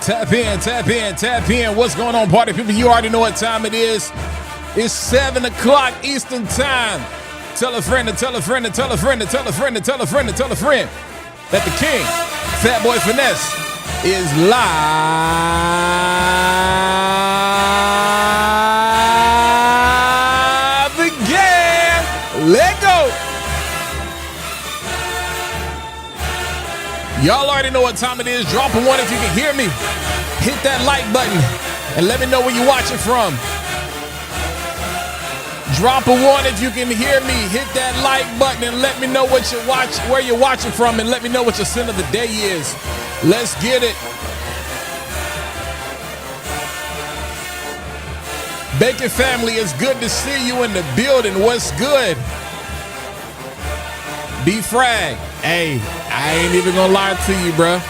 Tap in, tap in, tap in. What's going on, party people? You already know what time it is. It's 7 o'clock Eastern time. Tell a friend to tell a friend to tell a friend to tell a friend to tell a friend to tell a friend that the king, Fat Boy Finesse, is live again. Let go. Y'all already know what time it is. Drop a one if you can hear me. Hit that like button and let me know where you're watching from. Drop a one if you can hear me. Hit that like button and let me know what where you're watching from, and let me know what your sin of the day is. Let's get it. Bacon family, it's good to see you in the building. What's good? B-Frag. Hey, I ain't even gonna lie to you, bruh.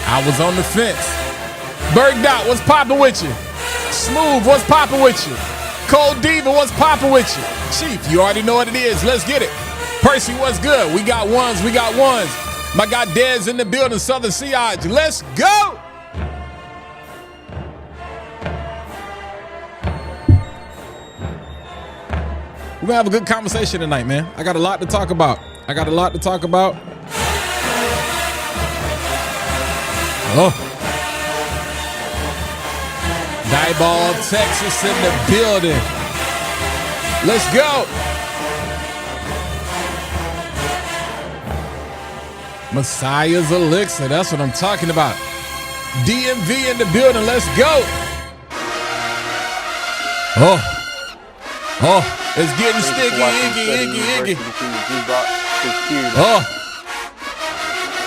I was on the fence. Berg Dot, what's poppin' with you? Smooth, what's poppin' with you? Cold Diva, what's poppin' with you? Chief, you already know what it is. Let's get it. Percy, what's good? We got ones, we got ones. My guy Dez in the building, Southern Siege. Let's go! We're gonna have a good conversation tonight, man. I got a lot to talk about. Oh. Dieball, Texas in the building. Let's go. Messiah's Elixir, that's what I'm talking about. DMV in the building, let's go. Oh, it's getting sticky, iggy. Oh,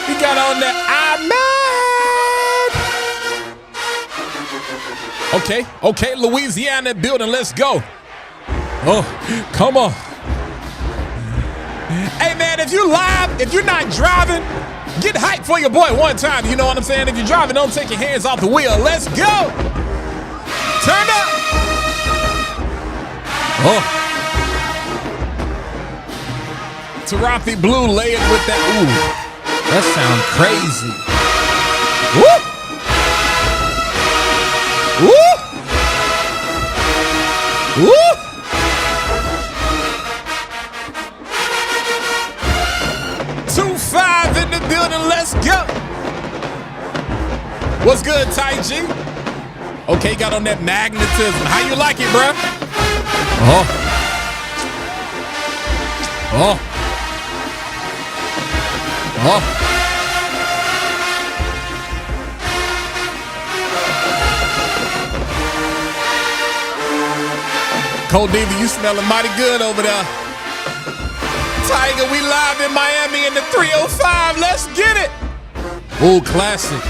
he got on that I'm mad. Okay, Louisiana building, let's go. Oh, come on. Hey man, if you live, if you're not driving, get hyped for your boy one time, you know what I'm saying? If you're driving, don't take your hands off the wheel. Let's go. Turn up. Oh. Tarafi Blue layered with that. Ooh, that sound crazy. Woo! Woo! Woo! 2-5 in the building. Let's go. What's good, Ty G? Okay, got on that magnetism. How you like it, bruh? Oh. Cold Diva, you smelling mighty good over there. Tiger, we live in Miami in the 305. Let's get it. Ooh, classic.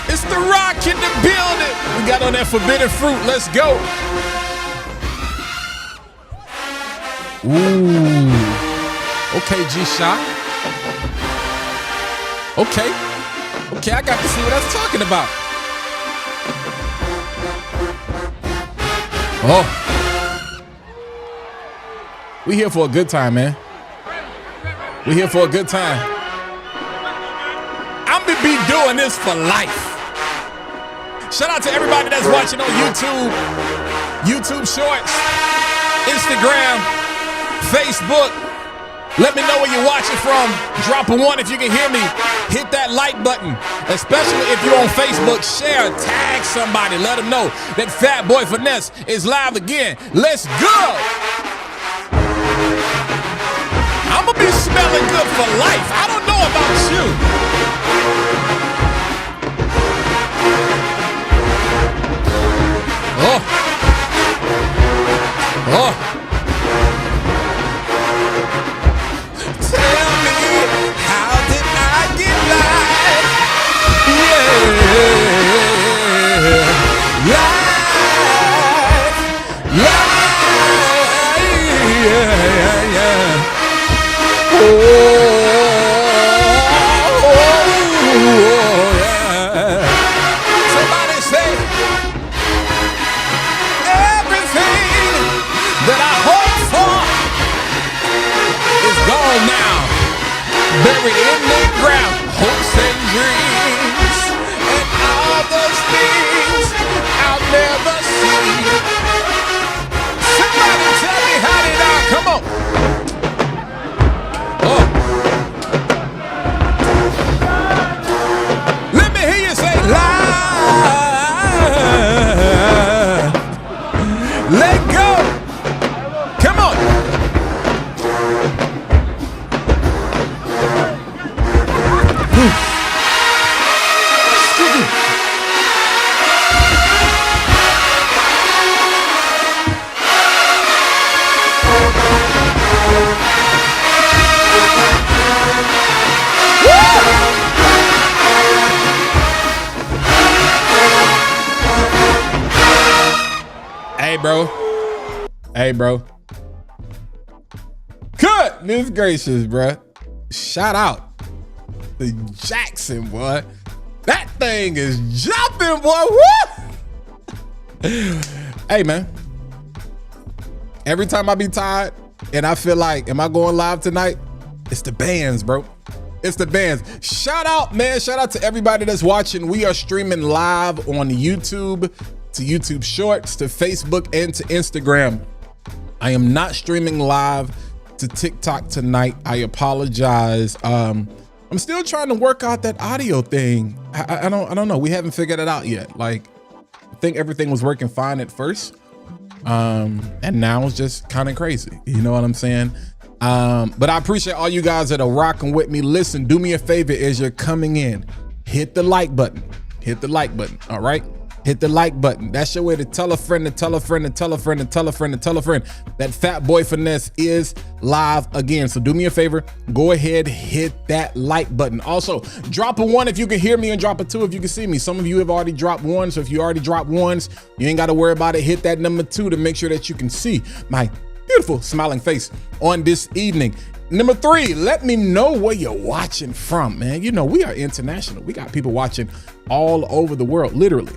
It's the Rock in the building. We got on that forbidden fruit. Let's go. Ooh. Okay, G-Shock. Okay, I got to see what that's talking about. Oh. We here for a good time, man. We here for a good time. I'm gonna be doing this for life. Shout out to everybody that's watching on YouTube Shorts, Instagram, Facebook. Let me know where you're watching from. Drop a one if you can hear me. Hit that like button, especially if you're on Facebook. Share, tag somebody. Let them know that Fat Boy Finesse is live again. Let's go. I'm gonna be smelling good for life. I don't know about you. Oh. Tell me, how did I get live? Yeah. Oh. Hey, bro. Hey, bro. Goodness gracious, bro. Shout out to Jackson, boy. That thing is jumping, boy. Woo! Hey, man. Every time I be tired and I feel like, am I going live tonight? It's the bands, bro. It's the bands. Shout out, man. Shout out to everybody that's watching. We are streaming live on YouTube, to YouTube Shorts, to Facebook, and to Instagram. I am not streaming live to TikTok tonight. I apologize. I'm still trying to work out that audio thing. I don't know. We haven't figured it out yet. Like, I think everything was working fine at first. And now it's just kind of crazy. You know what I'm saying? But I appreciate all you guys that are rocking with me. Listen, do me a favor as you're coming in. Hit the like button. Hit the like button. All right? Hit the like button. That's your way to tell a friend, to tell a friend, to tell a friend, to tell a friend, to tell a friend that Fat Boy Finesse is live again. So do me a favor, go ahead, hit that like button. Also, drop a 1 if you can hear me, and drop a 2 if you can see me. Some of you have already dropped 1, so if you already dropped 1s, you ain't got to worry about it. Hit that number 2 to make sure that you can see my beautiful smiling face on this evening. Number 3, let me know where you're watching from, man. You know, we are international. We got people watching all over the world, literally.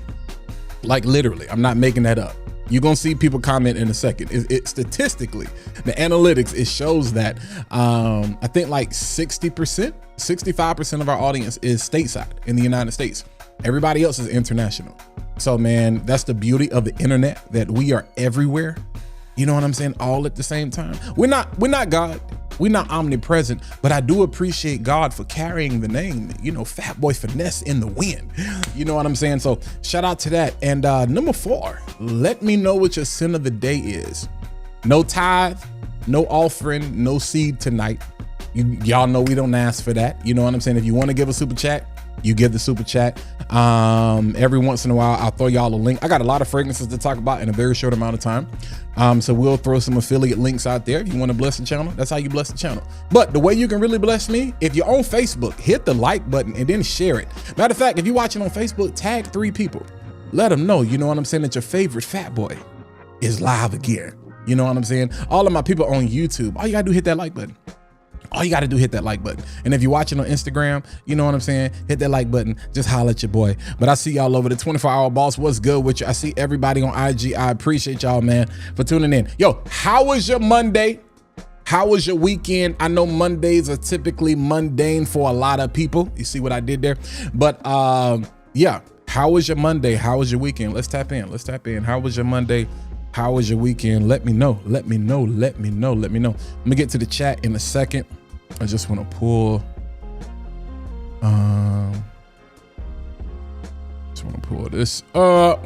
Like literally, I'm not making that up. You're gonna see people comment in a second. It statistically, the analytics, it shows that I think like 60%, 65% of our audience is stateside in the United States. Everybody else is international. So man, that's the beauty of the internet, that we are everywhere. You know what I'm saying? All at the same time. We're not God. We're not omnipresent, but I do appreciate God for carrying the name, you know, Fat Boy Finesse in the wind. You know what I'm saying? So shout out to that. And number 4, let me know what your sin of the day is. No tithe, no offering, no seed tonight. Y'all know we don't ask for that. You know what I'm saying? If you want to give a super chat, you give the super chat. Every once in a while, I'll throw y'all a link. I got a lot of fragrances to talk about in a very short amount of time. So we'll throw some affiliate links out there. If you want to bless the channel, that's how you bless the channel. But the way you can really bless me, if you're on Facebook, hit the like button and then share it. Matter of fact, if you're watching on Facebook, tag 3 people. Let them know, you know what I'm saying, that your favorite Fat Boy is live again. You know what I'm saying? All of my people on YouTube, all you gotta do is hit that like button. All you got to do, hit that like button. And if you're watching on Instagram, you know what I'm saying? Hit that like button. Just holler at your boy. But I see y'all over the 24-hour boss. What's good with you? I see everybody on IG. I appreciate y'all, man, for tuning in. Yo, how was your Monday? How was your weekend? I know Mondays are typically mundane for a lot of people. You see what I did there? But yeah, how was your Monday? How was your weekend? Let's tap in. Let's tap in. How was your Monday? How was your weekend? Let me know. Let me know. Let me know. Let me know. I'm gonna get to the chat in a second. I just want to pull. Just want to pull this up.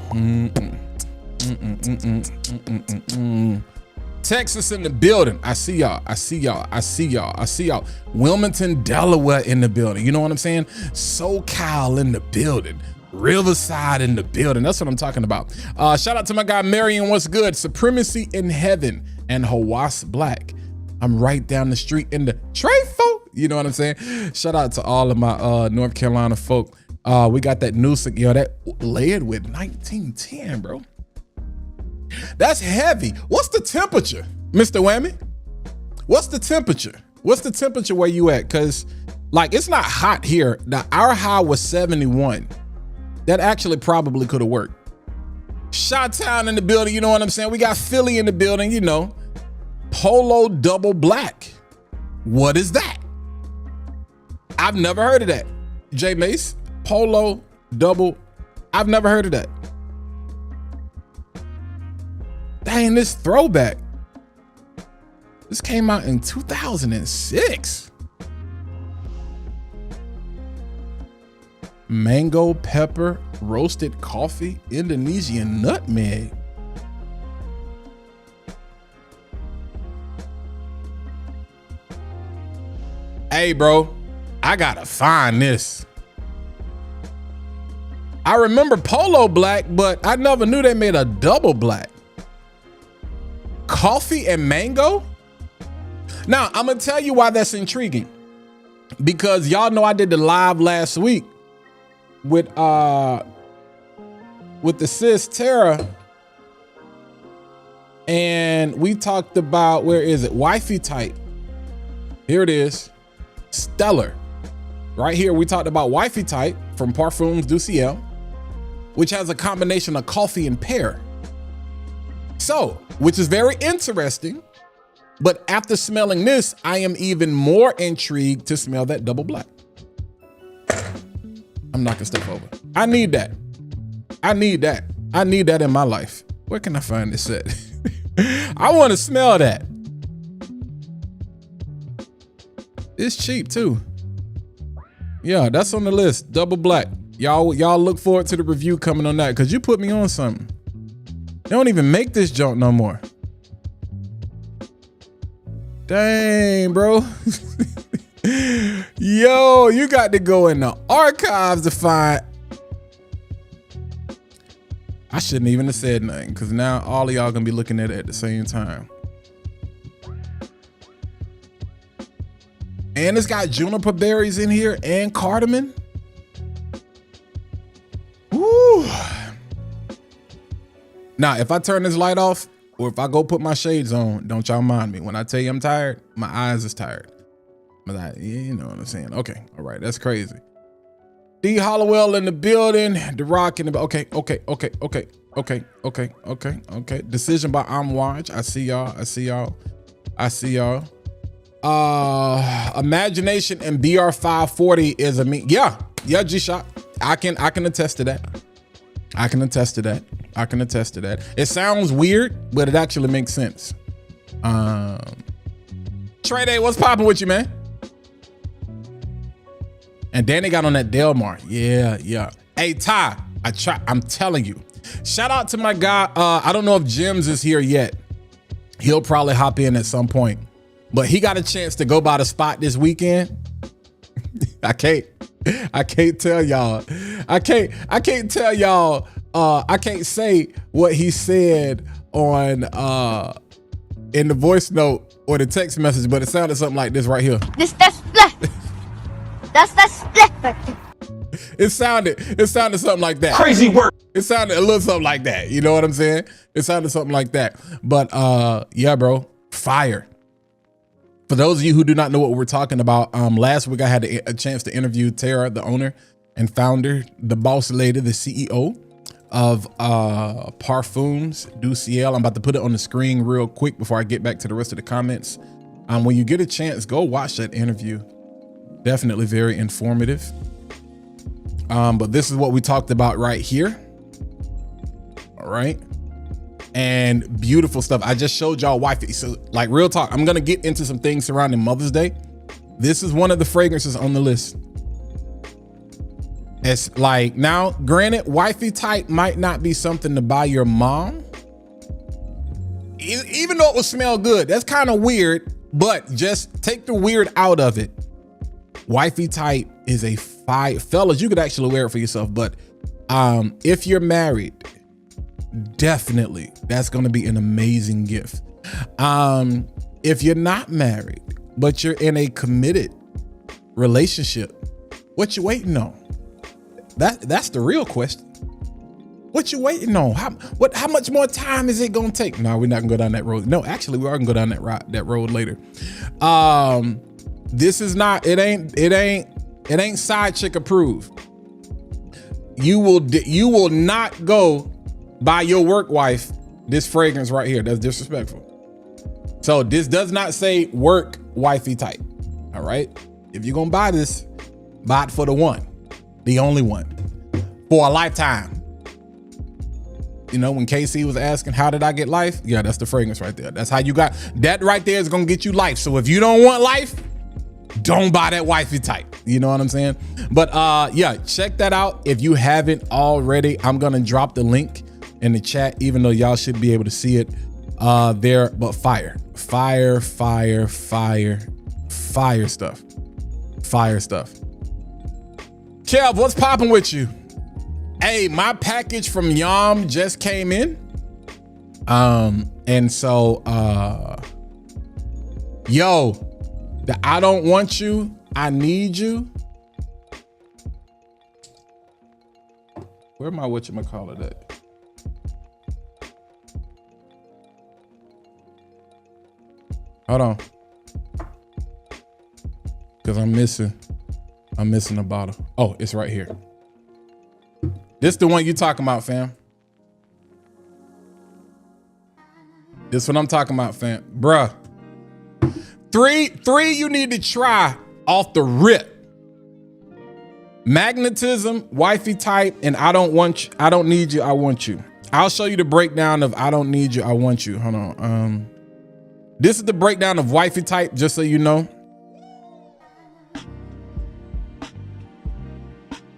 Texas in the building. I see y'all. I see y'all. I see y'all. I see y'all. Wilmington, Delaware in the building. You know what I'm saying? SoCal in the building. Riverside in the building. That's what I'm talking about. Shout out to my guy Marion. What's good? Supremacy in Heaven and Hawass Black. I'm right down the street in the Trey folk. You know what I'm saying? Shout out to all of my North Carolina folk. We got that new, yo, that layered with 1910, bro. That's heavy. What's the temperature, Mr. Whammy? What's the temperature? What's the temperature where you at? Cause like, it's not hot here. Now our high was 71. That actually probably could have worked. Chi-Town in the building. You know what I'm saying? We got Philly in the building, you know. Polo double black. What is that? I've never heard of that. J Mace, Polo double. I've never heard of that. Dang, this throwback. This came out in 2006. Mango pepper roasted coffee, Indonesian nutmeg. Hey, bro, I gotta find this. I remember Polo black, but I never knew they made a double black. Coffee and mango? Now, I'm gonna tell you why that's intriguing. Because y'all know I did the live last week with the sis Tara And we talked about, where is it? Wifey type. Here it is. Stellar. Right here, we talked about Wifey type from Parfums du Ciel, which has a combination of coffee and pear. So, which is very interesting. But after smelling this, I am even more intrigued to smell that double black. I'm knocking stuff over. I need that. I need that. I need that in my life. Where can I find this at? I want to smell that. It's cheap too. Yeah, that's on the list. Double black. Y'all look forward to the review coming on that, because you put me on something. They don't even make this junk no more. Dang, bro. Yo, you got to go in the archives to find. I shouldn't even have said nothing, because now all of y'all gonna be looking at it at the same time. And it's got juniper berries in here and cardamom. Woo. Now, if I turn this light off, or if I go put my shades on, don't y'all mind me. When I tell you I'm tired, my eyes is tired. But yeah, you know what I'm saying. Okay, all right, that's crazy. D Hollowell in the building, The Rock in the, okay. Decision by Amwaj. I see y'all. Imagination and BR540 is a me. Yeah, G-Shot. I can attest to that. I can attest to that. It sounds weird, but it actually makes sense. Trey Day, what's popping with you, man? And Danny got on that Delmar. Yeah. Hey, Ty, I'm telling you. Shout out to my guy. I don't know if Jims is here yet. He'll probably hop in at some point. But he got a chance to go by the spot this weekend. I can't tell y'all. I can't tell y'all. I can't say what he said on in the voice note or the text message, but it sounded something like this right here. That's split. It sounded something like that. Crazy work. It sounded a little something like that. You know what I'm saying? It sounded something like that. But yeah, bro, fire. For those of you who do not know what we're talking about, last week I had a chance to interview Tara, the owner and founder, the boss lady, the CEO of Parfums du Ciel. I'm about to put it on the screen real quick before I get back to the rest of the comments. When you get a chance, go watch that interview. Definitely very informative. But this is what we talked about right here. All right. And beautiful stuff. I just showed y'all wifey. So like real talk, I'm going to get into some things surrounding Mother's Day. This is one of the fragrances on the list. It's like, now granted, wifey type might not be something to buy your mom. Even though it will smell good, that's kind of weird, but just take the weird out of it. Wifey type is a fire. Fellas, you could actually wear it for yourself, but if you're married, definitely that's going to be an amazing gift. If you're not married, but you're in a committed relationship, what you waiting on? That's the real question. What you waiting on? How much more time is it gonna take? No, we're not gonna go down that road. No, actually, we are gonna go down that road later. This is not. It ain't side chick approved. You will not go buy your work wife this fragrance right here. That's disrespectful. So this does not say work wifey type. All right. If you're gonna buy this, buy it for the one, the only one, for a lifetime. You know, when KC was asking, how did I get life? Yeah, that's the fragrance right there. That's how you got that right there is gonna get you life. So if you don't want life, don't buy that wifey type. You know what I'm saying? But yeah, check that out. If you haven't already, I'm gonna drop the link in the chat, even though y'all should be able to see it there. But fire stuff. Kev, what's popping with you? Hey, my package from Yum just came in. And so, yo, the I don't want you, I need you. Where my whatchamacallit at? Hold on. Because I'm missing a bottle. Oh, it's right here. This the one you talking about, fam. This what I'm talking about, fam. Bruh. Three you need to try off the rip. Magnetism, wifey type, and I don't need you, I want you. I'll show you the breakdown of I don't need you, I want you. Hold on. This is the breakdown of wifey type, just so you know.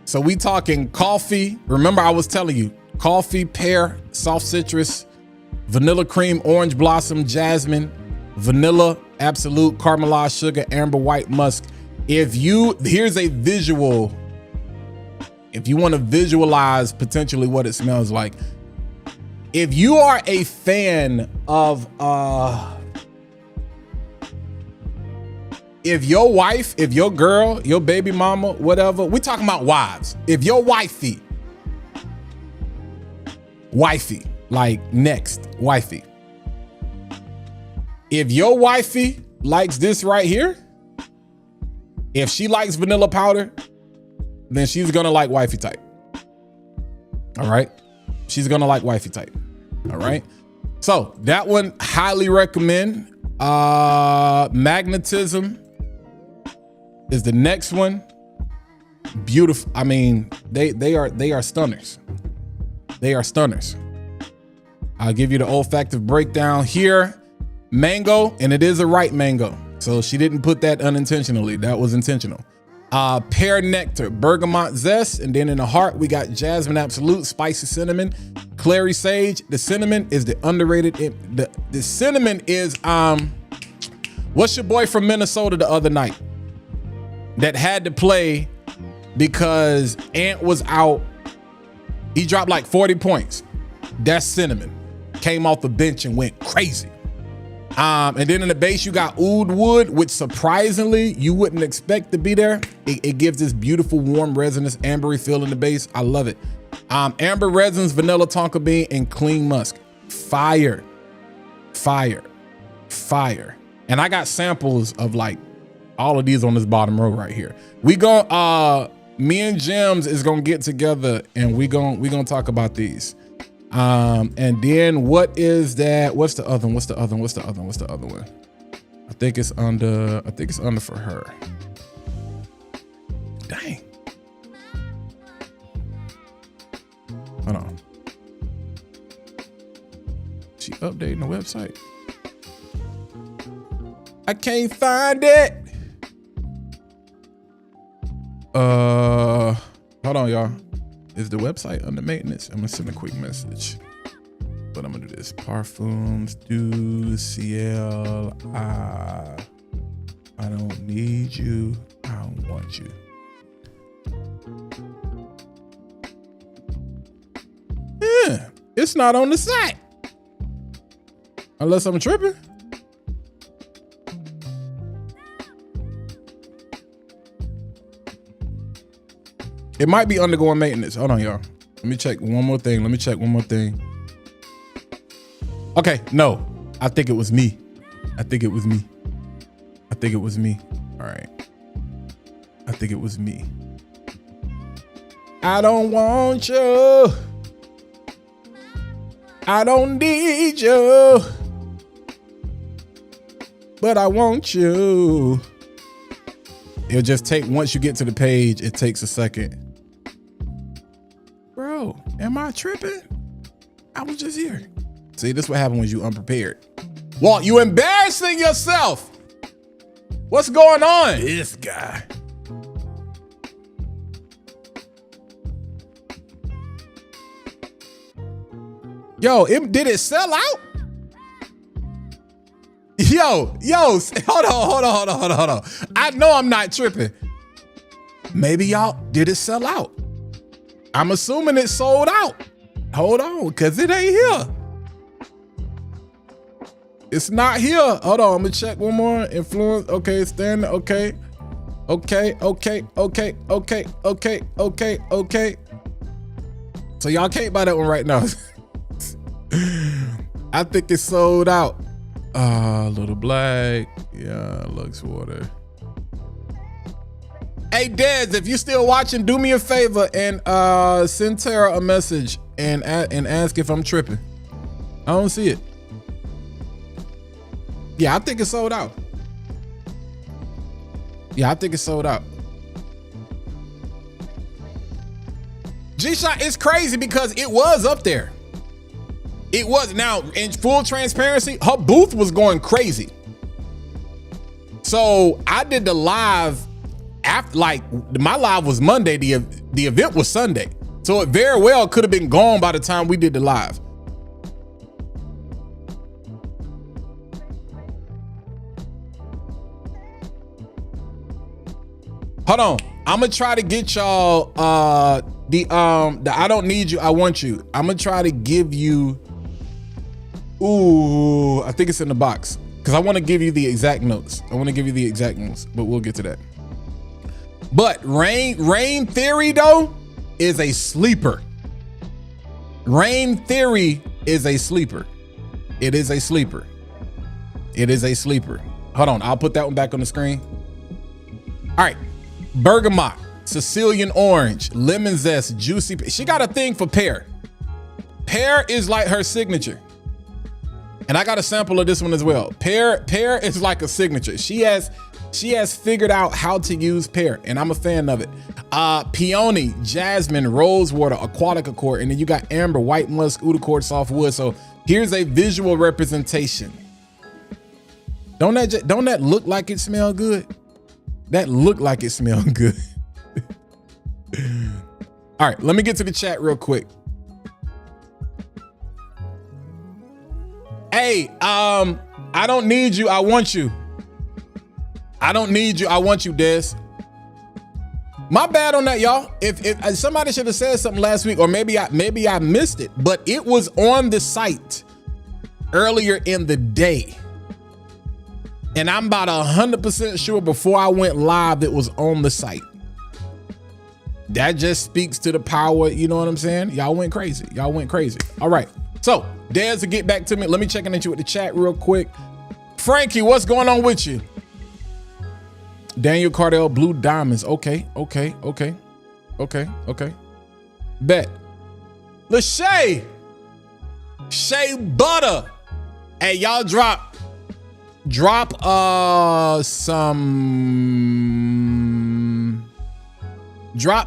So we talking coffee. Remember I was telling you, coffee, pear, soft citrus, vanilla cream, orange blossom, jasmine, vanilla, absolute, caramelized sugar, amber, white musk. Here's a visual. If you want to visualize potentially what it smells like. If you are a fan of, if your wife, if your girl, your baby mama, whatever, we talking about wives. If your wifey, like next, wifey. If your wifey likes this right here, if she likes vanilla powder, then she's gonna like wifey type. All right. She's gonna like wifey type. All right. So that one, highly recommend. Magnetism is the next one. Beautiful. I mean, they are stunners. They are stunners. I'll give you the olfactive breakdown here. Mango, and it is a ripe mango. So she didn't put that unintentionally. That was intentional. Pear nectar, bergamot zest, and then in the heart we got jasmine absolute, spicy cinnamon, clary sage. The cinnamon is the underrated. The cinnamon is what's your boy from Minnesota the other night that had to play because Ant was out? He dropped like 40 points. That's cinnamon. Came off the bench and went crazy. And then in the base, you got oud wood, which surprisingly you wouldn't expect to be there. It gives this beautiful, warm, resinous, ambery feel in the base. I love it. Amber resins, vanilla tonka bean, and clean musk. Fire, fire, fire. And I got samples of like all of these on this bottom row right here. We gon' me and Gems is gonna get together and we gonna talk about these. And then what is that? What's the other one? What's the other one? I think it's under for her. Dang. Hold on. She updating the website. I can't find it. Hold on, y'all. Is the website under maintenance? I'm gonna send a quick message. But I'm gonna do this. Parfums, do CL. I don't need you. I don't want you. Yeah, it's not on the site. Unless I'm tripping. It might be undergoing maintenance. Hold on, y'all. Let me check one more thing. Okay, no. I think it was me. All right. I think it was me. I don't want you. I don't need you. But I want you. It'll just take, once you get to the page, it takes a second. Bro, am I tripping? I was just here. See, this is what happens when you unprepared. Walt, you embarrassing yourself. What's going on? This guy. Yo, did it sell out? Yo, hold on. I know I'm not tripping. Maybe y'all, did it sell out? I'm assuming it sold out. Hold on, cause it ain't here. It's not here. Hold on, I'm gonna check one more. Influence, okay, standard, okay. So y'all can't buy that one right now. I think it's sold out. Little Black. Yeah, Lux Water. Hey, Dez, if you still watching, do me a favor and send Tara a message and ask if I'm tripping. I don't see it. Yeah, I think it's sold out. Yeah, I think it's sold out. G-Shot is crazy because it was up there. It was. Now, in full transparency, her booth was going crazy. So I did the live after, like, my live was Monday. The event was Sunday. So it very well could have been gone by the time we did the live. Hold on. I'm gonna try to get y'all the I don't need you, I want you. I'm gonna try to give you, ooh, I think it's in the box. Cause I wanna give you the exact notes. But we'll get to that. But Rain Theory though is a sleeper. Rain Theory is a sleeper. It is a sleeper. It is a sleeper. Hold on, I'll put that one back on the screen. All right. Bergamot, Sicilian orange, lemon zest, juicy. She got a thing for pear. Pear is like her signature. And I got a sample of this one as well. Pear is like a signature. She has figured out how to use pear, and I'm a fan of it. Peony, jasmine, rosewater, aquatic accord, and then you got amber, white musk, oud accord, soft wood. So here's a visual representation. Don't that look like it smell good? That looked like it smelled good. All right, let me get to the chat real quick. Hey, I don't need you, I want you. I don't need you, I want you, Des. My bad on that, y'all. If somebody should have said something last week, or maybe I missed it, but it was on the site earlier in the day. And I'm about 100% sure before I went live, it was on the site. That just speaks to the power, you know what I'm saying? Y'all went crazy. Y'all went crazy. All right. So, Dez to get back to me. Let me check in with the chat real quick. Frankie, what's going on with you? Daniel Cardell, Blue Diamonds. Okay. Bet. Lachey. Shea Butter. Hey, y'all drop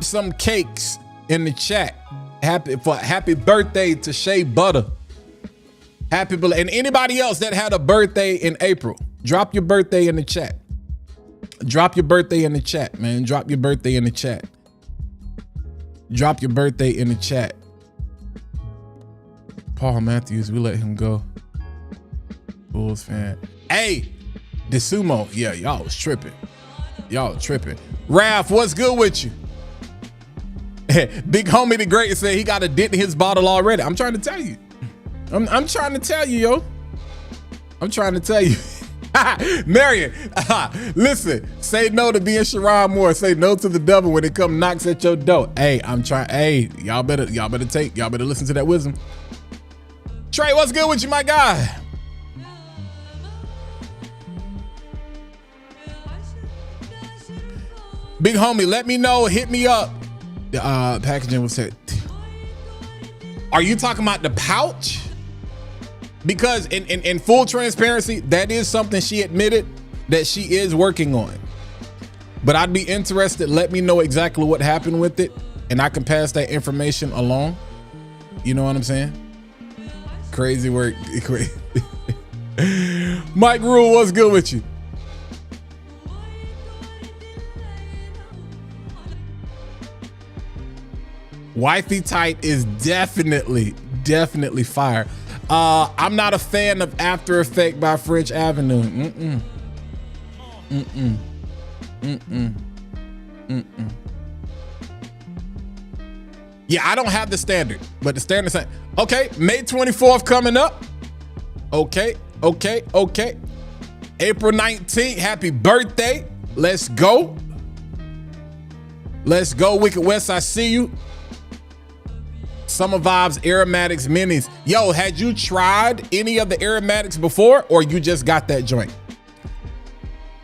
some cakes in the chat. Happy birthday to Shea Butter. And anybody else that had a birthday in April, drop your birthday in the chat. Drop your birthday in the chat, man. Drop your birthday in the chat. Drop your birthday in the chat. Paul Matthews, we let him go. Bulls fan. Hey, the sumo. Yeah, y'all was tripping. Raph, what's good with you? Big homie the great said he got a dent in his bottle already. I'm trying to tell you. I'm trying to tell you, yo. I'm trying to tell you. Marion, listen, say no to being Sherrod Moore. Say no to the devil when it comes knocks at your door. Hey, I'm trying. Hey, y'all better listen to that wisdom. Trey, what's good with you, my guy? Big homie, let me know. Hit me up. Packaging was said. Are you talking about the pouch? Because in full transparency, that is something she admitted that she is working on. But I'd be interested. Let me know exactly what happened with it, and I can pass that information along. You know what I'm saying? Crazy work. Mike Rule, what's good with you? Wifey Tight is definitely fire. I'm not a fan of After Effect by French Avenue. Yeah, I don't have the standard, but the standard saying, okay, May 24th coming up. Okay. April 19th, happy birthday. Let's go. Wicked West, I see you. Summer Vibes Aromatics Minis. Yo, had you tried any of the aromatics before, or you just got that joint?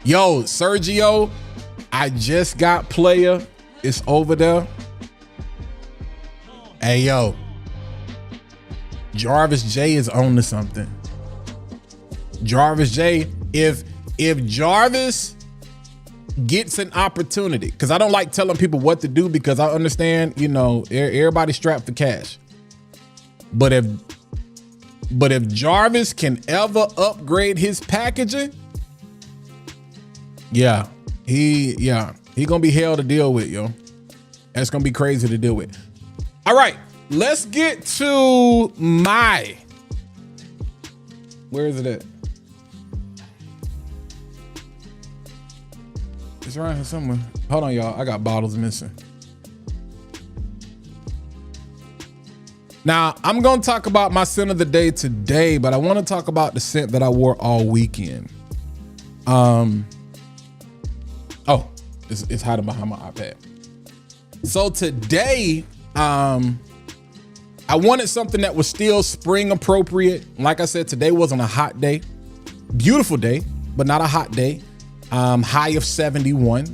Yo, Sergio, I just got Player. It's over there. Hey, yo. Jarvis J is on to something. Jarvis J, if Jarvis gets an opportunity, because I don't like telling people what to do, because I understand, you know, everybody's strapped for cash. But if Jarvis can ever upgrade his packaging, yeah, he gonna be hell to deal with, yo. That's gonna be crazy to deal with. All right, let's get to my, where is it at? It's around here somewhere. Hold on, y'all. I got bottles missing. Now, I'm going to talk about my scent of the day today, but I want to talk about the scent that I wore all weekend. Oh, it's hiding behind my iPad. So today, I wanted something that was still spring appropriate. Like I said, today wasn't a hot day. Beautiful day, but not a hot day. High of 71.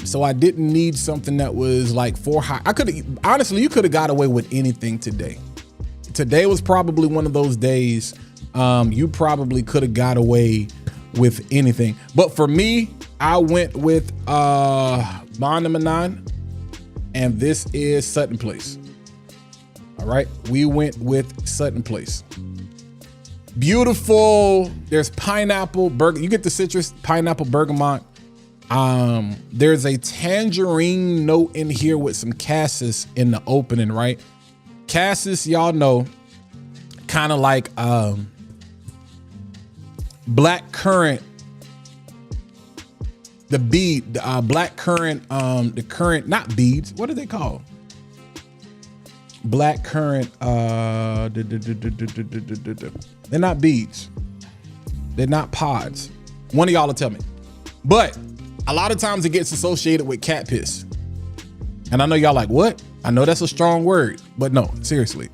So I didn't need something that was like for high. Honestly, you could have got away with anything today. Today was probably one of those days you probably could have got away with anything. But for me, I went with Bond number 9, and this is Sutton Place. All right, we went with Sutton Place. Beautiful. There's pineapple, you get the citrus, pineapple, bergamot. There's a tangerine note in here with some cassis in the opening, right? Cassis, y'all know, kind of like black currant, the bead, black currant, the currant, not beads. What are they called? Black currant, they're not beads. They're not pods. One of y'all will tell me. But a lot of times it gets associated with cat piss. And I know y'all like, what? I know that's a strong word, but no, seriously.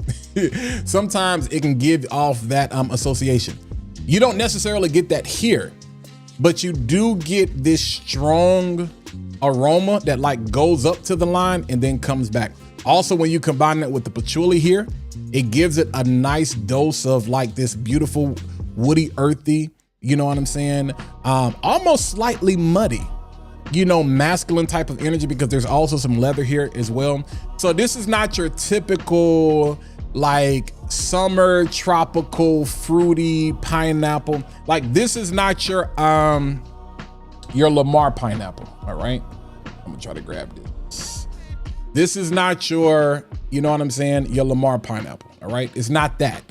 Sometimes it can give off that association. You don't necessarily get that here, but you do get this strong aroma that like goes up to the line and then comes back. Also, when you combine it with the patchouli here, it gives it a nice dose of like this beautiful woody, earthy, you know what I'm saying? Almost slightly muddy, you know, masculine type of energy, because there's also some leather here as well. So this is not your typical like summer tropical fruity pineapple. Like this is not your Lamar pineapple. All right, I'm gonna try to grab this. This is not your, you know what I'm saying, your Lamar pineapple, all right? It's not that.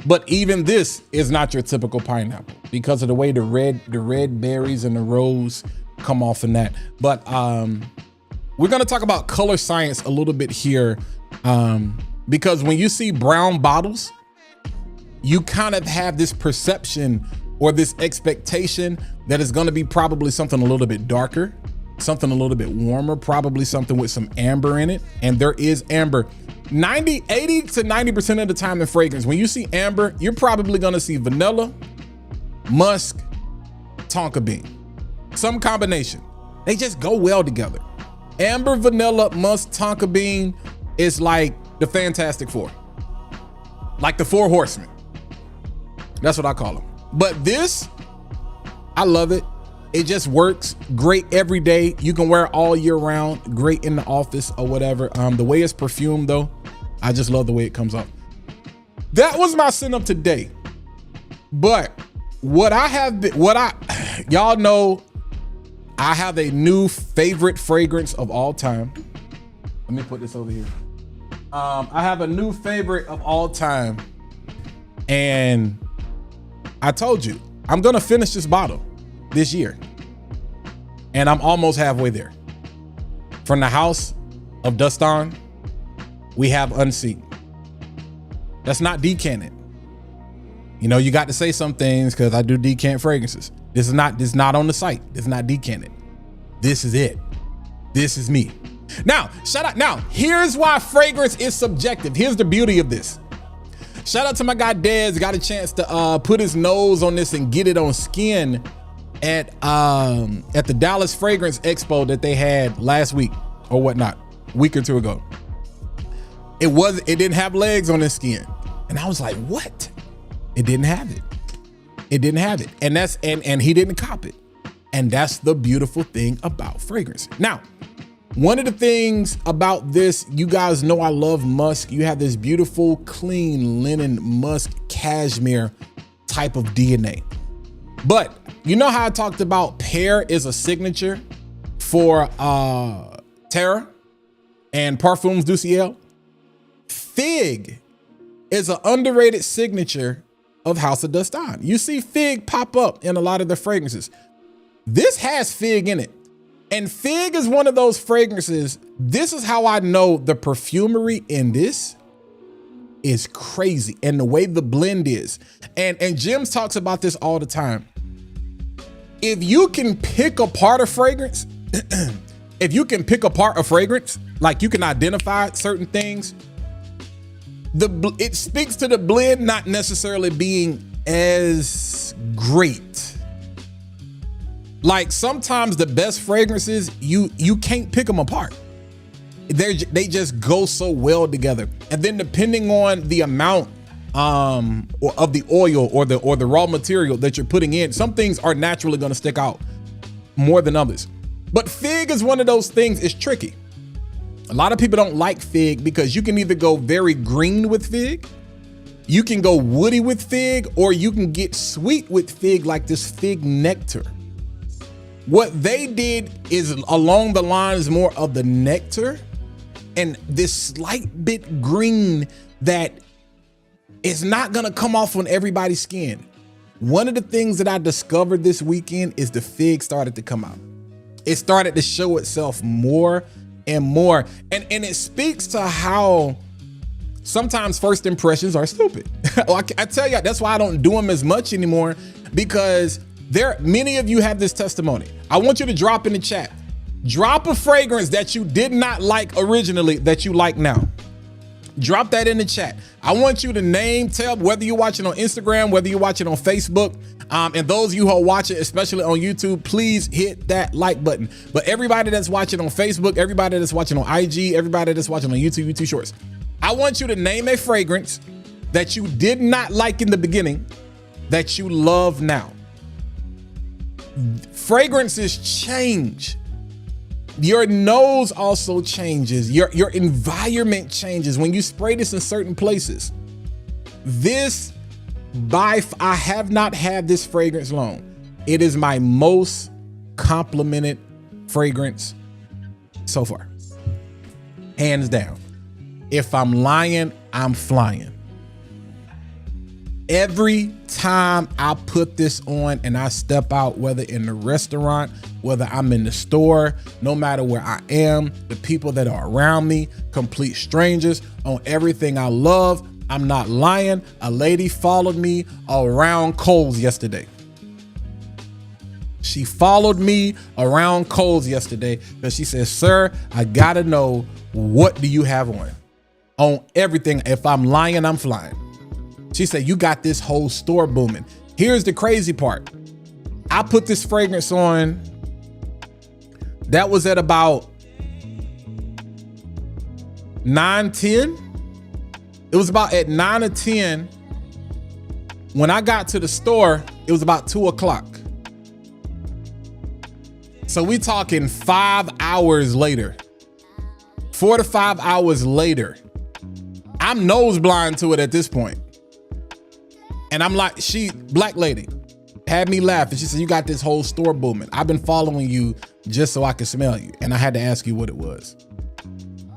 But even this is not your typical pineapple because of the way the red berries and the rose come off in that. But we're gonna talk about color science a little bit here, because when you see brown bottles, you kind of have this perception or this expectation that it's gonna be probably something a little bit darker, something a little bit warmer, probably something with some amber in it. And there is amber 80 to 90% of the time in fragrance. When you see amber, you're probably gonna see vanilla, musk, tonka bean, some combination. They just go well together. Amber, vanilla, musk, tonka bean is like the Fantastic Four, like the 4 horsemen. That's what I call them. But this, I love it. It just works great every day. You can wear it all year round, great in the office or whatever. The way it's perfumed though, I just love the way it comes up. That was my scent of today. But y'all know I have a new favorite fragrance of all time. Let me put this over here. I have a new favorite of all time. And I told you, I'm gonna finish this bottle this year. And I'm almost halfway there. From the house of Dustin, we have Unseen. That's not decanted. You know, you got to say some things because I do decant fragrances. This is not on the site. It's not decanted. This is it. This is me. Now, shout out. Now, here's why fragrance is subjective. Here's the beauty of this. Shout out to my guy Dez. Got a chance to put his nose on this and get it on skin at the Dallas Fragrance Expo that they had last week or whatnot, a week or two ago. It didn't have legs on his skin. And I was like, what? It didn't have it. It didn't have it. And that's and he didn't cop it. And that's the beautiful thing about fragrance. Now, one of the things about this, you guys know I love musk. You have this beautiful, clean linen musk cashmere type of DNA. But you know how I talked about pear is a signature for Terra and Parfums du Ciel? Fig is an underrated signature of House of Dustin. You see fig pop up in a lot of the fragrances. This has fig in it. And fig is one of those fragrances. This is how I know the perfumery in this is crazy. And the way the blend is. And Jim talks about this all the time. If you can pick apart a fragrance, like you can identify certain things, it speaks to the blend not necessarily being as great. Like sometimes the best fragrances, you can't pick them apart. They just go so well together. And then depending on the amount of the oil or the raw material that you're putting in, some things are naturally going to stick out more than others. But fig is one of those things. It's tricky. A lot of people don't like fig because you can either go very green with fig, you can go woody with fig, or you can get sweet with fig, like this fig nectar. What they did is along the lines more of the nectar and this slight bit green that is not gonna come off on everybody's skin. One of the things that I discovered this weekend is the fig started to come out. It started to show itself more and more. And it speaks to how sometimes first impressions are stupid. I tell you, that's why I don't do them as much anymore, because many of you have this testimony. I want you to drop in the chat. Drop a fragrance that you did not like originally that you like now. Drop that in the chat. I want you to tell whether you're watching on Instagram, whether you're watching on Facebook, and those of you who are watching, especially on YouTube, please hit that like button. But everybody that's watching on Facebook, everybody that's watching on IG, everybody that's watching on YouTube Shorts, I want you to name a fragrance that you did not like in the beginning that you love now. Fragrances change. Your nose also changes. Your environment changes when you spray this in certain places. I have not had this fragrance long. It is my most complimented fragrance so far. Hands down. If I'm lying, I'm flying. Every time I put this on and I step out, whether in the restaurant, whether I'm in the store, no matter where I am, the people that are around me, complete strangers, on everything I love, I'm not lying. A lady followed me around Kohl's yesterday. She followed me around Kohl's yesterday because she said, "Sir, I gotta know, what do you have on everything? If I'm lying, I'm flying." She said, "You got this whole store booming." Here's the crazy part. I put this fragrance on. That was at about 9:10. It was about at 9 or 10. When I got to the store, it was about 2 o'clock. So we talking 5 hours later, 4 to 5 hours later. I'm nose blind to it at this point. And I'm like, black lady had me laughing. She said, "You got this whole store booming. I've been following you just so I can smell you." And I had to ask you what it was.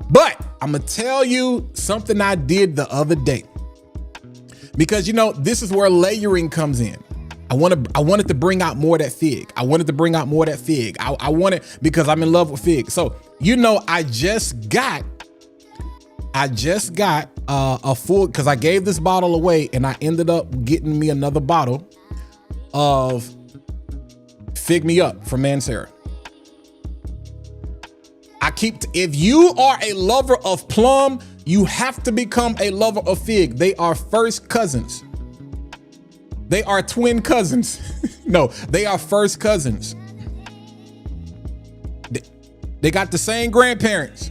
But I'm gonna tell you something I did the other day, because this is where layering comes in. I wanted to bring out more of that fig. I wanted because I'm in love with fig. So I just got a full, because I gave this bottle away and I ended up getting me another bottle of Fig Me Up from Mancera. If you are a lover of plum, you have to become a lover of fig. They are first cousins. They are twin cousins. No, they are first cousins. They got the same grandparents.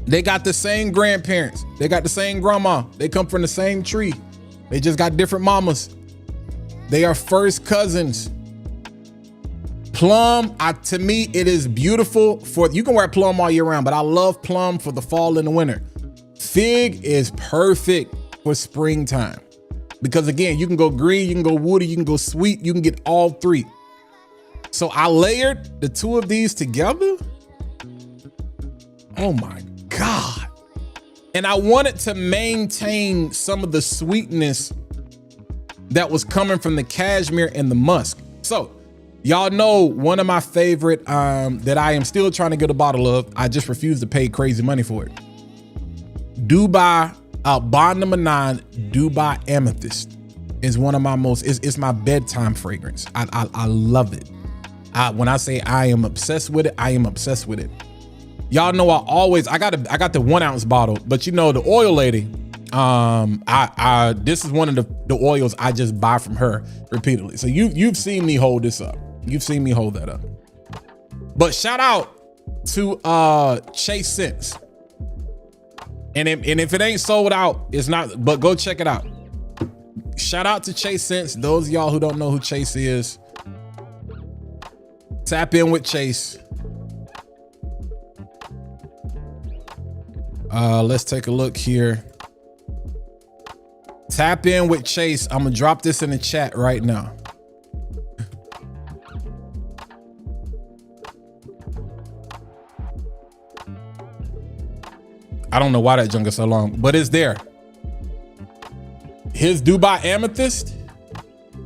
They got the same grandparents. They got the same grandma. They come from the same tree. They just got different mamas. They are first cousins. Plum, to me, it is beautiful you can wear plum all year round, but I love plum for the fall and the winter. Fig is perfect for springtime because again, you can go green, you can go woody, you can go sweet, you can get all three. So I layered the two of these together. Oh my God. And I wanted to maintain some of the sweetness that was coming from the cashmere and the musk. So y'all know one of my favorite that I am still trying to get a bottle of. I just refuse to pay crazy money for it. Dubai, Bond number 9, Dubai Amethyst is one of my it's my bedtime fragrance. I love it. When I say I am obsessed with it, I am obsessed with it. Y'all know I got the 1 ounce bottle, but you know, the oil lady, this is one of the oils I just buy from her repeatedly. So you've seen me hold this up. You've seen me hold that up. But shout out to Chase Scents. And if it ain't sold out, it's not, but go check it out. Shout out to Chase Scents. Those of y'all who don't know who Chase is, tap in with Chase. Let's take a look here. Tap in with Chase. I'm gonna drop this in the chat right now. I don't know why that junk is so long, but it's there. His Dubai Amethyst.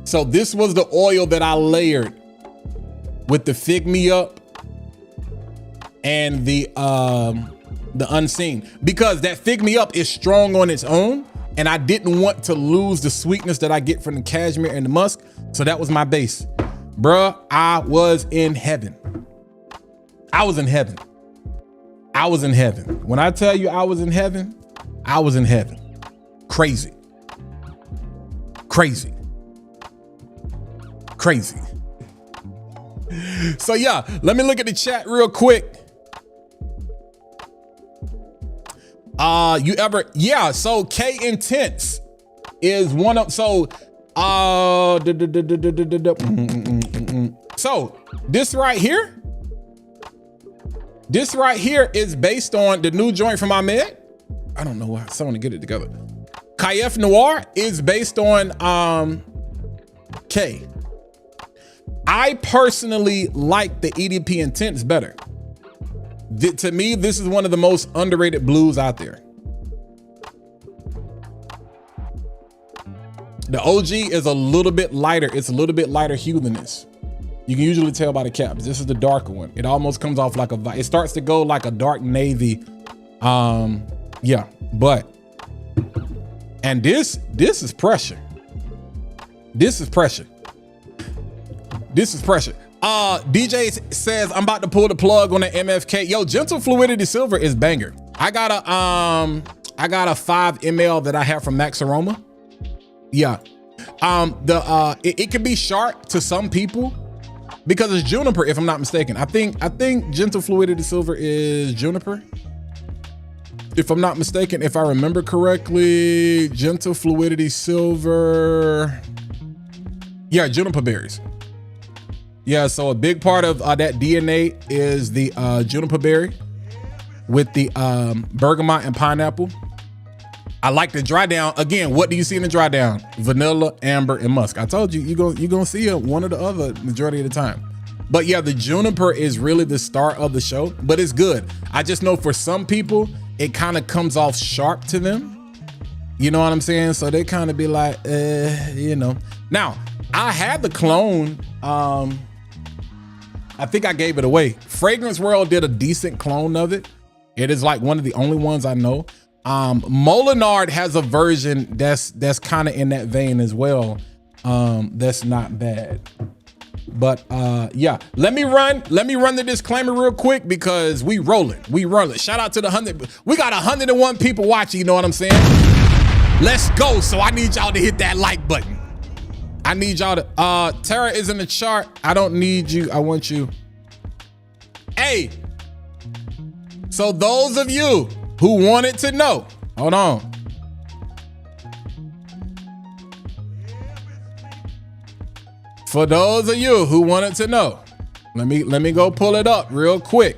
So this was the oil that I layered with the Fig Me Up and the Unseen, because that Fig Me Up is strong on its own, and I didn't want to lose the sweetness that I get from the cashmere and the musk. So that was my base. Bruh, I was in heaven. I was in heaven. I was in heaven. When I tell you I was in heaven, I was in heaven. Crazy. Crazy. Crazy. So yeah, let me look at the chat real quick. So K Intense is one of, so this right here, is based on the new joint from Ahmed. I don't know why someone to get it together. Kayef Noir is based on K. I personally like the EDP Intense better. To me, this is one of the most underrated blues out there. The OG is a little bit lighter. It's a little bit lighter hue than this. You can usually tell by the caps. This is the darker one. It almost comes off like it starts to go like a dark navy. Yeah, but, and this is pressure. This is pressure. This is pressure. DJ says, I'm about to pull the plug on the MFK. Yo, Gentle Fluidity Silver is banger. I got a 5 ml that I have from Max Aroma. Yeah. It can be sharp to some people because it's juniper, if I'm not mistaken. I think Gentle Fluidity Silver is juniper. If I'm not mistaken, if I remember correctly, Gentle Fluidity Silver. Yeah, juniper berries. Yeah, so a big part of that DNA is the juniper berry with the bergamot and pineapple. I like the dry down. Again, what do you see in the dry down? Vanilla, amber, and musk. I told you, you're gonna see one or the other majority of the time. But yeah, the juniper is really the star of the show, but it's good. I just know for some people, it kind of comes off sharp to them. You know what I'm saying? So they kind of be like, you know. Now, I had the clone. I think I gave it away. Fragrance World did a decent clone of it. It is like one of the only ones I know. Molinard has a version that's kind of in that vein as well. That's not bad. But yeah, let me run the disclaimer real quick because we rolling. Shout out to the 100. We got 101 people watching, you know what I'm saying? Let's go. So I need y'all to hit that like button. I need y'all to Tara is in the chart. I don't need you. I want you. Hey. So those of you who wanted to know, hold on. For those of you who wanted to know, let me go pull it up real quick.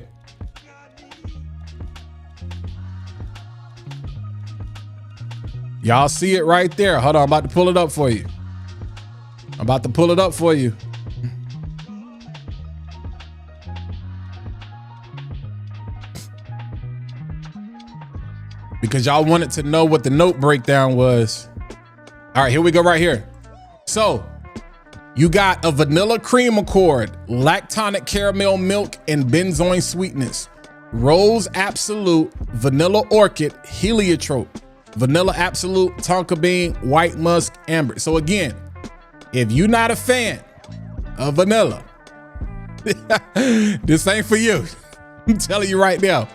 Y'all see it right there. Hold on, I'm about to pull it up for you. Because y'all wanted to know what the note breakdown was. All right, here we go right here. So, you got a vanilla cream accord, lactonic caramel milk, and benzoin sweetness. Rose Absolute, vanilla orchid, heliotrope, vanilla absolute, tonka bean, white musk, amber. So again, if you're not a fan of vanilla, this ain't for you. I'm telling you right now,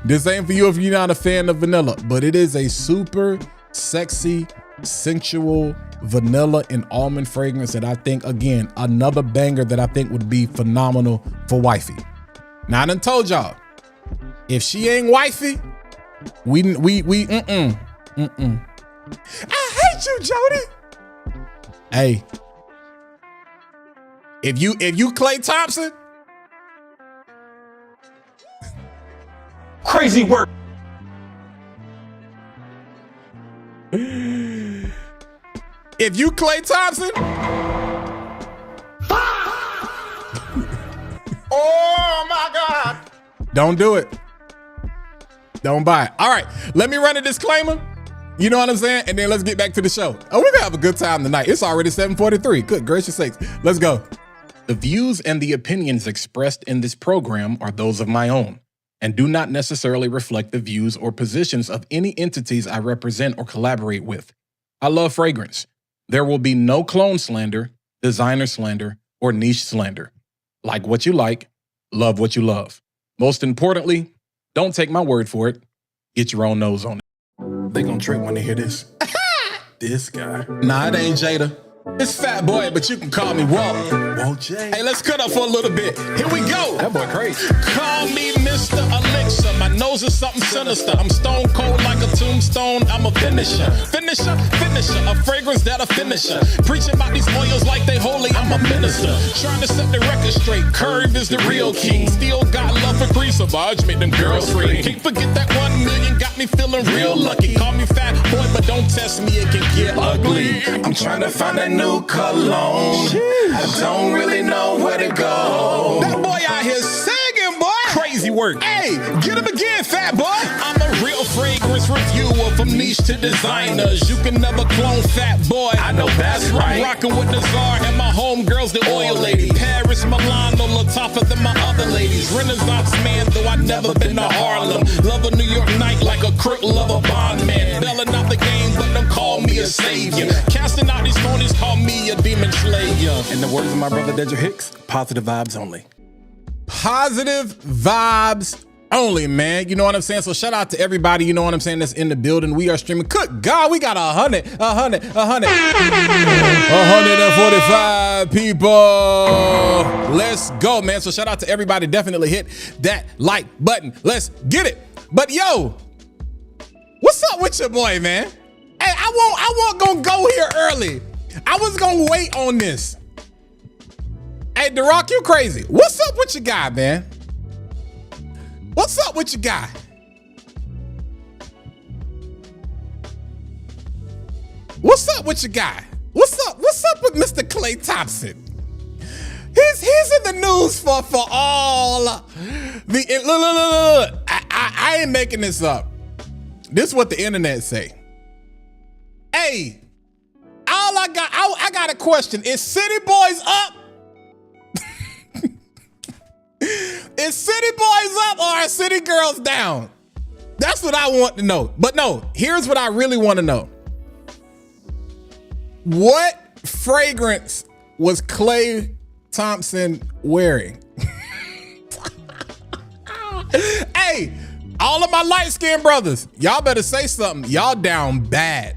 this ain't for you if you're not a fan of vanilla, but it is a super sexy, sensual vanilla and almond fragrance that I think, again, another banger that I think would be phenomenal for wifey. Now I done told y'all, if she ain't wifey, we I hate you, Jody. Hey, if you Klay Thompson, crazy work. If you Klay Thompson, Oh my God. don't do it. Don't buy it. All right, let me run a disclaimer. You know what I'm saying? And then let's get back to the show. Oh, we're gonna have a good time tonight. It's already 7:43. Good gracious sakes. Let's go. The views and the opinions expressed in this program are those of my own and do not necessarily reflect the views or positions of any entities I represent or collaborate with. I love fragrance. There will be no clone slander, designer slander, or niche slander. Like what you like, love what you love. Most importantly, don't take my word for it. Get your own nose on it. They gonna trip when they hear this. This guy. Nah, it ain't Jada. It's Fat Boy, but you can call me Walt. Walt J. Hey, let's cut up for a little bit. Here we go. That boy crazy. Call me Mr. Elixir. My nose is something sinister. I'm stone cold like a tombstone. I'm a finisher. Finisher. A fragrance that a finisher. Preaching about these oils like they holy. I'm a minister. Trying to set the record straight. Curve is the real king. Still got love for Grease. Savage make them girls scream. Can't forget that 1 million got me feeling real lucky. Call me Fat Boy, but don't test me. It can get ugly. I'm trying to find a new cologne. I don't really know where to go. That boy out here singing, boy. Crazy work. Hey, get him again, Fat Boy. I'm a real fragrance reviewer from niche to designers. You can never clone Fat Boy. I know that's right. I'm rocking with the Czar and my homegirls, the oil lady. Paris, Milan, a little tougher than my other ladies. Renaissance man, though I never been to Harlem. Love a New York night like a crook, love a bond man. Belling out the game, but don't call me a savior. Casting out these phonies, call me a demon slayer. In the words of my brother Dedger Hicks, positive vibes only. Positive vibes only, man. You know what I'm saying? So shout out to everybody, you know what I'm saying, that's in the building. We are streaming. Good God, we got 145 people. Let's go, man. So shout out to everybody. Definitely hit that like button. Let's get it. But yo, what's up with your boy, man? Hey, I won't gonna go here early. I was gonna wait on this. Hey, The Rock, you crazy. What's up with your guy, man? What's up with your guy? What's up with your guy? What's up with Mr. Klay Thompson? He's in the news for all the look. I ain't making this up. This is what the internet say. Hey, I got a question. Is City Boys up? Is City Boys up or are City Girls down? That's what I want to know. But no, here's what I really want to know. What fragrance was Klay Thompson wearing? Hey, all of my light-skinned brothers, y'all better say something. Y'all down bad.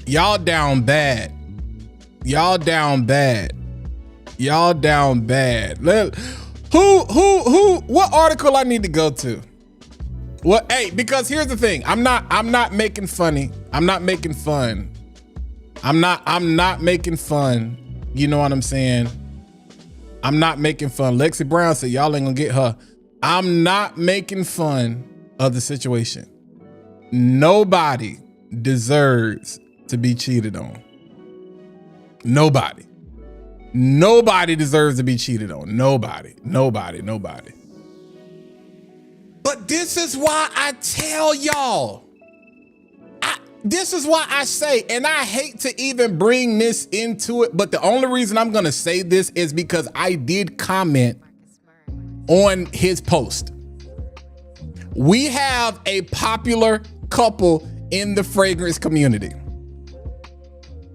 Y'all down bad. Y'all down bad. Y'all down bad. What article I need to go to? What? Hey, because here's the thing. I'm not making funny. I'm not making fun. I'm not making fun. You know what I'm saying? I'm not making fun. Lexi Brown said y'all ain't gonna get her. I'm not making fun of the situation. Nobody deserves to be cheated on. Nobody. Nobody deserves to be cheated on. Nobody. But this is why I tell y'all. This is why I say, and I hate to even bring this into it, but the only reason I'm gonna say this is because I did comment on his post. We have a popular couple in the fragrance community.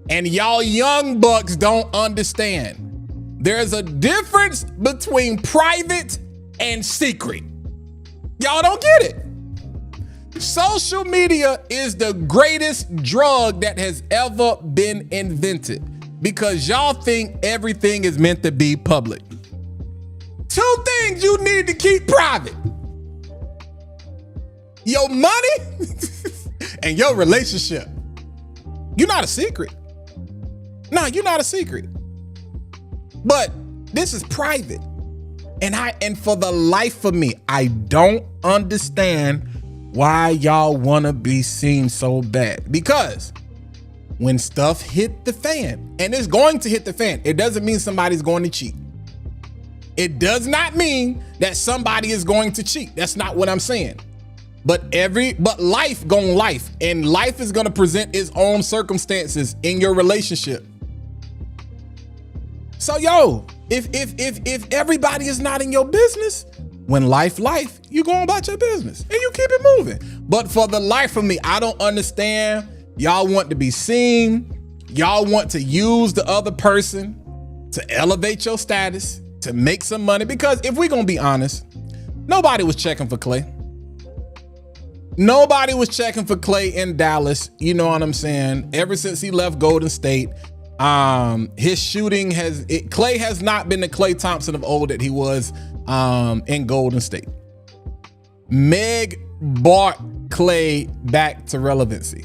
And y'all young bucks don't understand. There's a difference between private and secret. Y'all don't get it. Social media is the greatest drug that has ever been invented because y'all think everything is meant to be public. Two things you need to keep private: your money and your relationship. You're not a secret. No, you're not a secret. But this is private. And for the life of me, I don't understand why y'all wanna be seen so bad. Because when stuff hit the fan, and it's going to hit the fan, it doesn't mean somebody's going to cheat. It does not mean that somebody is going to cheat. That's not what I'm saying. But life gon' life, and life is gonna present its own circumstances in your relationship. So yo, if everybody is not in your business, when life, you go about your business and you keep it moving. But for the life of me, I don't understand. Y'all want to be seen. Y'all want to use the other person to elevate your status, to make some money. Because if we're gonna be honest, nobody was checking for Clay. Nobody was checking for Clay in Dallas. You know what I'm saying? Ever since he left Golden State, his shooting Clay has not been the Klay Thompson of old that he was in Golden State. Meg brought Clay back to relevancy.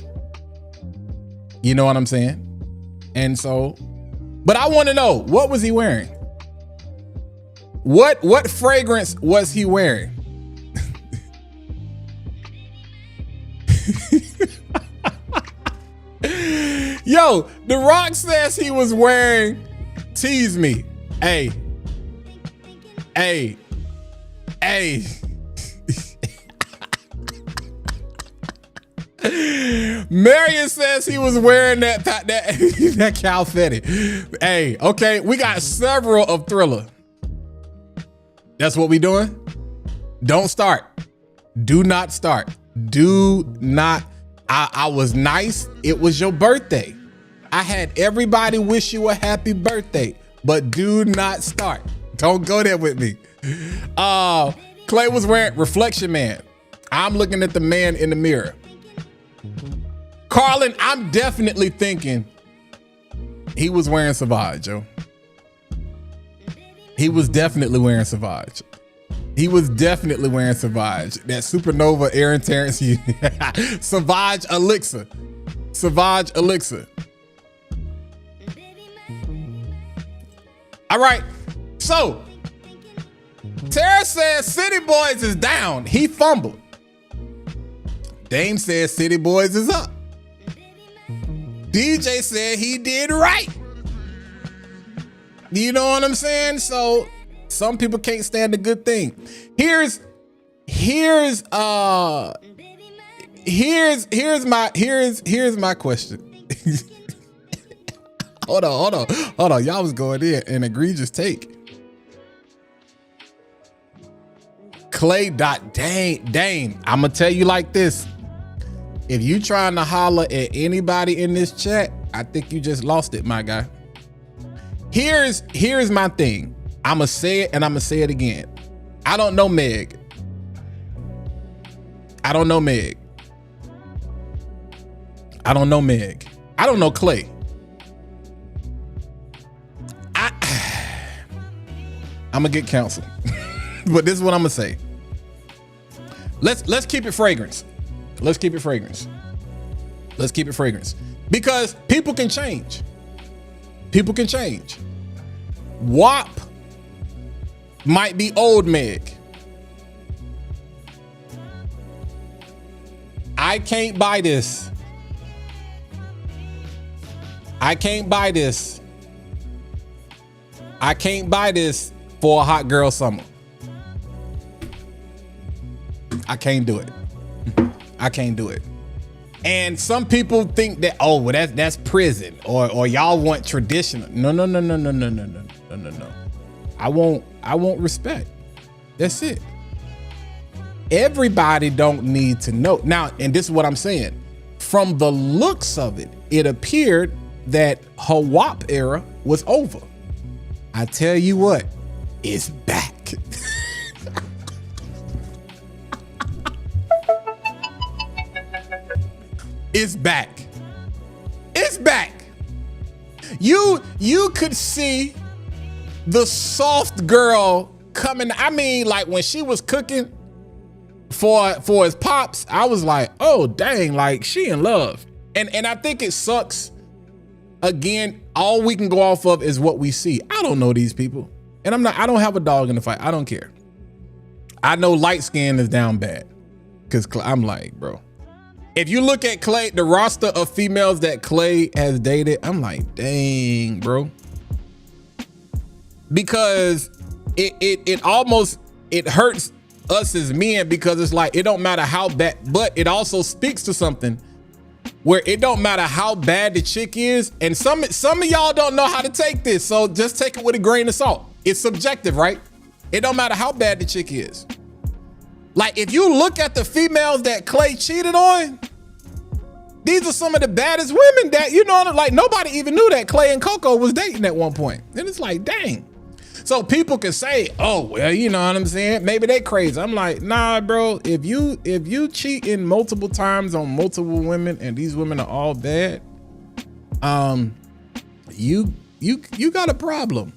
You know what I'm saying? And so, but I want to know, what was he wearing? What fragrance was he wearing? Yo, The Rock says he was wearing Tease Me. Hey. Marion says he was wearing that Cal Fetty. Hey, okay, we got several of Thriller. That's what we doing? Don't start. Do not start. Do not. I was nice. It was your birthday. I had everybody wish you a happy birthday, but do not start. Don't go there with me. Clay was wearing Reflection Man. I'm looking at the man in the mirror. Carlin, I'm definitely thinking he was wearing Savage, yo. He was definitely wearing Savage. He was definitely wearing Savage. That Supernova Aaron Terrence Savage Elixir. Savage Elixir. All right. So, Tara says City Boys is down. He fumbled. Dame says City Boys is up. DJ said he did right. You know what I'm saying? So some people can't stand a good thing. Here's my question. Hold on. Y'all was going in an egregious take. Clay Dame. I'm gonna tell you like this. If you trying to holler at anybody in this chat, I think you just lost it, my guy. Here's my thing. I'ma say it and I'ma say it again. I don't know Meg. I don't know Meg. I don't know Meg. I don't know Clay. I'm gonna get counseled. But this is what I'm gonna say. Let's keep it fragrance. Let's keep it fragrance. Let's keep it fragrance. Because people can change. People can change. WAP might be old Meg. I can't buy this. I can't buy this. I can't buy this for a hot girl summer. I can't do it. I can't do it. And some people think that, oh, well, that's prison, or y'all want traditional. No. I want respect. That's it. Everybody don't need to know. Now, and this is what I'm saying. From the looks of it, it appeared that her WAP era was over. I tell you what, it's back. It's back. It's back. You could see the soft girl coming. I mean, like when she was cooking for his pops, I was like, oh dang, like she in love. And I think it sucks. Again, all we can go off of is what we see. I don't know these people. And I don't have a dog in the fight. I don't care. I know light skin is down bad. Cause I'm like, bro. If you look at Clay, the roster of females that Clay has dated, I'm like, dang, bro. Because it almost hurts us as men, because it's like, it don't matter how bad, but it also speaks to something where it don't matter how bad the chick is. And some of y'all don't know how to take this. So just take it with a grain of salt. It's subjective, right? It don't matter how bad the chick is. Like if you look at the females that Clay cheated on, these are some of the baddest women that, you know, like nobody even knew that Clay and Coco was dating at one point. And it's like, dang. So people can say, oh, well, you know what I'm saying? Maybe they crazy. I'm like, nah, bro, if you cheating multiple times on multiple women and these women are all bad, you got a problem.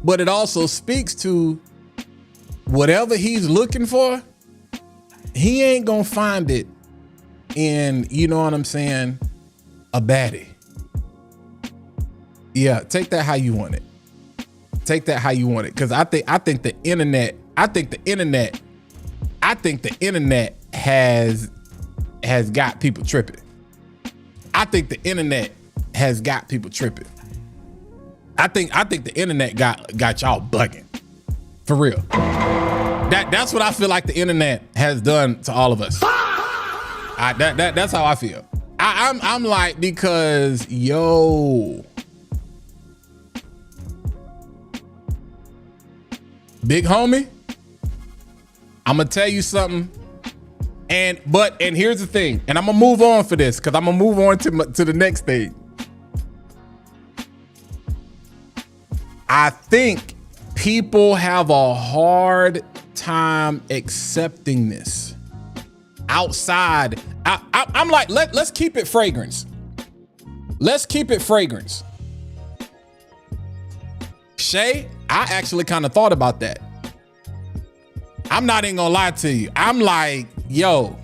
But it also speaks to whatever he's looking for, he ain't gonna find it in, you know what I'm saying, a baddie. Yeah, take that how you want it. Take that how you want it. Cause I think the internet has got people tripping. I think the internet has got people tripping. I think the internet got y'all bugging. For real. That's what I feel like the internet has done to all of us. That's how I feel. I'm like, because yo, big homie, I'm gonna tell you something. And here's the thing, and I'm gonna move on for this, because I'm gonna move on to the next thing. I think people have a hard time accepting this. Outside, I'm like, let's keep it fragrance. Let's keep it fragrance. Shay, I actually kind of thought about that. I'm not even gonna lie to you. I'm like, yo,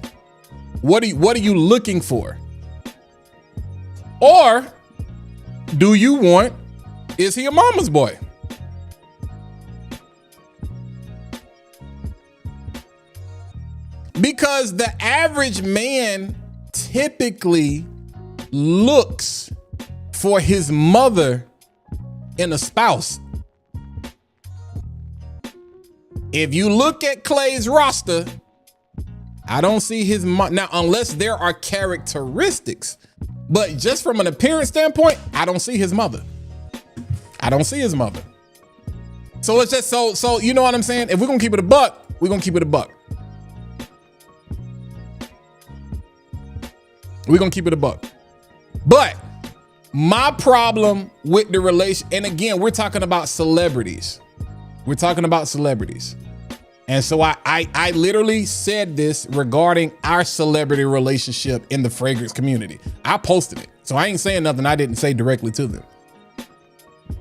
what are you looking for? Or do you want, is he a mama's boy? Because the average man typically looks for his mother in a spouse. If you look at Clay's roster, I don't see his mom. Now, unless there are characteristics, but just from an appearance standpoint, I don't see his mother. I don't see his mother. So let's just, so you know what I'm saying? If we're gonna keep it a buck, we're gonna keep it a buck. We're gonna keep it a buck. But My problem with the relation, and again, we're talking about celebrities. We're talking about celebrities. And so I literally said this regarding our celebrity relationship in the fragrance community. I posted it. So I ain't saying nothing I didn't say directly to them.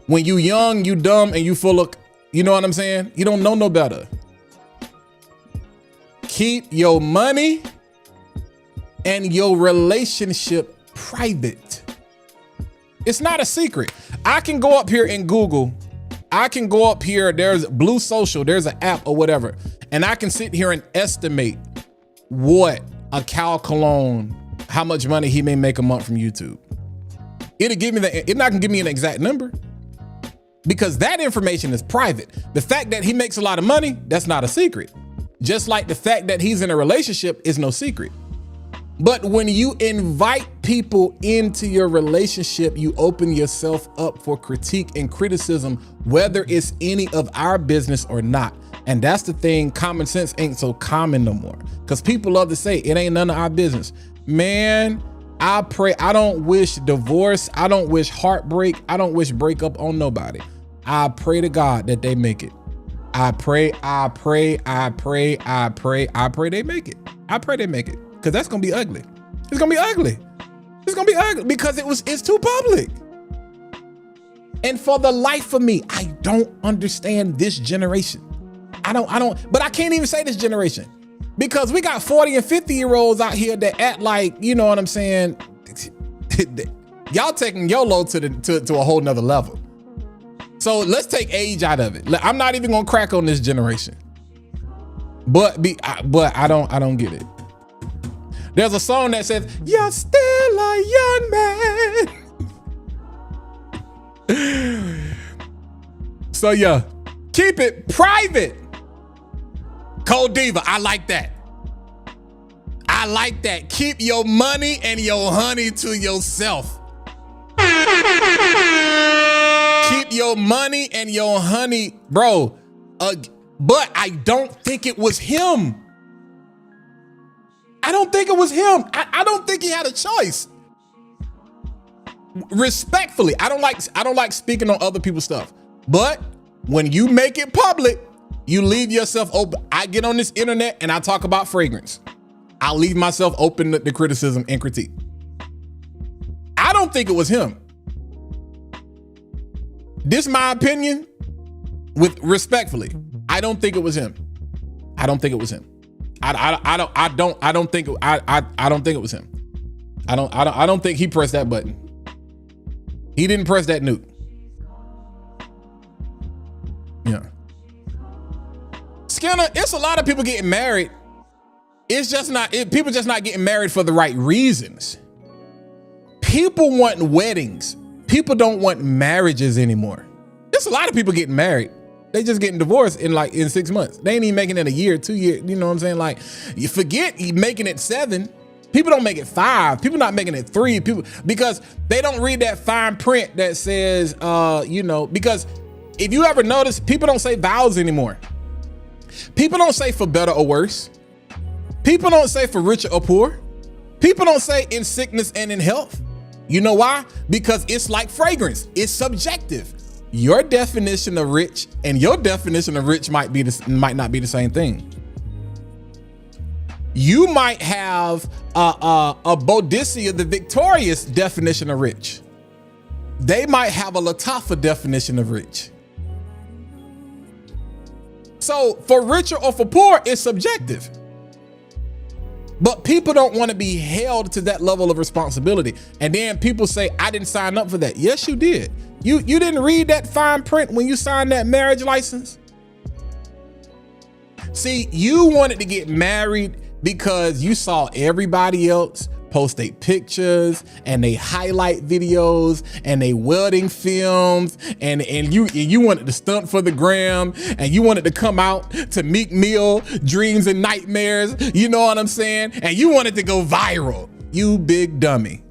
When you young, you dumb, and you full of, you know what I'm saying? You don't know no better. Keep your money and your relationship private. It's not a secret. I can go up here and Google. I can go up here. There's Blue Social. There's an app or whatever. And I can sit here and estimate what a Cal Cologne, how much money he may make a month from YouTube. It'll give me it's not gonna give me an exact number because that information is private. The fact that he makes a lot of money, that's not a secret. Just like the fact that he's in a relationship is no secret. But when you invite people into your relationship, you open yourself up for critique and criticism, whether it's any of our business or not. And that's the thing, common sense ain't so common no more. Because people love to say, it ain't none of our business. Man, I pray, I don't wish divorce, I don't wish heartbreak, I don't wish breakup on nobody. I pray to God that they make it. I pray they make it. I pray they make it. Because that's gonna be ugly. It's gonna be ugly. It's gonna be ugly because it's too public. And for the life of me, I don't understand this generation. I don't, but I can't even say this generation because we got 40 and 50-year-olds out here that act like, you know what I'm saying? Y'all taking YOLO to a whole nother level. So let's take age out of it. I'm not even gonna crack on this generation. But I don't get it. There's a song that says, "You're still a young man." So yeah, keep it private. Cold Diva, I like that. I like that. Keep your money and your honey to yourself. Keep your money and your honey, bro. But I don't think it was him. I don't think it was him. I don't think he had a choice. Respectfully, I don't like speaking on other people's stuff. But when you make it public, you leave yourself open. I get on this internet and I talk about fragrance. I'll leave myself open to criticism and critique. I don't think it was him. This is my opinion with respectfully. I don't think it was him. I don't think it was him. I don't think it was him. I don't think he pressed that button. He didn't press that nuke. Yeah. Skinner, it's a lot of people getting married. It's just not, people just not getting married for the right reasons. People want weddings. People don't want marriages anymore. There's a lot of people getting married. They just getting divorced in 6 months. They ain't even making it a year, 2 years. You know what I'm saying? Like, you forget making it 7. People don't make it 5. People not making it 3. People, because they don't read that fine print that says, because if you ever notice, people don't say vows anymore. People don't say for better or worse. People don't say for richer or poor. People don't say in sickness and in health. You know why? Because it's like fragrance. It's subjective. Your definition of rich and your definition of rich might not be the same thing. You might have a Boadicea the Victorious definition of rich. They might have a Lattafa definition of rich. So for richer or for poor, it's subjective. But people don't want to be held to that level of responsibility. And then people say, I didn't sign up for that. Yes, you did. You didn't read that fine print when you signed that marriage license. See, you wanted to get married because you saw everybody else post their pictures and they highlight videos and they wedding films and you wanted to stunt for the gram and you wanted to come out to Meek Mill, Dreams and Nightmares, you know what I'm saying? And you wanted to go viral, you big dummy.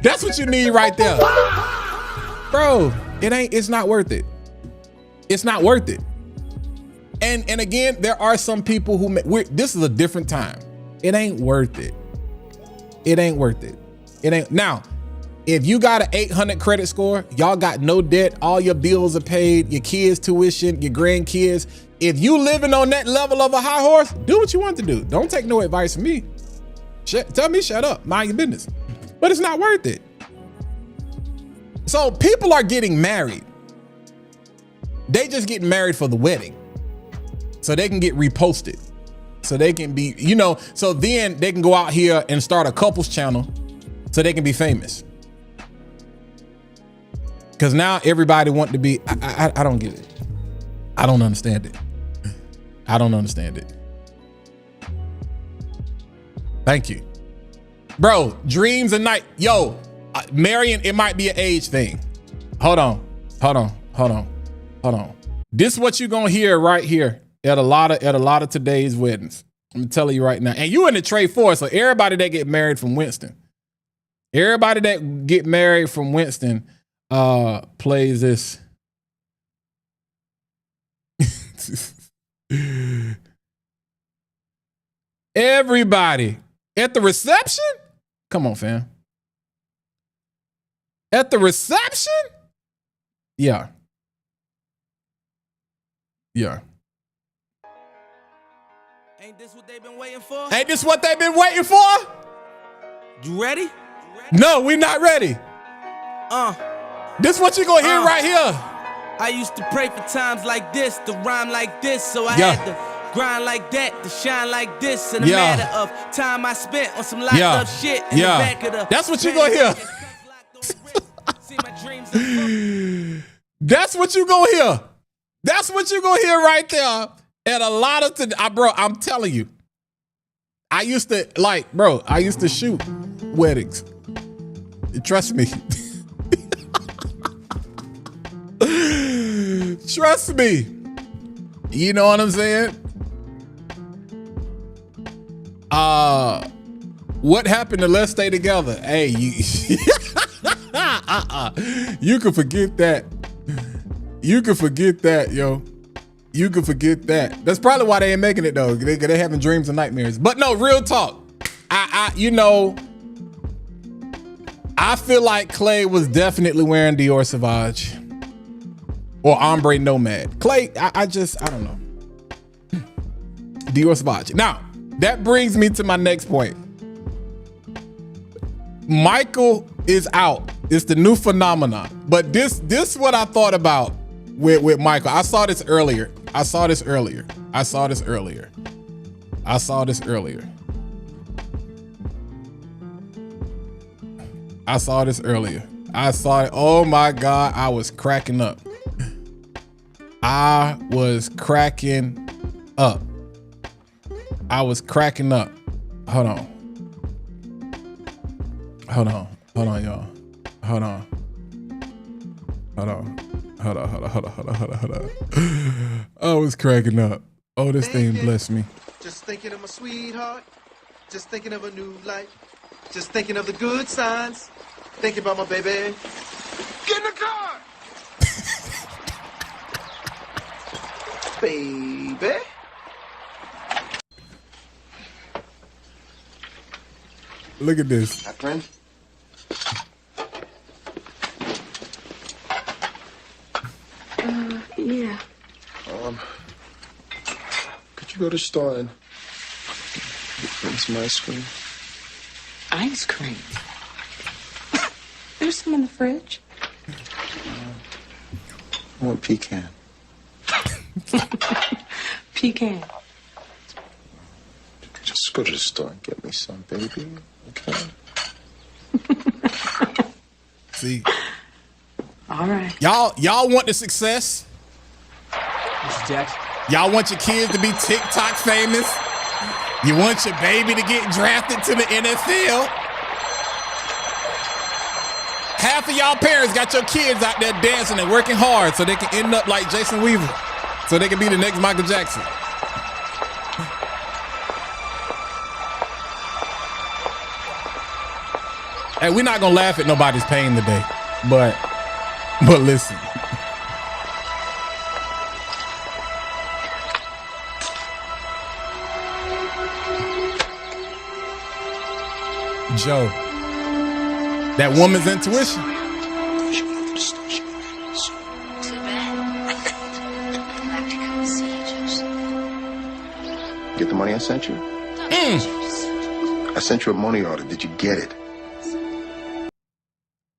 That's what you need right there. Bro, it's not worth it. It's not worth it. And again, there are some people who this is a different time. It ain't worth it. It ain't worth it. It ain't. Now, if you got an 800 credit score, y'all got no debt, all your bills are paid, your kids' tuition, your grandkids. If you living on that level of a high horse, do what you want to do. Don't take no advice from me. Tell me shut up, mind your business. But it's not worth it. So people are getting married. They just get married for the wedding. So they can get reposted. So they can be, you know, so then they can go out here and start a couples channel so they can be famous. Because now everybody want to be, I don't get it. I don't understand it. I don't understand it. Thank you. Bro, dreams and night. Yo, marrying, it might be an age thing. Hold on. This is what you're gonna hear right here at a lot of today's weddings. I'm telling you right now. And you in the trade force, so everybody that get married from Winston. Everybody that get married from Winston plays this. Everybody at the reception? Come on, fam. At the reception? Yeah. Ain't this what they've been waiting for? Ain't this what they've been waiting for? You ready? No, we not ready. This what you gonna hear right here. I used to pray for times like this, to rhyme like this, so I had to grind like that, to shine like this. In a matter of time I spent on some locked up shit in the back of the. That's what you gonna hear. That's what you gonna hear. That's what you gonna hear right there. And a lot of bro, I'm telling you, I used to shoot weddings. Trust me. Trust me. You know what I'm saying? What happened to Let's Stay Together? Hey, you can forget that. You can forget that, yo. You can forget that. That's probably why they ain't making it though. They having dreams and nightmares. But no, real talk. I feel like Clay was definitely wearing Dior Sauvage or Ombre Nomad. Clay, I don't know. Dior Sauvage. Now, that brings me to my next point. Michael is out. It's the new phenomenon. But this what I thought about with Michael. I saw this earlier. I saw it. Oh my God. I was cracking up. Hold on, y'all. Hold on. I was cracking up. Oh, this thing blessed me. Just thinking of my sweetheart. Just thinking of a new life. Just thinking of the good signs. Thinking about my baby. Get in the car! Baby. Look at this. My friend. Yeah. Could you go to the store and get me some ice cream? Ice cream? There's some in the fridge. I want pecan. Pecan. Just go to the store and get me some, baby. Okay? See? All right. Y'all want the success? Mr. Jackson. Y'all want your kids to be TikTok famous? You want your baby to get drafted to the NFL? Half of y'all parents got your kids out there dancing and working hard so they can end up like Jason Weaver, so they can be the next Michael Jackson. Hey, we're not gonna laugh at nobody's pain today, but listen. Joe. That woman's intuition. She went to the store. She got ready. So, Too bad. I'd like to come and see you, Joseph. get the money I sent you? I sent you a money order. Did you get it?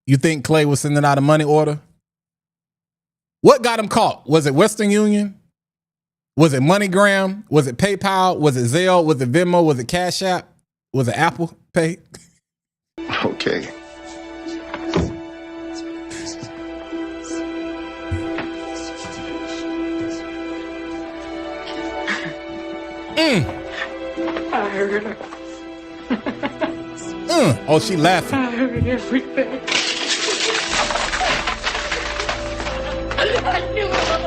You think Clay was sending out a money order? What got him caught? Was it Western Union? Was it MoneyGram? Was it PayPal? Was it Zelle? Was it Venmo? Was it Cash App? Was it Apple Pay? Okay. I heard her. Oh, she laughing. I heard everything. I knew it was wrong.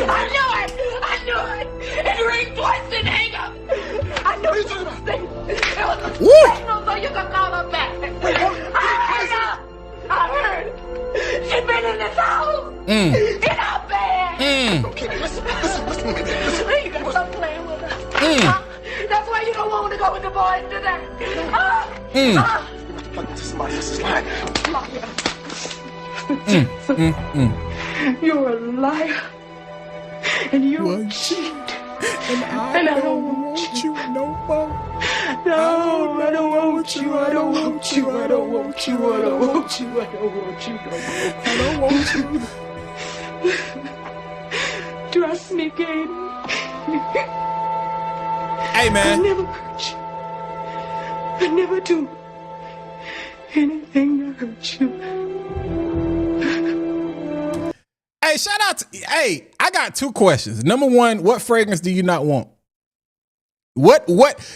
I knew it. I knew it. It rang twice and hang up. I knew it was a mistake. It was a signal so you could call her back. I heard her. I heard. She been in this house. In our bed. Okay, listen to me. Listen. You gotta stop playing with her. That's why you don't want to go with the boys today. Like this is somebody else's line. You're a liar. And you're a cheat. And I don't want you no more. No, I don't want you. I don't want you. I don't want you. I don't want you. I don't want you. I don't want you. Trust me, Katie. Hey, I man. never hurt you. I never do anything to hurt you. Hey, shout out to, hey, I got two questions. Number one, what fragrance do you not want? What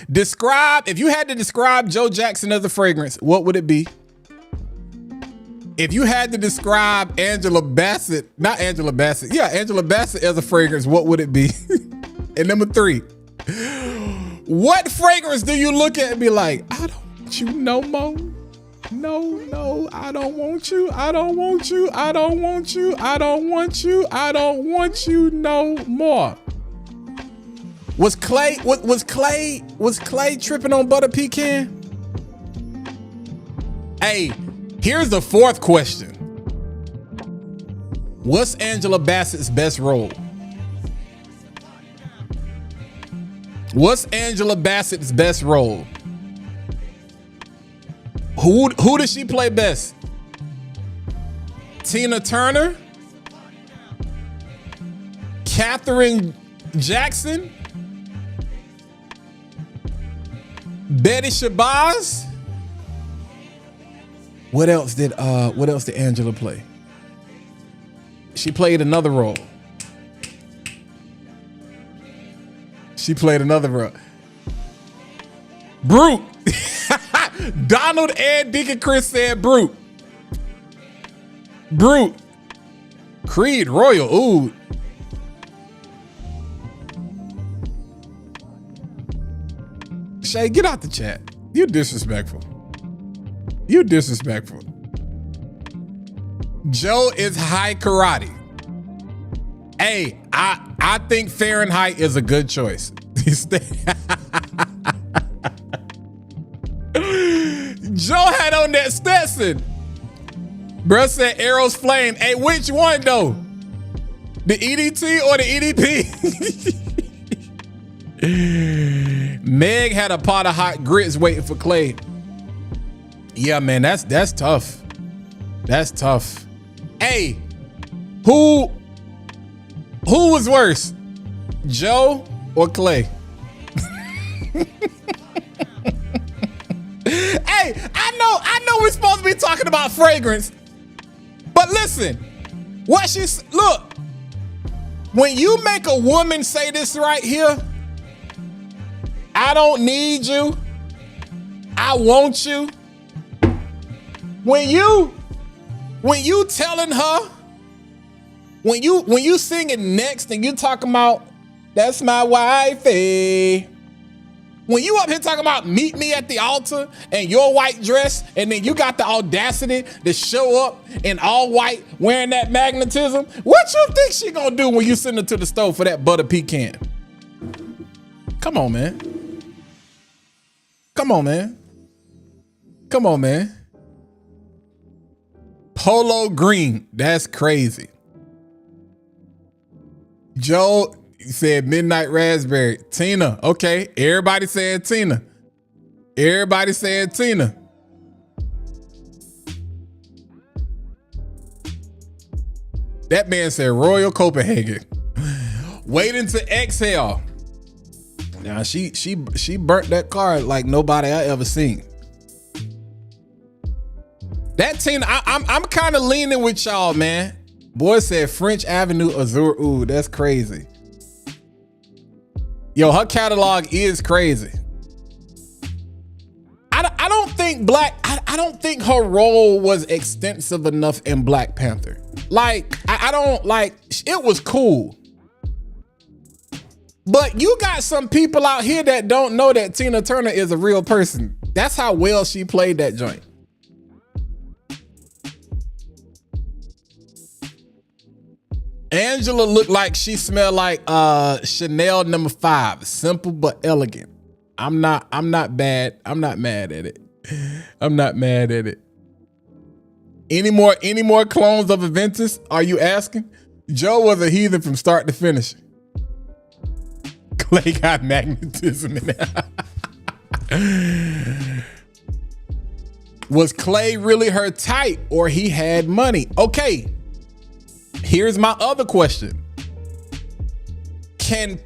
describe, if you had to describe Joe Jackson as a fragrance, what would it be? If you had to describe Angela Bassett as a fragrance, what would it be? And number three, what fragrance do you look at and be like, I don't want you no more? No, I don't want you. I don't want you. I don't want you. I don't want you. I don't want you no more. Was Clay tripping on butter pecan? Hey, here's the fourth question. What's Angela Bassett's best role? What's Angela Bassett's best role? Who does she play best? Tina Turner? Katherine Jackson? Betty Shabazz? What else did Angela play? She played another role. Brute. Donald and Deacon Chris said Brute. Creed Royal Oud. Shay, get out the chat. You disrespectful. Joe is high karate. Hey, I think Fahrenheit is a good choice. Joe had on that Stetson. Bruh said Arrow's Flame. Hey, which one though? The EDT or the EDP? Meg had a pot of hot grits waiting for Clay. Yeah, man, that's tough. That's tough. Hey, who was worse? Joe or Clay? Hey, I know we're supposed to be talking about fragrance, but listen, look, when you make a woman say this right here, I don't need you, I want you. When you telling her, when you singing next and you talking about that's my wifey. When you up here talking about meet me at the altar and your white dress, and then you got the audacity to show up in all white wearing that magnetism, what you think she gonna do when you send her to the store for that butter pecan? Come on, man. Come on, man. Polo green. That's crazy. Joe said midnight raspberry. Tina. Okay. Everybody said Tina. Everybody said Tina. That man said Royal Copenhagen. Waiting to exhale. Now she burnt that car like nobody I ever seen. That Tina, I'm kind of leaning with y'all, man. Boy said French Avenue Azure. Ooh, that's crazy. Yo, her catalog is crazy. I don't think I don't think her role was extensive enough in Black Panther. Like, I don't like, it was cool. But you got some people out here that don't know that Tina Turner is a real person. That's how well she played that joint. Angela looked like she smelled like Chanel No. 5. Simple but elegant. I'm not bad. I'm not mad at it. I'm not mad at it. Any more clones of Aventus? Are you asking? Joe was a heathen from start to finish. Clay got magnetism in it. Was Clay really her type or he had money? Okay. Here's my other question. Can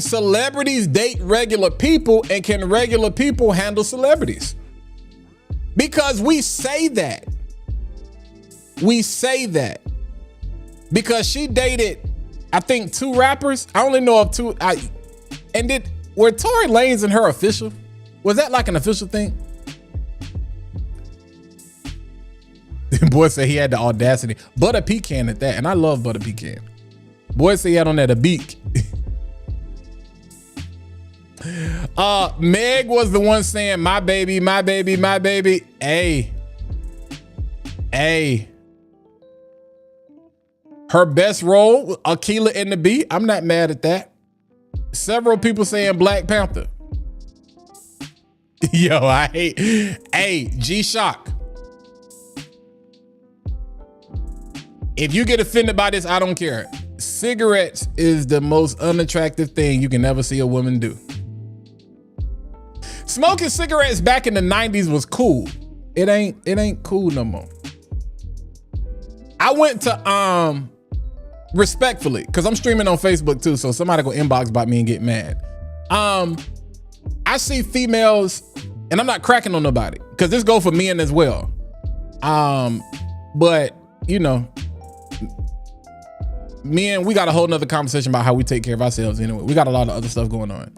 celebrities date regular people and can regular people handle celebrities? Because we say that. We say that. Because she dated, I think, 2 rappers. I only know of 2. Were Tory Lanez and her official? Was that like an official thing? Boy said he had the audacity. Butter pecan at that, and I love butter pecan. Boy said he had on that a beak. Meg was the one saying, my baby, my baby, my baby. Hey. Her best role, Akilah and the Bee. I'm not mad at that. Several people saying Black Panther. Yo, I hate. Hey, G-Shock. If you get offended by this, I don't care. Cigarettes is the most unattractive thing you can ever see a woman do. Smoking cigarettes back in the 90s was cool. It ain't cool no more. I went to respectfully, because I'm streaming on Facebook too, so somebody go inbox about me and get mad. I see females, and I'm not cracking on nobody, because this go for men as well. But you know, men, we got a whole nother conversation about how we take care of ourselves anyway. We got a lot of other stuff going on.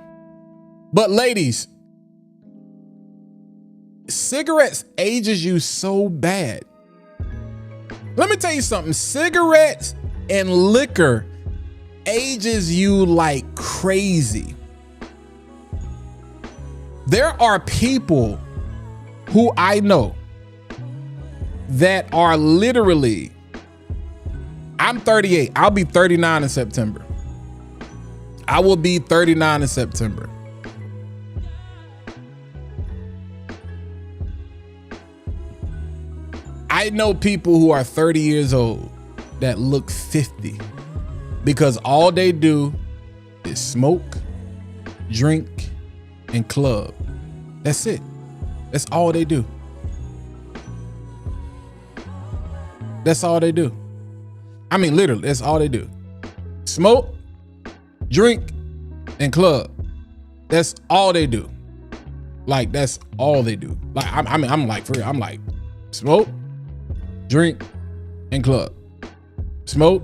But ladies, cigarettes ages you so bad. Let me tell you something. Cigarettes and liquor ages you like crazy. There are people who I know that are literally, I'm 38. I'll be 39 in September. I will be 39 in September. I know people who are 30 years old that look 50 because all they do is smoke, drink, and club. That's it. That's all they do. That's all they do. I mean, literally, that's all they do. Smoke, drink, and club. That's all they do. Like, that's all they do. Like, I'm like, for real, I'm like, smoke, drink, and club. Smoke,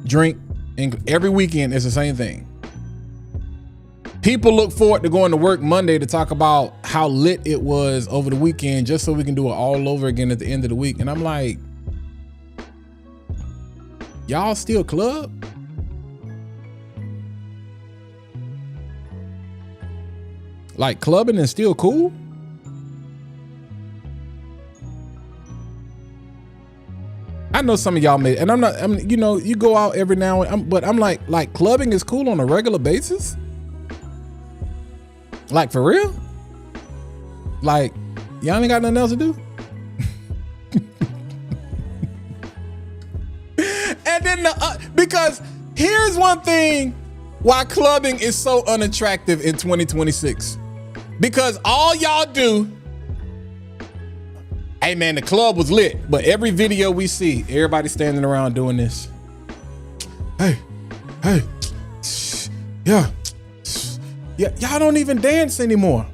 drink, and every weekend it's the same thing. People look forward to going to work Monday to talk about how lit it was over the weekend just so we can do it all over again at the end of the week. And I'm like, y'all still club? Like, clubbing is still cool? I know some of y'all may, and I'm you know, you go out every now and then, but I'm like clubbing is cool on a regular basis? Like, for real? Like, Y'all ain't got nothing else to do? And then because here's one thing why clubbing is so unattractive in 2026. Because all y'all do, hey man, the club was lit, but every video we see, everybody standing around doing this. Hey, yeah, y'all don't even dance anymore.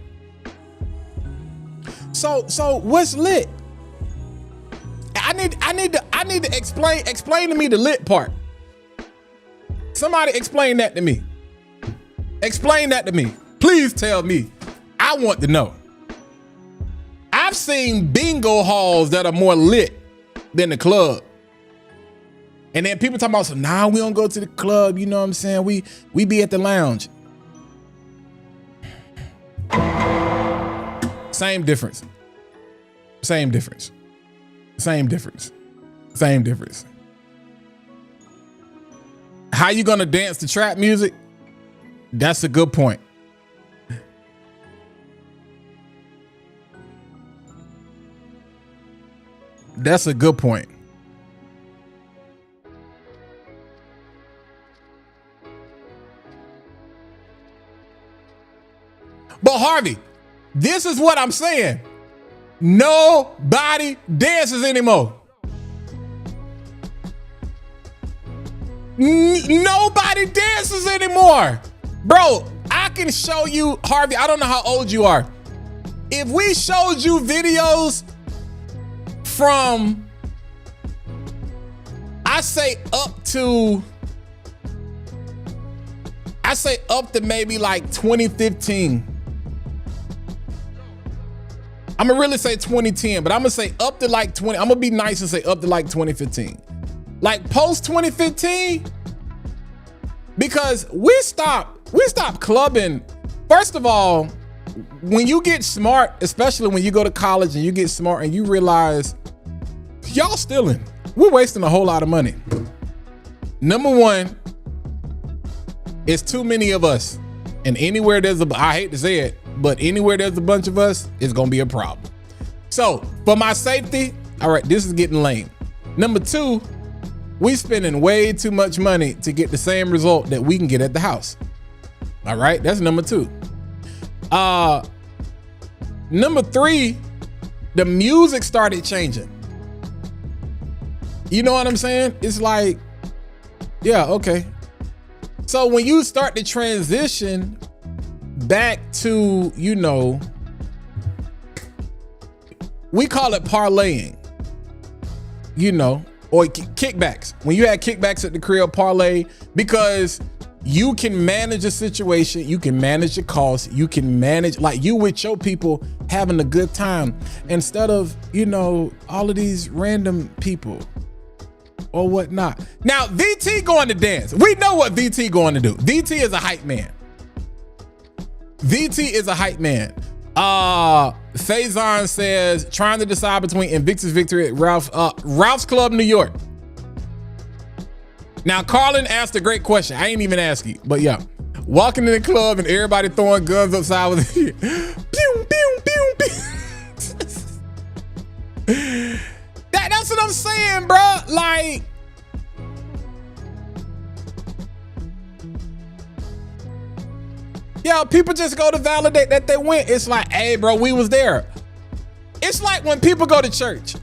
So what's lit? I need to explain to me the lit part. Somebody explain that to me. Explain that to me. Please tell me. I want to know. I've seen bingo halls that are more lit than the club. And then people talking about, so nah, we don't go to the club, you know what I'm saying? We be at the lounge. Same difference. Same difference. Same difference. Same difference. How you gonna dance to trap music? That's a good point. That's a good point. But Harvey, this is what I'm saying. Nobody dances anymore. Nobody dances anymore. Bro, I can show you, Harvey, I don't know how old you are. If we showed you videos from, I say up to maybe like 2015. I'm gonna really say 2010, but I'm gonna say up to like 20. I'm gonna be nice and say up to like 2015. Like post 2015, because we stopped clubbing. First of all, when you get smart, especially when you go to college and you get smart and you realize y'all stealing, we're wasting a whole lot of money. Number one, it's too many of us. And anywhere there's I hate to say it, but anywhere there's a bunch of us, it's gonna be a problem. So for my safety, all right, this is getting lame. Number two, we spending way too much money to get the same result that we can get at the house. All right, that's number two. Number three, the music started changing. You know what I'm saying? It's like, yeah, okay. So when you start to transition back to, you know, we call it parlaying, you know, or kickbacks. When you had kickbacks at the crib, parlay, because you can manage a situation, you can manage the cost, you can manage, like you with your people having a good time instead of, you know, all of these random people or whatnot. Now, VT going to dance. We know what VT going to do. VT is a hype man. VT is a hype man. Faison says, trying to decide between Invictus Victory at Ralph's Club, New York. Now, Carlin asked a great question. I ain't even ask you, but yeah. Walking in the club and everybody throwing guns upside with pew, pew, pew, pew. That's what I'm saying, bro. Like, yeah, people just go to validate that they went. It's like, hey, bro, we was there. It's like when people go to church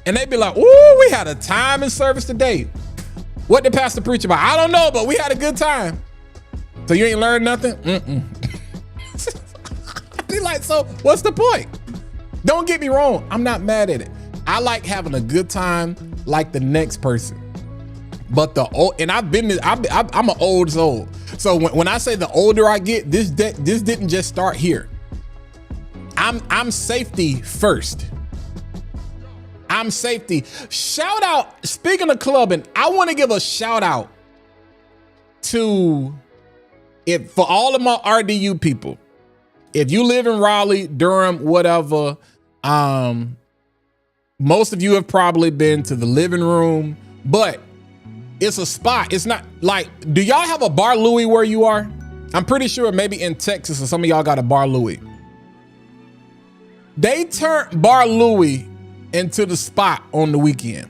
and they be like, ooh, we had a time in service today. What did pastor preach about? I don't know, but we had a good time. So you ain't learned nothing? Be like, so what's the point? Don't get me wrong. I'm not mad at it. I like having a good time like the next person. But the old, and I'm an old soul. So when I say the older I get, this didn't just start here. I'm safety first. I'm safety. Shout out, speaking of clubbing, I want to give a shout out to for all of my RDU people. If you live in Raleigh, Durham, whatever, most of you have probably been to the living room, but it's a spot. It's not like, do y'all have a Bar Louie where you are? I'm pretty sure maybe in Texas or some of y'all got a Bar Louie. They turned Bar Louie into the spot on the weekend.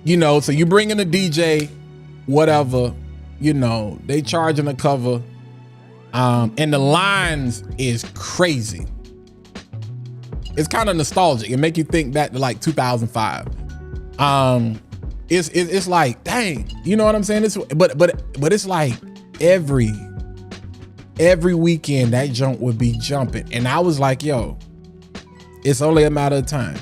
You know, so you bring in a DJ, whatever, you know, they charging a cover. And the lines is crazy. It's kind of nostalgic. It make you think back to like 2005. It's like, dang, you know what I'm saying? But it's like every weekend that junk would be jumping. And I was like, yo, it's only a matter of time.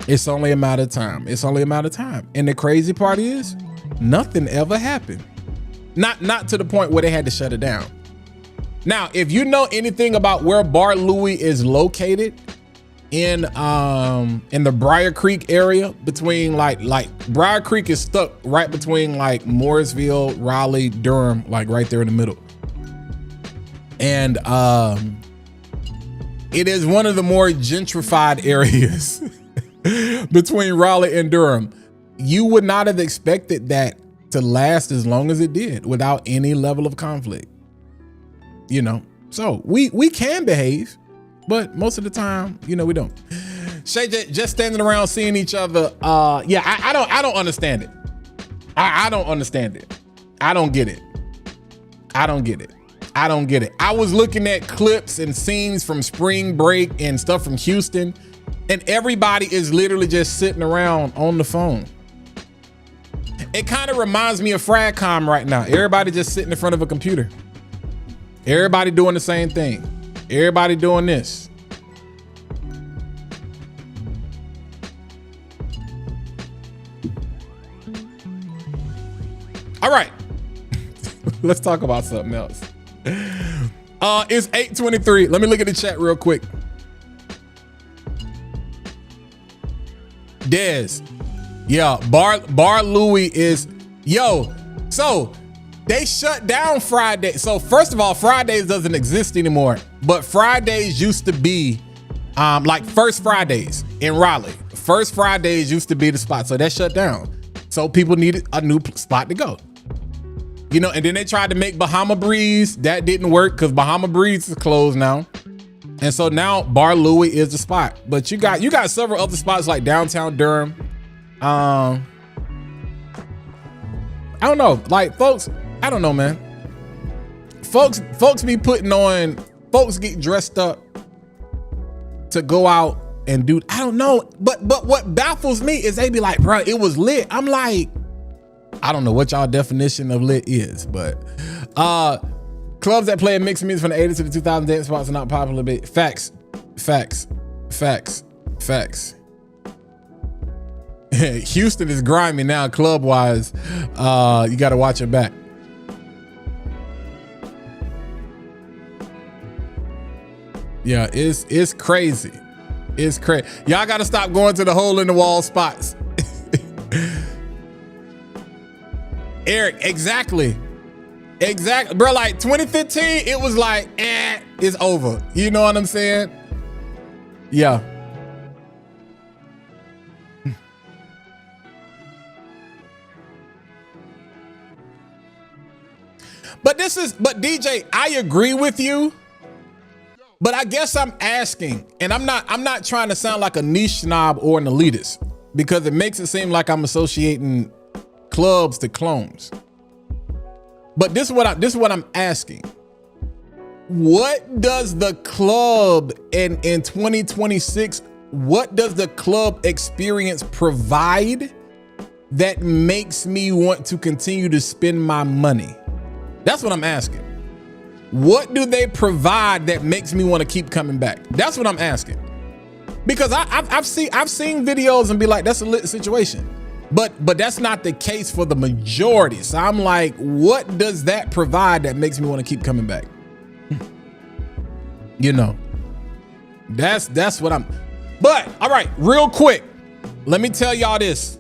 It's only a matter of time. It's only a matter of time. And the crazy part is nothing ever happened. Not to the point where they had to shut it down. Now, if you know anything about where Bar Louie is located in the Briar Creek area, between like Briar Creek is stuck right between like Morrisville, Raleigh, Durham, like right there in the middle. And it is one of the more gentrified areas between Raleigh and Durham. You would not have expected that to last as long as it did without any level of conflict, you know? So we can behave, but most of the time, you know, we don't. Shay just standing around seeing each other. Yeah, I don't understand it. I don't understand it. I don't get it. I don't get it. I don't get it. I was looking at clips and scenes from spring break and stuff from Houston, and everybody is literally just sitting around on the phone. It kind of reminds me of Fragcom right now. Everybody just sitting in front of a computer. Everybody doing the same thing. Everybody doing this. All right. Let's talk about something else. It's 8:23. Let me look at the chat real quick. Dez. Yeah, Bar Louie is, yo, so they shut down Friday. So first of all, Fridays doesn't exist anymore, but Fridays used to be like First Fridays in Raleigh. First Fridays used to be the spot, so that shut down. So people needed a new spot to go. You know, and then they tried to make Bahama Breeze. That didn't work because Bahama Breeze is closed now. And so now Bar Louie is the spot. But you got several other spots like downtown Durham. I don't know, like folks, I don't know, man. Folks be putting on, folks get dressed up to go out and do, I don't know, but what baffles me is they be like, bro, it was lit. I'm like, I don't know what y'all definition of lit is, but clubs that play mixed music from the 80s to the 2000s, dance spots are not popular, but facts. Houston is grimy now, club wise. You got to watch your back. Yeah, it's crazy. It's crazy. Y'all got to stop going to the hole in the wall spots. Eric, exactly, bro. Like 2015, it was like, it's over. You know what I'm saying? Yeah. But DJ, I agree with you. But I guess I'm asking, and I'm not trying to sound like a niche snob or an elitist, because it makes it seem like I'm associating clubs to clones. But this is what I'm asking. What does the club in 2026, what does the club experience provide that makes me want to continue to spend my money? That's what I'm asking. What do they provide that makes me want to keep coming back? That's what I'm asking. Because I've seen videos and be like, that's a lit situation. But that's not the case for the majority. So I'm like, what does that provide that makes me want to keep coming back? You know, that's what I'm. But all right, real quick, let me tell y'all this.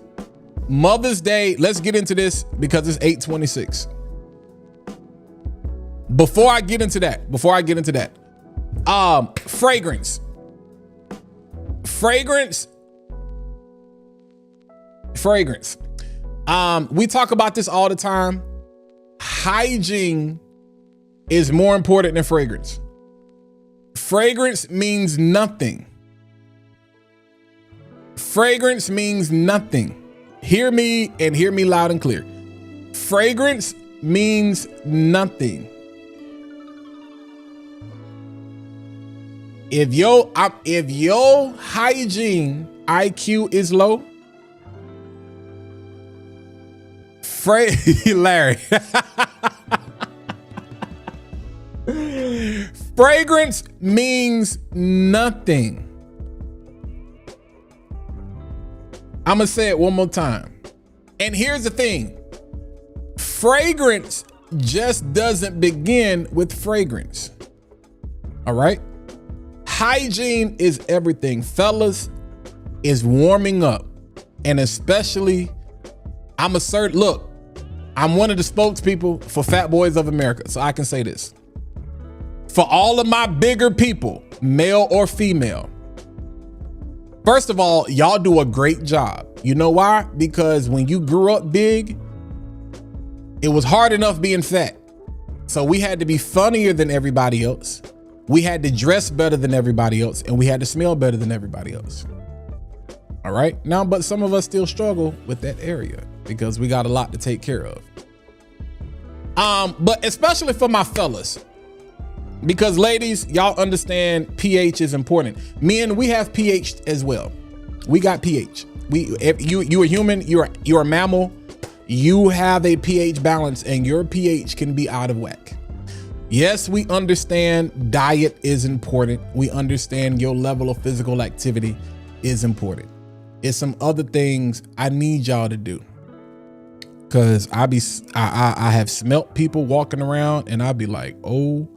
Mother's Day, let's get into this because it's 8:26. Before I get into that, fragrance. We talk about this all the time. Hygiene is more important than fragrance. Fragrance means nothing. Fragrance means nothing. Hear me and hear me loud and clear. Fragrance means nothing. If your hygiene IQ is low, Larry. Fragrance means nothing. I'm gonna say it one more time. And here's the thing. Fragrance just doesn't begin with fragrance. All right? Hygiene is everything. Fellas, is warming up. And especially, I'm one of the spokespeople for Fat Boys of America, so I can say this. For all of my bigger people, male or female, first of all, y'all do a great job. You know why? Because when you grew up big, it was hard enough being fat. So we had to be funnier than everybody else. We had to dress better than everybody else, and we had to smell better than everybody else. All right? Now, but some of us still struggle with that area because we got a lot to take care of. But especially for my fellas, because ladies, y'all understand pH is important. Men, we have pH as well. We got pH. If you a human, you're a mammal. You have a pH balance, and your pH can be out of whack. Yes, we understand diet is important. We understand your level of physical activity is important. It's some other things I need y'all to do. Cause I have smelt people walking around and I'd be like, oh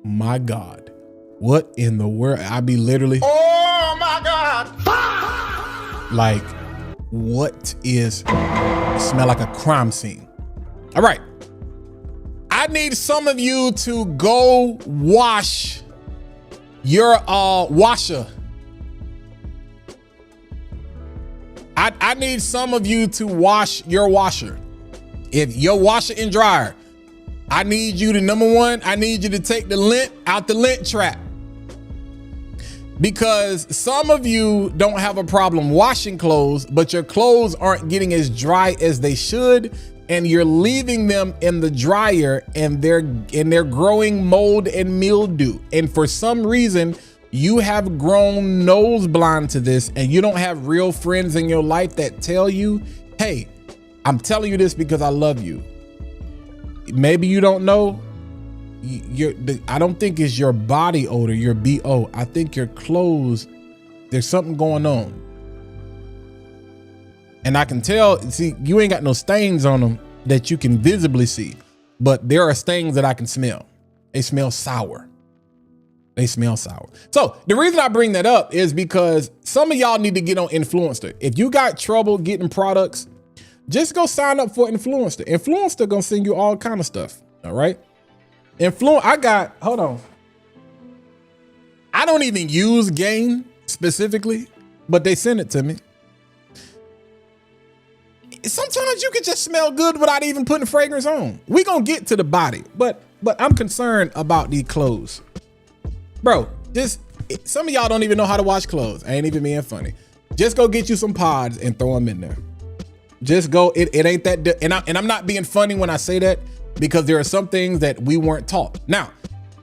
my God, what in the world? I'd be literally, oh my God. Like, what is, smell like a crime scene. All right. I need some of you to go wash your washer. I need some of you to wash your washer. If your washer and dryer, I need you to, number one, I need you to take the lint out the lint trap. Because some of you don't have a problem washing clothes, but your clothes aren't getting as dry as they should, and you're leaving them in the dryer and they're growing mold and mildew. And for some reason, you have grown nose blind to this, and you don't have real friends in your life that tell you, hey, I'm telling you this because I love you. Maybe you don't know. I don't think it's your body odor, your BO. I think your clothes, there's something going on. And I can tell, see, you ain't got no stains on them that you can visibly see, but there are stains that I can smell. They smell sour. They smell sour. So the reason I bring that up is because some of y'all need to get on Influencer. If you got trouble getting products, just go sign up for Influencer. Influencer gonna send you all kind of stuff. All right. Hold on. I don't even use Gain specifically, but they send it to me. Sometimes you can just smell good without even putting fragrance on. We gonna get to the body, but I'm concerned about these clothes. Bro, some of y'all don't even know how to wash clothes. I ain't even being funny. Just go get you some pods and throw them in there. Just go, it ain't that, and I'm not being funny when I say that, because there are some things that we weren't taught. Now,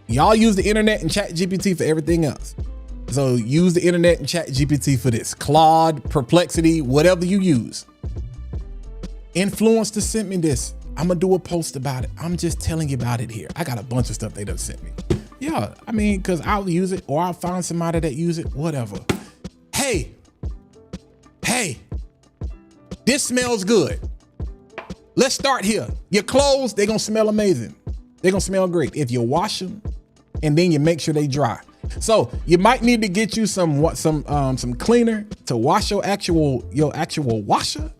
y'all use the internet and Chat GPT for everything else. So use the internet and Chat GPT for this. Claude, Perplexity, whatever you use. Influencer sent me this. I'm gonna do a post about it. I'm just telling you about it here. I got a bunch of stuff they done sent me. Yeah, I mean, cause I'll use it or I'll find somebody that use it, whatever. Hey, this smells good. Let's start here. Your clothes, they're gonna smell amazing. They're gonna smell great if you wash them and then you make sure they dry. So you might need to get you some cleaner to wash your actual washer,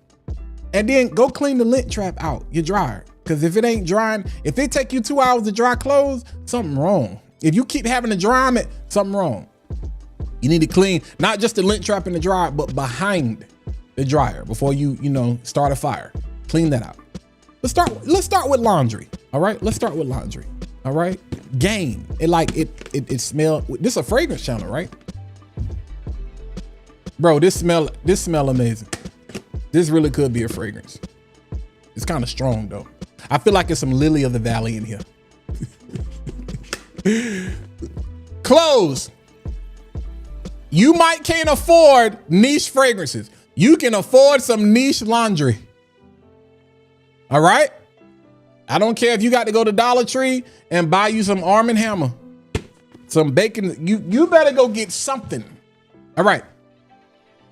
and then go clean the lint trap out, your dryer. Because if it ain't drying, if it take you 2 hours to dry clothes, something wrong. If you keep having to dry them, something wrong. You need to clean not just the lint trap in the dryer, but behind the dryer before you start a fire. Clean that out. Let's start with laundry. All right. Let's start with laundry. All right. game. It smell. This is a fragrance channel, right? Bro, this smell amazing. This really could be a fragrance. It's kind of strong though. I feel like it's some Lily of the Valley in here. Clothes. You might can't afford niche fragrances. You can afford some niche laundry. All right? I don't care if you got to go to Dollar Tree and buy you some Arm & Hammer, some bacon. You better go get something. All right.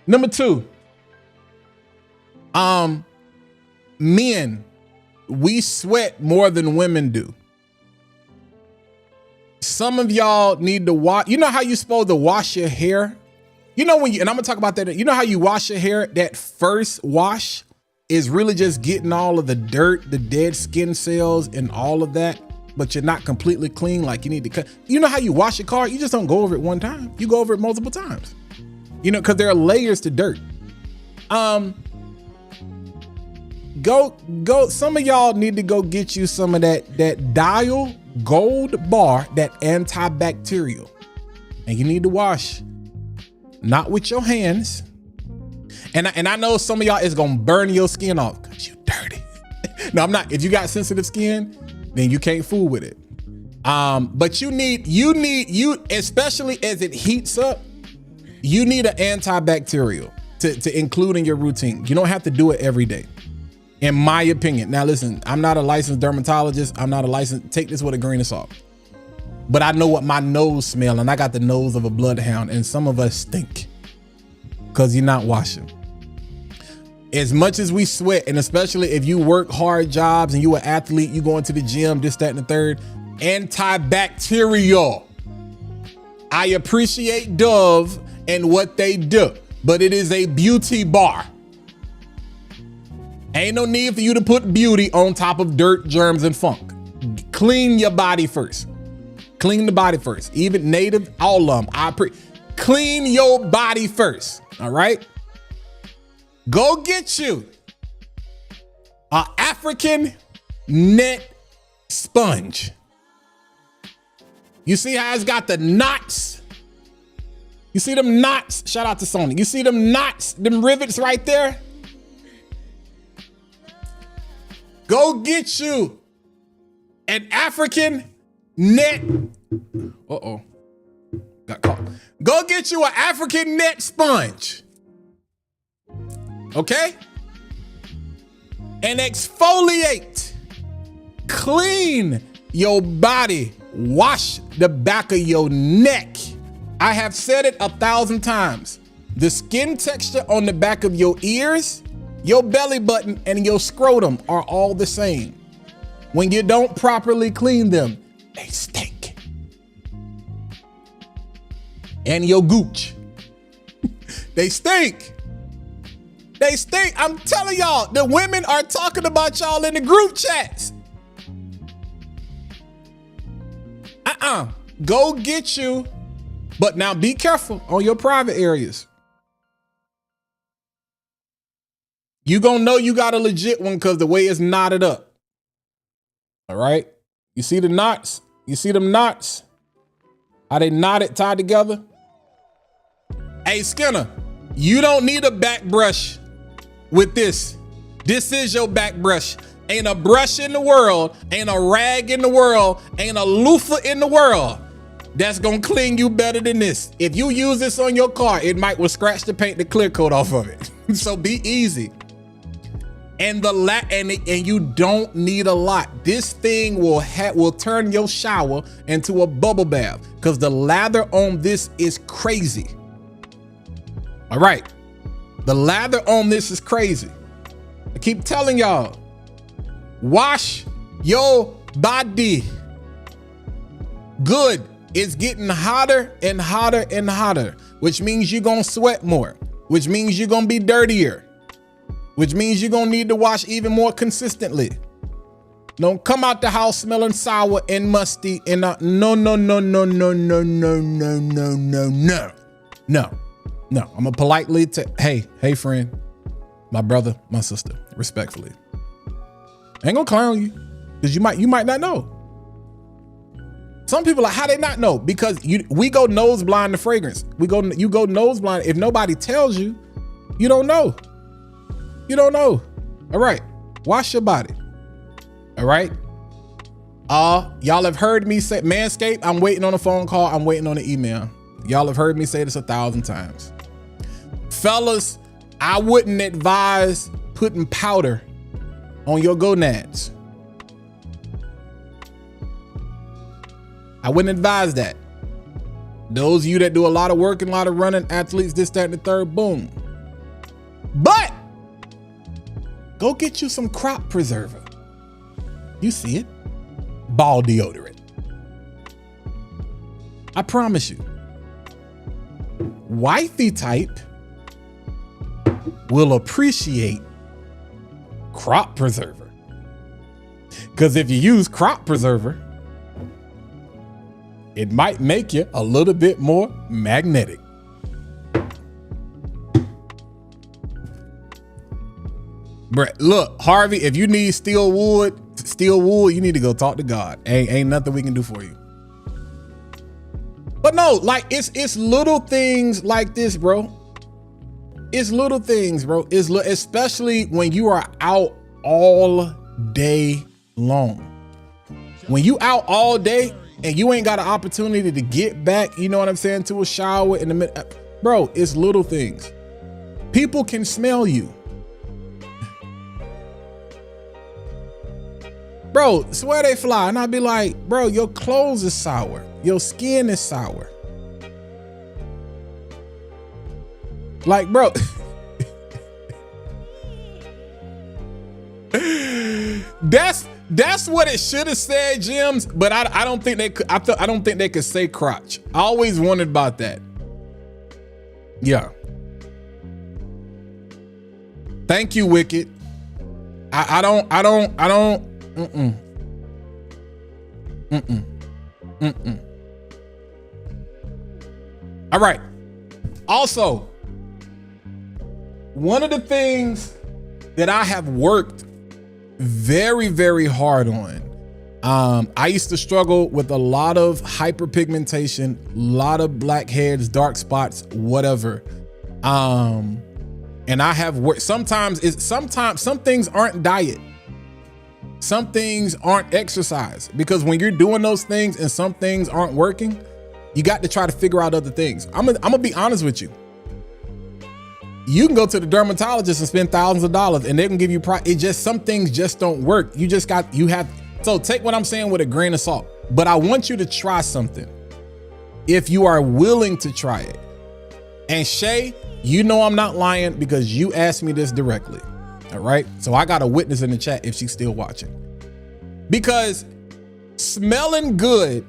Number 2. Men, we sweat more than women do. Some of y'all need to wash. You know how you're supposed to wash your hair? You know when you, and I'm gonna talk about that. You know how you wash your hair? That first wash is really just getting all of the dirt, the dead skin cells and all of that, but you're not completely clean. Like you need to cut. You know how you wash your car? You just don't go over it one time. You go over it multiple times. You know, because there are layers to dirt. Go. Some of y'all need to go get you some of that Dial Gold Bar, that antibacterial, and you need to wash, not with your hands. And I know some of y'all is gonna burn your skin off because you dirty. No, I'm not. If you got sensitive skin, then you can't fool with it. But you need, especially as it heats up, you need an antibacterial to include in your routine. You don't have to do it every day, in my opinion. Now listen, I'm not a licensed dermatologist. I'm not a licensed, take this with a grain of salt. But I know what my nose smells, and I got the nose of a bloodhound, and some of us stink because you're not washing. As much as we sweat, and especially if you work hard jobs and you an athlete, you going to the gym, this, that, and the third, antibacterial. I appreciate Dove and what they do, but it is a beauty bar. Ain't no need for you to put beauty on top of dirt, germs, and funk. Clean your body first. Clean the body first. Even native, all of them. Clean your body first, all right? Go get you an African net sponge. You see how it's got the knots? You see them knots? Shout out to Sony. You see them knots, them rivets right there? Go get you an African net. Uh-oh. Got caught. Go get you an African net sponge. Okay? And exfoliate. Clean your body. Wash the back of your neck. I have said it 1,000 times. The skin texture on the back of your ears, your belly button, and your scrotum are all the same. When you don't properly clean them, they stink. And your gooch. They stink. They stink. I'm telling y'all, the women are talking about y'all in the group chats. Go get you. But now be careful on your private areas. You gonna know you got a legit one because the way it's knotted up. All right. You see the knots? You see them knots? How they knotted, tied together? Hey, Skinner, you don't need a back brush with this. This is your back brush. Ain't a brush in the world, ain't a rag in the world, ain't a loofah in the world that's gonna clean you better than this. If you use this on your car, it might will scratch the paint, the clear coat off of it. So be easy. And and you don't need a lot. This thing will turn your shower into a bubble bath because the lather on this is crazy. All right, the lather on this is crazy. I keep telling y'all, wash your body. Good. It's getting hotter and hotter and hotter, which means you're gonna sweat more, which means you're gonna be dirtier, which means you're gonna need to wash even more consistently. Don't come out the house smelling sour and musty and no. I'm gonna politely hey friend, my brother, my sister, respectfully. I ain't gonna clown you because you might not know. Some people are like, how they not know? Because we go nose blind to fragrance. You go nose blind. If nobody tells you, you don't know. You don't know. All right. Wash your body. All right. Y'all have heard me say Manscaped. I'm waiting on a phone call. I'm waiting on an email. Y'all have heard me say this 1,000 times. Fellas, I wouldn't advise putting powder on your gonads. I wouldn't advise that. Those of you that do a lot of work and a lot of running, athletes, this, that, and the third, boom. But go get you some crop preserver. You see it. Ball deodorant. I promise you. Wifey type will appreciate crop preserver. Because if you use crop preserver, it might make you a little bit more magnetic. Brett, look, Harvey, if you need steel wool, you need to go talk to God. Ain't nothing we can do for you. But no, like it's little things like this, bro. It's little things, bro. Especially when you are out all day long. When you out all day and you ain't got an opportunity to get back, you know what I'm saying, to a shower in the minute, bro, it's little things. People can smell you. Bro, swear they fly. And I'd be like, bro, your clothes is sour. Your skin is sour. Like, bro. That's what it should have said, Jims. But I don't think they could. I don't think they could say crotch. I always wondered about that. Yeah. Thank you, Wicked. I don't. All right. Also, one of the things that I have worked very, very hard on. I used to struggle with a lot of hyperpigmentation, a lot of blackheads, dark spots, whatever. And I have worked. Sometimes some things aren't diet. Some things aren't exercise, because when you're doing those things and some things aren't working, you got to try to figure out other things. I'm gonna be honest with you. You can go to the dermatologist and spend thousands of dollars and they can give you some things just don't work. So take what I'm saying with a grain of salt, but I want you to try something if you are willing to try it. And Shay, you know I'm not lying because you asked me this directly. All right. So I got a witness in the chat if she's still watching. Because smelling good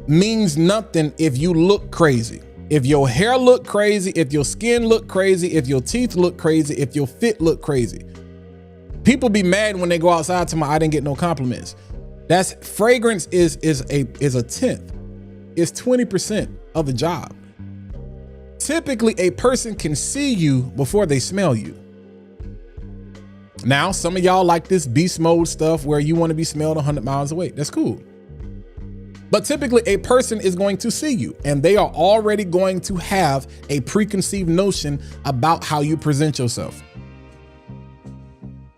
means nothing if you look crazy. If your hair look crazy, if your skin look crazy, if your teeth look crazy, if your fit look crazy. People be mad when they go outside to I didn't get no compliments. That's fragrance is a tenth. It's 20% of the job. Typically, a person can see you before they smell you. Now, some of y'all like this beast mode stuff where you want to be smelled 100 miles away. That's cool. But typically a person is going to see you and they are already going to have a preconceived notion about how you present yourself.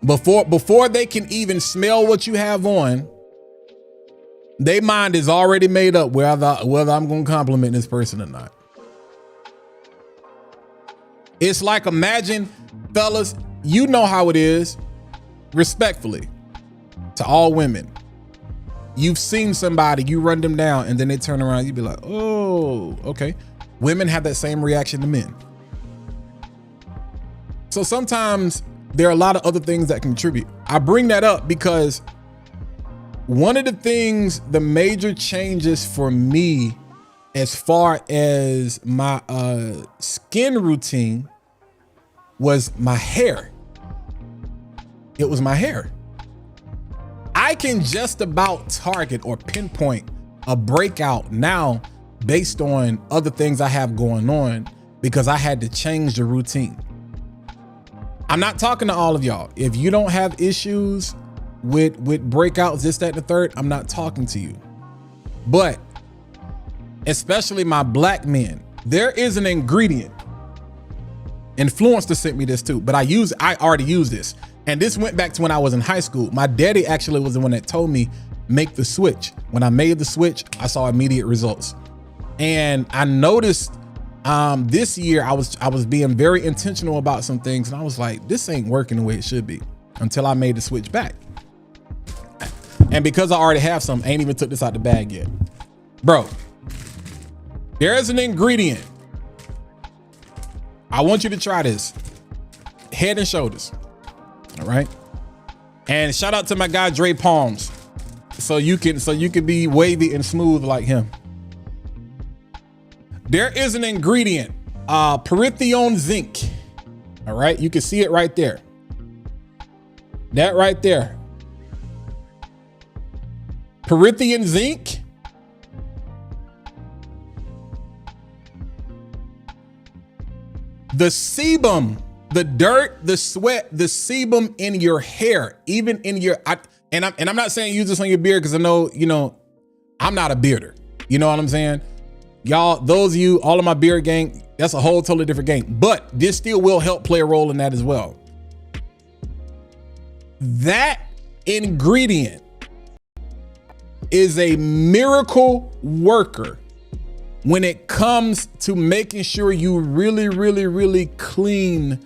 Before they can even smell what you have on, their mind is already made up whether I'm going to compliment this person or not. It's like, imagine, fellas, you know how it is, respectfully, to all women. You've seen somebody, you run them down, and then they turn around, you be like, oh, okay. Women have that same reaction to men. So sometimes there are a lot of other things that contribute. I bring that up because one of the things, the major changes for me as far as my skin routine was my hair. It was my hair. I can just about target or pinpoint a breakout now based on other things I have going on because I had to change the routine. I'm not talking to all of y'all. If you don't have issues with breakouts, this, that, and the third, I'm not talking to you. But especially my black men, there is an ingredient. Influencer sent me this too, but I already use this. And this went back to when I was in high school. My daddy actually was the one that told me, make the switch. When I made the switch, I saw immediate results. And I noticed this year I was being very intentional about some things, and I was like, this ain't working the way it should be, until I made the switch back. And because I already have some, I ain't even took this out the bag yet. Bro, there's an ingredient. I want you to try this. Head and Shoulders. All right. And shout out to my guy Dre Palms. So you can be wavy and smooth like him. There is an ingredient, Perithione zinc. All right, you can see it right there. That right there. Perithione zinc. The sebum, the dirt, the sweat, the sebum in your hair, even in your, and I'm not saying use this on your beard because I know, I'm not a bearder. You know what I'm saying? Y'all, those of you, all of my beard gang, that's a whole totally different game. But this still will help play a role in that as well. That ingredient is a miracle worker when it comes to making sure you really, really, really clean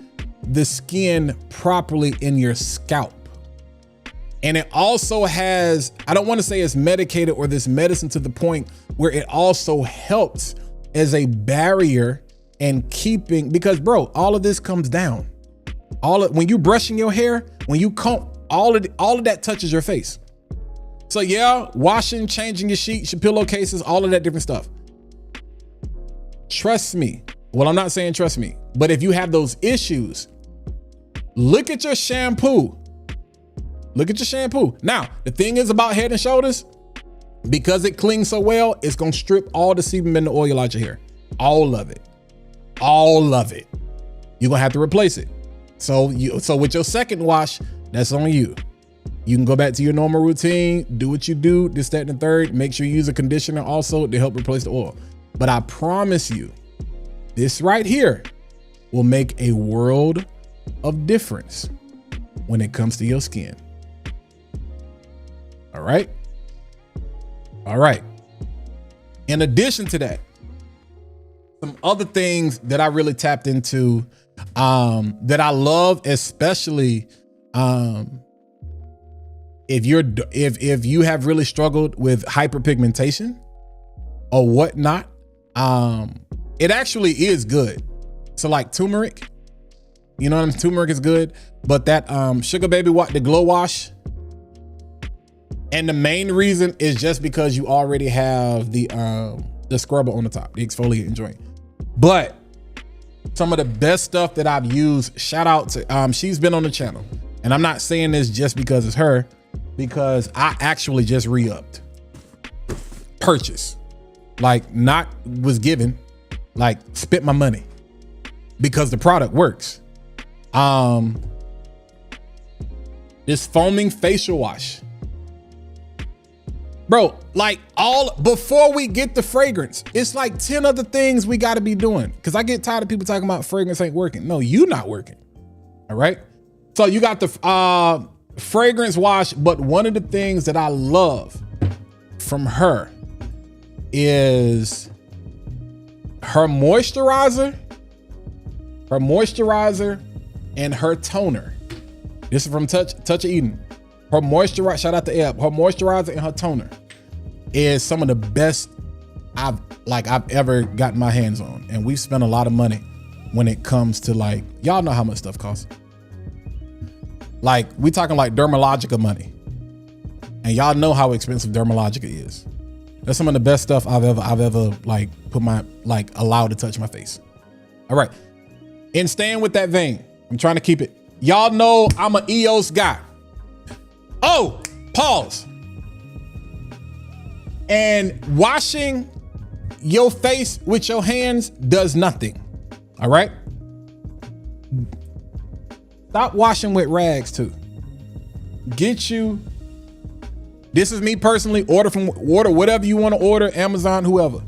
the skin properly in your scalp. And it also has, I don't want to say it's medicated or this medicine to the point where it also helps as a barrier and keeping, because bro, all of this comes down. When you brushing your hair, when you comb, all of that touches your face. So yeah, washing, changing your sheets, your pillowcases, all of that different stuff. Trust me. Well, I'm not saying trust me, but if you have those issues, look at your shampoo. Look at your shampoo. Now, the thing is about Head and Shoulders, because it clings so well, it's gonna strip all the sebum and the oil out your hair. All of it. All of it. You're gonna have to replace it. So with your second wash, that's on you. You can go back to your normal routine, do what you do, this, that, and the third. Make sure you use a conditioner also to help replace the oil. But I promise you, this right here will make a world of difference when it comes to your skin. All right. All right. In addition to that, some other things that I really tapped into that I love, especially if you have really struggled with hyperpigmentation or whatnot, it actually is good. So like turmeric, you know what I'm saying? Turmeric is good, but that Sugar Baby the Glow Wash. And the main reason is just because you already have the scrubber on the top, the exfoliating joint. But some of the best stuff that I've used, shout out to, she's been on the channel. And I'm not saying this just because it's her, because I actually just re-upped. Purchase. Like not was given, like spent my money because the product works. This foaming facial wash. Bro, like before we get the fragrance, it's like 10 other things we got to be doing. Cause I get tired of people talking about fragrance ain't working. No, you not working. All right. So you got the fragrance wash, but one of the things that I love from her is her moisturizer and her toner. This is from Touch of Eden. Her moisturizer, shout out to Eb. Her moisturizer and her toner is some of the best I've ever gotten my hands on. And we've spent a lot of money when it comes to like, y'all know how much stuff costs. Like we talking like Dermalogica money. And y'all know how expensive Dermalogica is. That's some of the best stuff I've ever like put my, like allowed to touch my face. All right. And staying with that vein, I'm trying to keep it. Y'all know I'm an EOS guy. Oh, pause. And washing your face with your hands does nothing. All right. Stop washing with rags too. Get you. This is me personally. Order whatever you want to order, Amazon, whoever.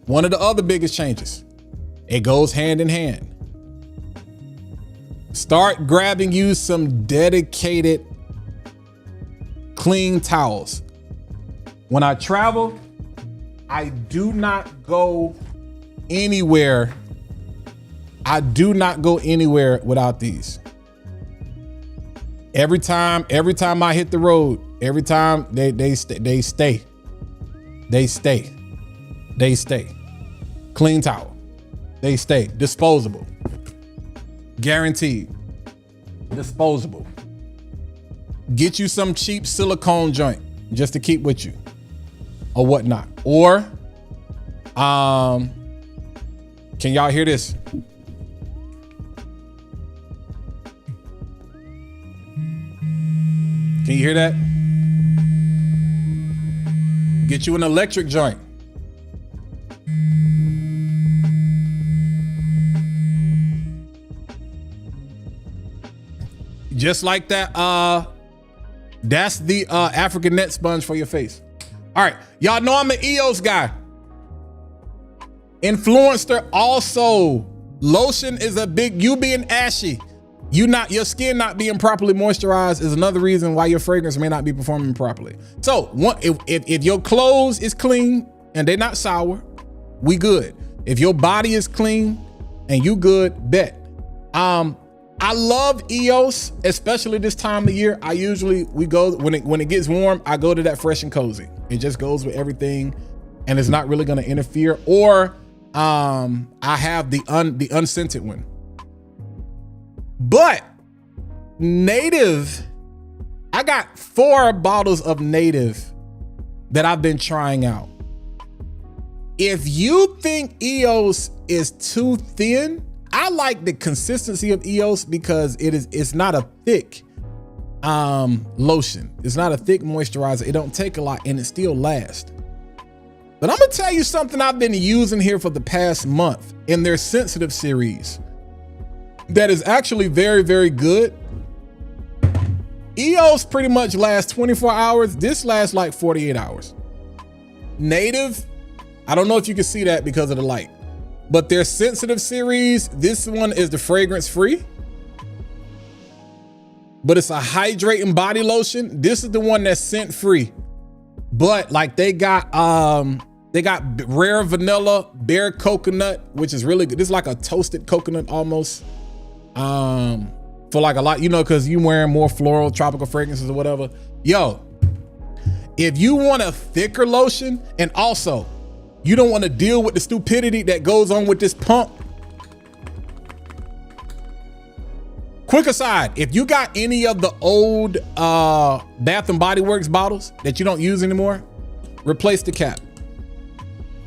One of the other biggest changes. It goes hand in hand. Start grabbing you some dedicated clean towels. When I travel, I do not go anywhere. I do not go anywhere without these. Every time I hit the road, every time they stay. Clean towel. They stay. Disposable. Guaranteed. Disposable. Get you some cheap silicone joint just to keep with you or whatnot. Or, can y'all hear this? Can you hear that? Get you an electric joint. Just like that, that's the African net sponge for your face. All right, y'all know I'm an EOS guy. Influencer also. Lotion is a big, you being ashy, your skin not being properly moisturized is another reason why your fragrance may not be performing properly. So if your clothes is clean and they're not sour, we good. If your body is clean and you good, bet. I love EOS, especially this time of year. We go when it gets warm, I go to that Fresh and Cozy. It just goes with everything and it's not really gonna interfere. Or I have the unscented one. But Native, I got 4 bottles of Native that I've been trying out. If you think EOS is too thin, I like the consistency of EOS because it's not a thick lotion. It's not a thick moisturizer. It don't take a lot and it still lasts. But I'm gonna tell you something I've been using here for the past month in their sensitive series that is actually very, very good. EOS pretty much lasts 24 hours. This lasts like 48 hours. Native, I don't know if you can see that because of the light, but their sensitive series, this one is the fragrance free, but it's a hydrating body lotion. This is the one that's scent free, but like they got rare vanilla, bare coconut, which is really good. This is like a toasted coconut almost. For like a lot, cause you wearing more floral tropical fragrances or whatever. Yo, if you want a thicker lotion and also you don't want to deal with the stupidity that goes on with this pump. Quick aside, if you got any of the old Bath and Body Works bottles that you don't use anymore, replace the cap.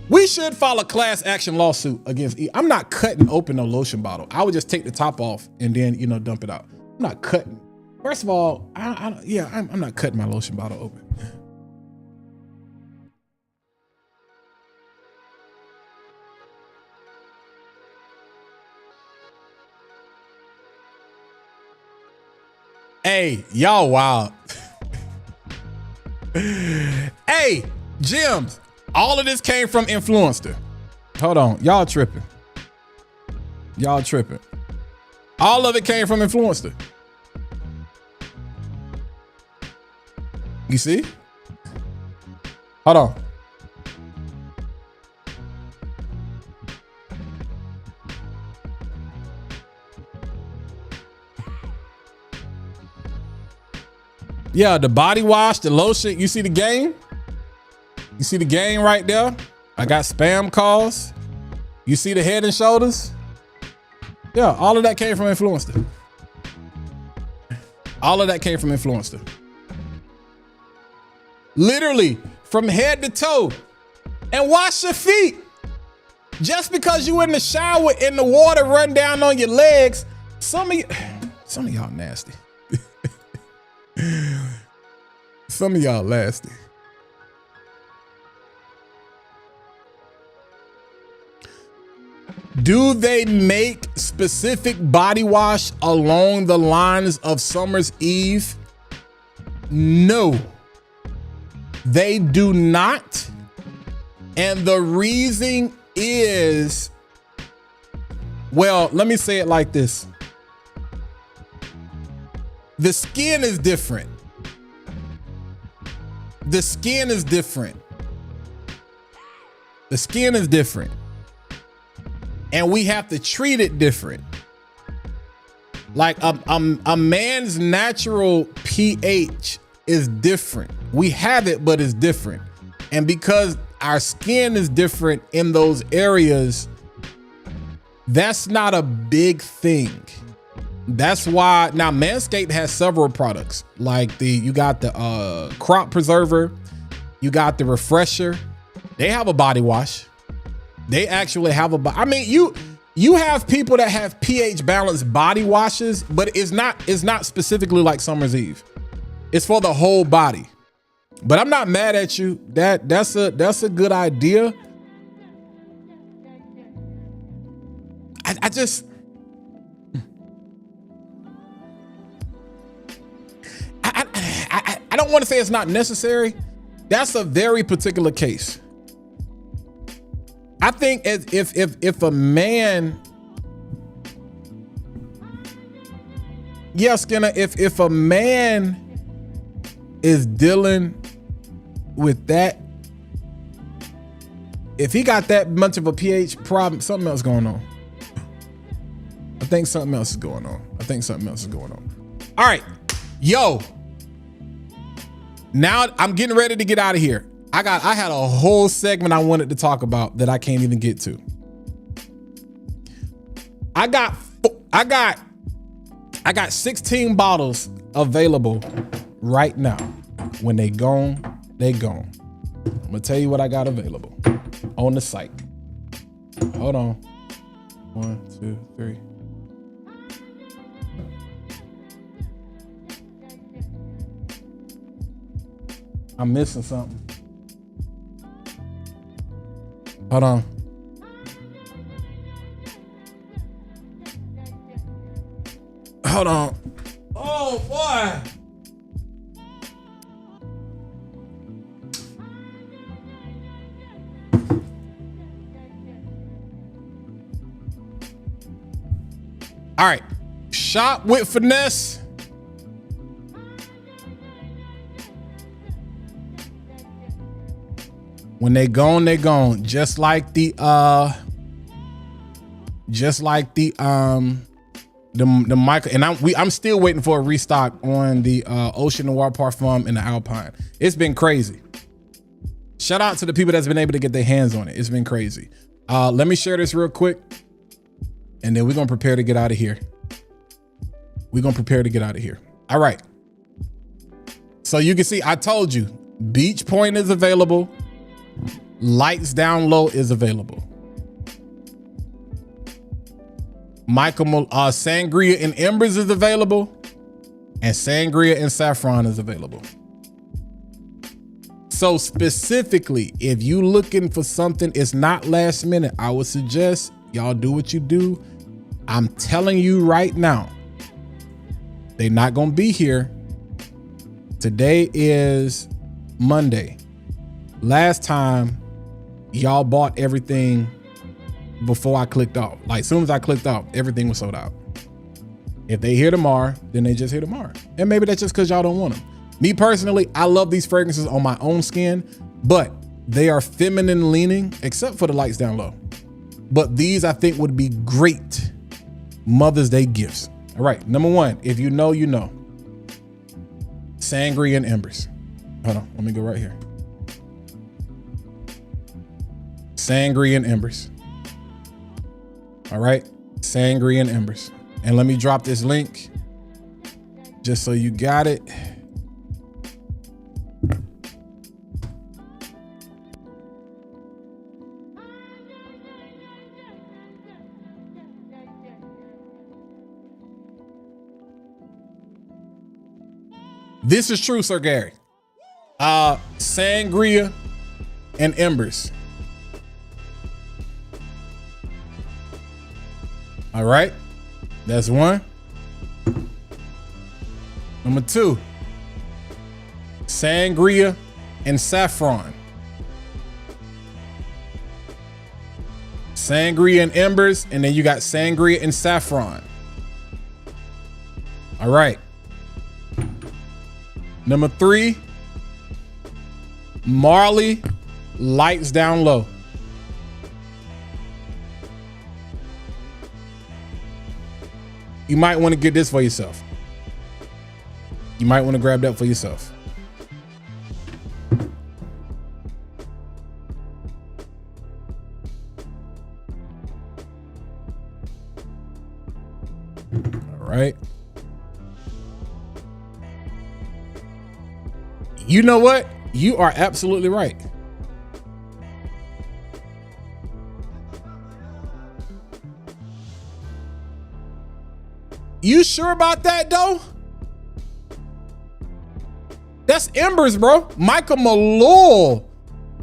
We should file a class action lawsuit against I'm not cutting open no lotion bottle. I would just take the top off and then, dump it out. I'm not cutting. First of all, I'm not cutting my lotion bottle open. Hey, y'all wild. Hey, Jims. All of this came from Influencer. Hold on, y'all tripping. Y'all tripping. All of it came from Influencer. You see? Hold on. Yeah, the body wash, the lotion, you see the game? You see the game right there? I got spam calls. You see the Head and Shoulders? Yeah, all of that came from Influencer. All of that came from Influencer. Literally from head to toe. And wash your feet. Just because you in the shower and the water run down on your legs, some of y'all nasty. Some of y'all nasty. Do they make specific body wash along the lines of Summer's Eve? No, they do not. And the reason is, well, let me say it like this. The skin is different. The skin is different. The skin is different. And we have to treat it different. Like a man's natural pH is different. We have it, but it's different. And because our skin is different in those areas, that's not a big thing. That's why now Manscaped has several products. Like you got the crop preserver, you got the refresher. They have a body wash. They actually have I mean, you have people that have pH balanced body washes, but it's not specifically like Summer's Eve. It's for the whole body. But I'm not mad at you. That's a good idea. I just I don't want to say it's not necessary. That's a very particular case. I think if a man, yeah, Skinner, if a man is dealing with that, if he got that much of a pH problem, something else going on. I think something else is going on. All right, yo. Now I'm getting ready to get out of here. I had a whole segment I wanted to talk about that I can't even get to. I got 16 bottles available right now. When they gone, they gone. I'm gonna tell you what I got available on the site. Hold on. 1, 2, 3. I'm missing something. Hold on. Hold on. Oh boy. All right. Shop with Finesse. When they gone, they gone. Just like the Michael, and I'm still waiting for a restock on the Ocean Noir Parfum and the Alpine. It's been crazy. Shout out to the people that's been able to get their hands on it. It's been crazy. Let me share this real quick, and then we're gonna prepare to get out of here. All right. So you can see, I told you, Beach Point is available. Lights Down Low is available. Sangria and Embers is available, and Sangria and Saffron is available. So specifically, if you looking for something, it's not last minute, I would suggest y'all do what you do. I'm telling you right now, they're not gonna be here. Today is Monday. Last time, y'all bought everything before I clicked off. Like, as soon as I clicked off, everything was sold out. If they here tomorrow, then they just here tomorrow. And maybe that's just because y'all don't want them. Me personally, I love these fragrances on my own skin, but they are feminine leaning, except for the Lights Down Low. But these I think would be great Mother's Day gifts. All right, number one, if you know, you know. Sangria and Embers. Hold on, let me go right here. Sangria and Embers. All right, Sangria and Embers. And let me drop this link just so you got it. This is true, Sir Gary. Sangria and Embers. All right, that's one. Number two, Sangria and Saffron. Sangria and Embers, and then you got Sangria and Saffron. All right. Number 3, Marley Lights Down Low. You might want to get this for yourself. You might want to grab that for yourself. All right. You know what? You are absolutely right. You sure about that though? That's Embers, bro. Michael Malloy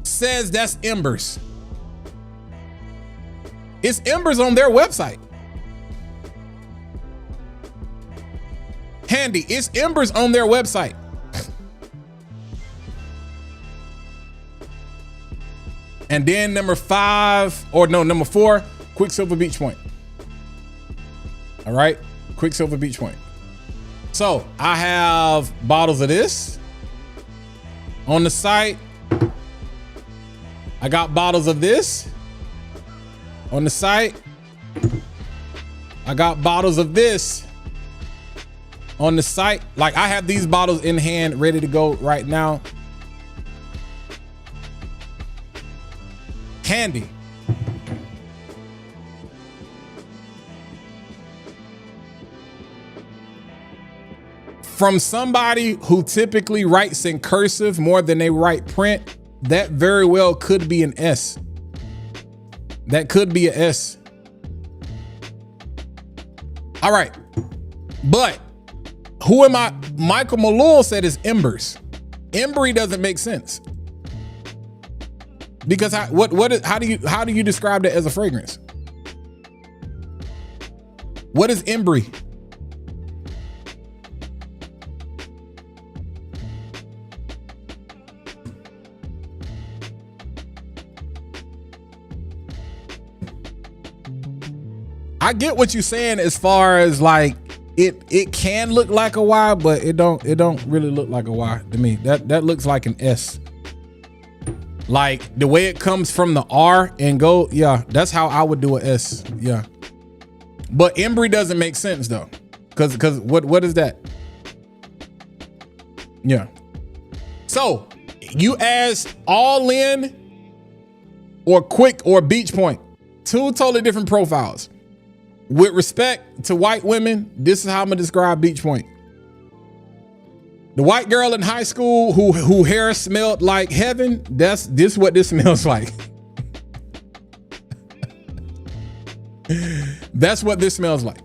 says that's Embers. It's Embers on their website. Handy, it's Embers on their website. And then number 4, Quicksilver Beach Point. All right, Quicksilver Beach Point. So I have bottles of this on the site. I got bottles of this on the site. I got bottles of this on the site. Like I have these bottles in hand ready to go right now. Candy. From somebody who typically writes in cursive more than they write print, that very well could be an S. That could be an S. All right. But who am I? Michael Malloy said is Embers. Embry doesn't make sense. Because how do you describe that as a fragrance? What is Embry? I get what you're saying as far as like it can look like a Y, but it don't really look like a Y to me. That looks like an S. Like the way it comes from the R and go, yeah, that's how I would do an S. Yeah. But Embry doesn't make sense though. Cause what is that? Yeah. So you asked All In or Quick or Beach Point. 2 totally different profiles. With respect to white women, this is how I'm gonna describe Beach Point. The white girl in high school who hair smelled like heaven, this what this smells like. That's what this smells like.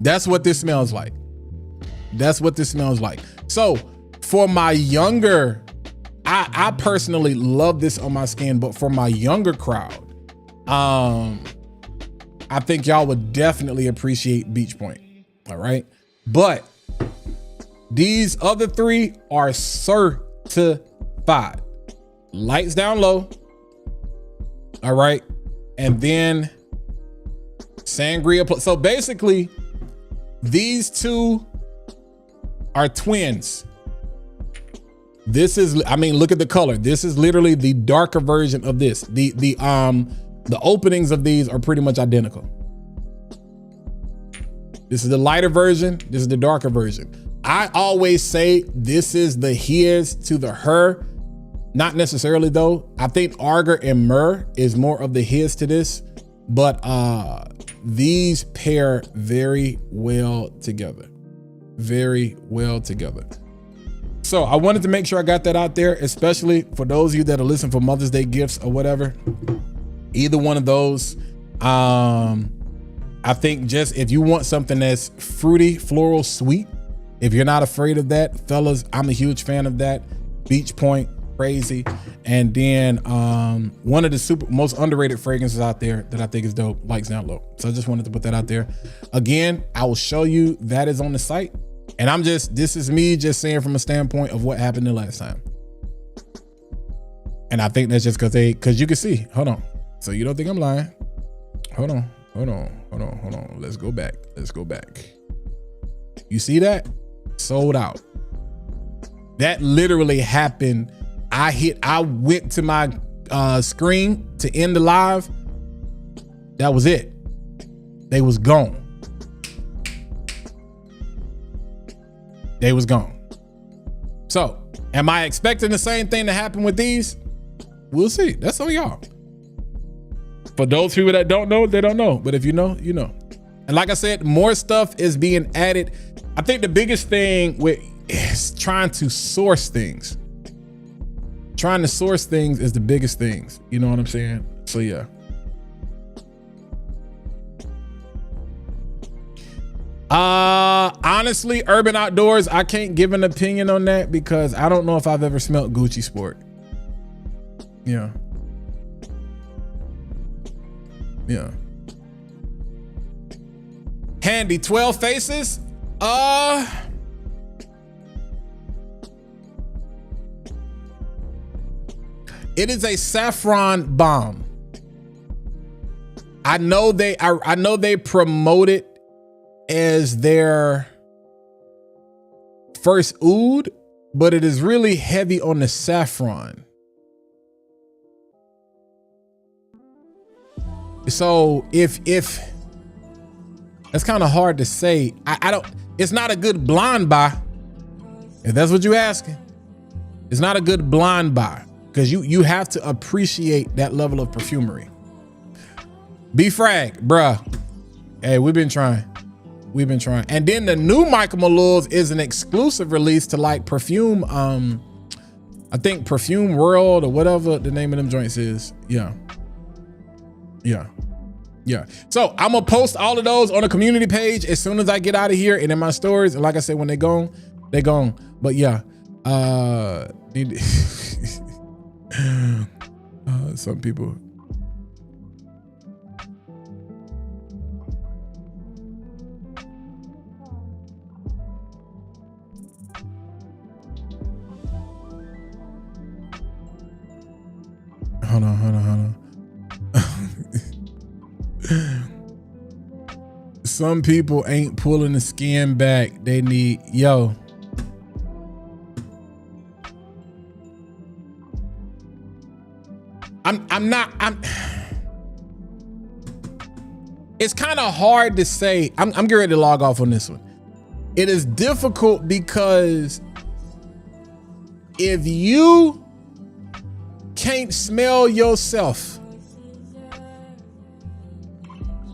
That's what this smells like. That's what this smells like. So for my younger, I personally love this on my skin, but for my younger crowd, I think y'all would definitely appreciate Beach Point. All right. But these other 3 are certified. Lights Down Low. All right. And then Sangria. So basically, these 2 are twins. This is, I mean, look at the color. This is literally the darker version of this. The openings of these are pretty much identical. This is the lighter version. This is the darker version. I always say this is the his to the her. Not necessarily though. I think Arger and Myrrh is more of the his to this, but these pair very well together. Very well together. So I wanted to make sure I got that out there, especially for those of you that are listening for Mother's Day gifts or whatever. Either one of those. I think just if you want something that's fruity, floral, sweet, if you're not afraid of that, fellas, I'm a huge fan of that. Beach Point, crazy. And then one of the most underrated fragrances out there that I think is dope, Lights Down Low. So I just wanted to put that out there. Again, I will show you that is on the site. And this is me just saying from a standpoint of what happened the last time. And I think that's just because you can see, hold on. So you don't think I'm lying? Hold on. Let's go back. You see that? Sold out. That literally happened. I went to my screen to end the live. That was it. They was gone. So, am I expecting the same thing to happen with these? We'll see. That's on y'all. For those people that don't know, they don't know. But if you know, you know. And like I said, more stuff is being added. I think the biggest thing is trying to source things. Trying to source things is the biggest things. You know what I'm saying? So yeah. Honestly, Urban Outdoors, I can't give an opinion on that because I don't know if I've ever smelt Gucci Sport. Yeah. Handy 12 faces. It is a saffron bomb. I know they promote it as their first oud, but it is really heavy on the saffron. So if that's kind of hard to say. It's not a good blind buy. If that's what you're asking, it's not a good blind buy because you have to appreciate that level of perfumery. B-Frag, bruh. Hey, we've been trying. And then the new Michael Malloy's is an exclusive release to like perfume. I think Perfume World or whatever the name of them joints is. Yeah. So I'm gonna post all of those on the community page as soon as I get out of here and in my stories. And like I said, when they're gone, they're gone. But yeah, some people. Hold on. Some people ain't pulling the skin back. They need, it's kind of hard to say. I'm getting ready to log off on this one. It is difficult because if you can't smell yourself,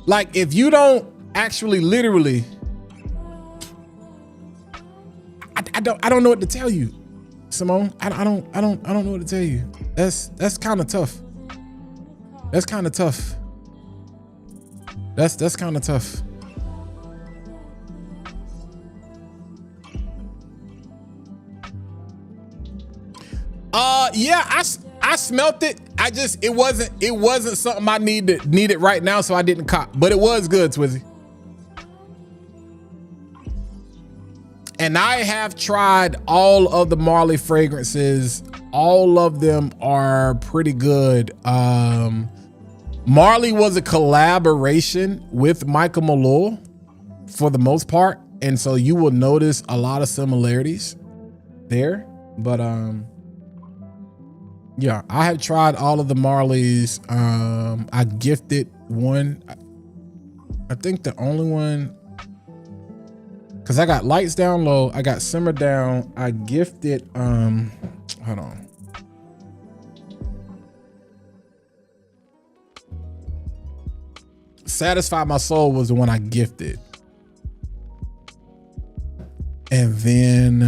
like if you don't actually literally, I don't know what to tell you, Simone. I don't know what to tell you. That's kind of tough. That's kind of tough. Yeah, I smelt it. It wasn't something I needed right now, so I didn't cop. But it was good, Twizzy. And I have tried all of the Marley fragrances. All of them are pretty good. Marley was a collaboration with Michael Malloy for the most part, and so you will notice a lot of similarities there. But yeah, I have tried all of the Marleys. I gifted one. I think the only one, because I got Lights Down Low, I got Simmer Down. I gifted, hold on. Satisfy My Soul was the one I gifted. And then,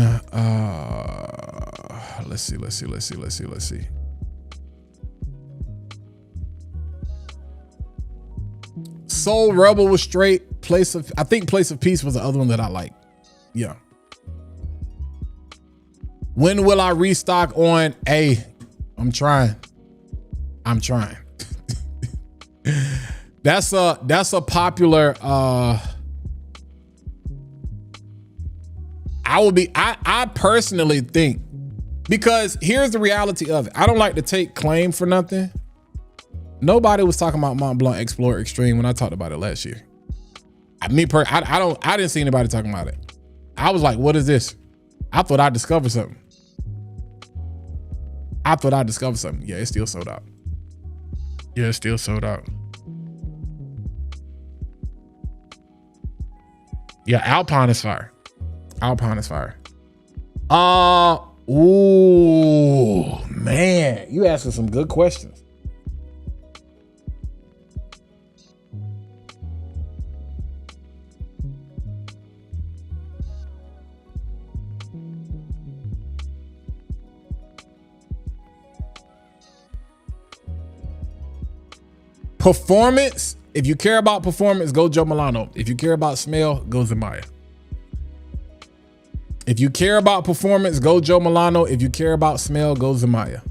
let's see. Soul Rebel was straight. I think Place of Peace was the other one that I like. Yeah. When will I restock on? Hey, I'm trying. That's a popular, I personally think, because here's the reality of it. I don't like to take claim for nothing, Nobody was talking about Mont Blanc Explorer Extreme when I talked about it last year. I didn't see anybody talking about it. I was like, what is this? I thought I discovered something. Yeah, it's still sold out. Yeah, Alpine is fire. Ooh, man, you asking some good questions. Performance, if you care about performance, go Joe Milano. If you care about smell, go Zamaya. If you care about performance, go Joe Milano. If you care about smell, go Zamaya.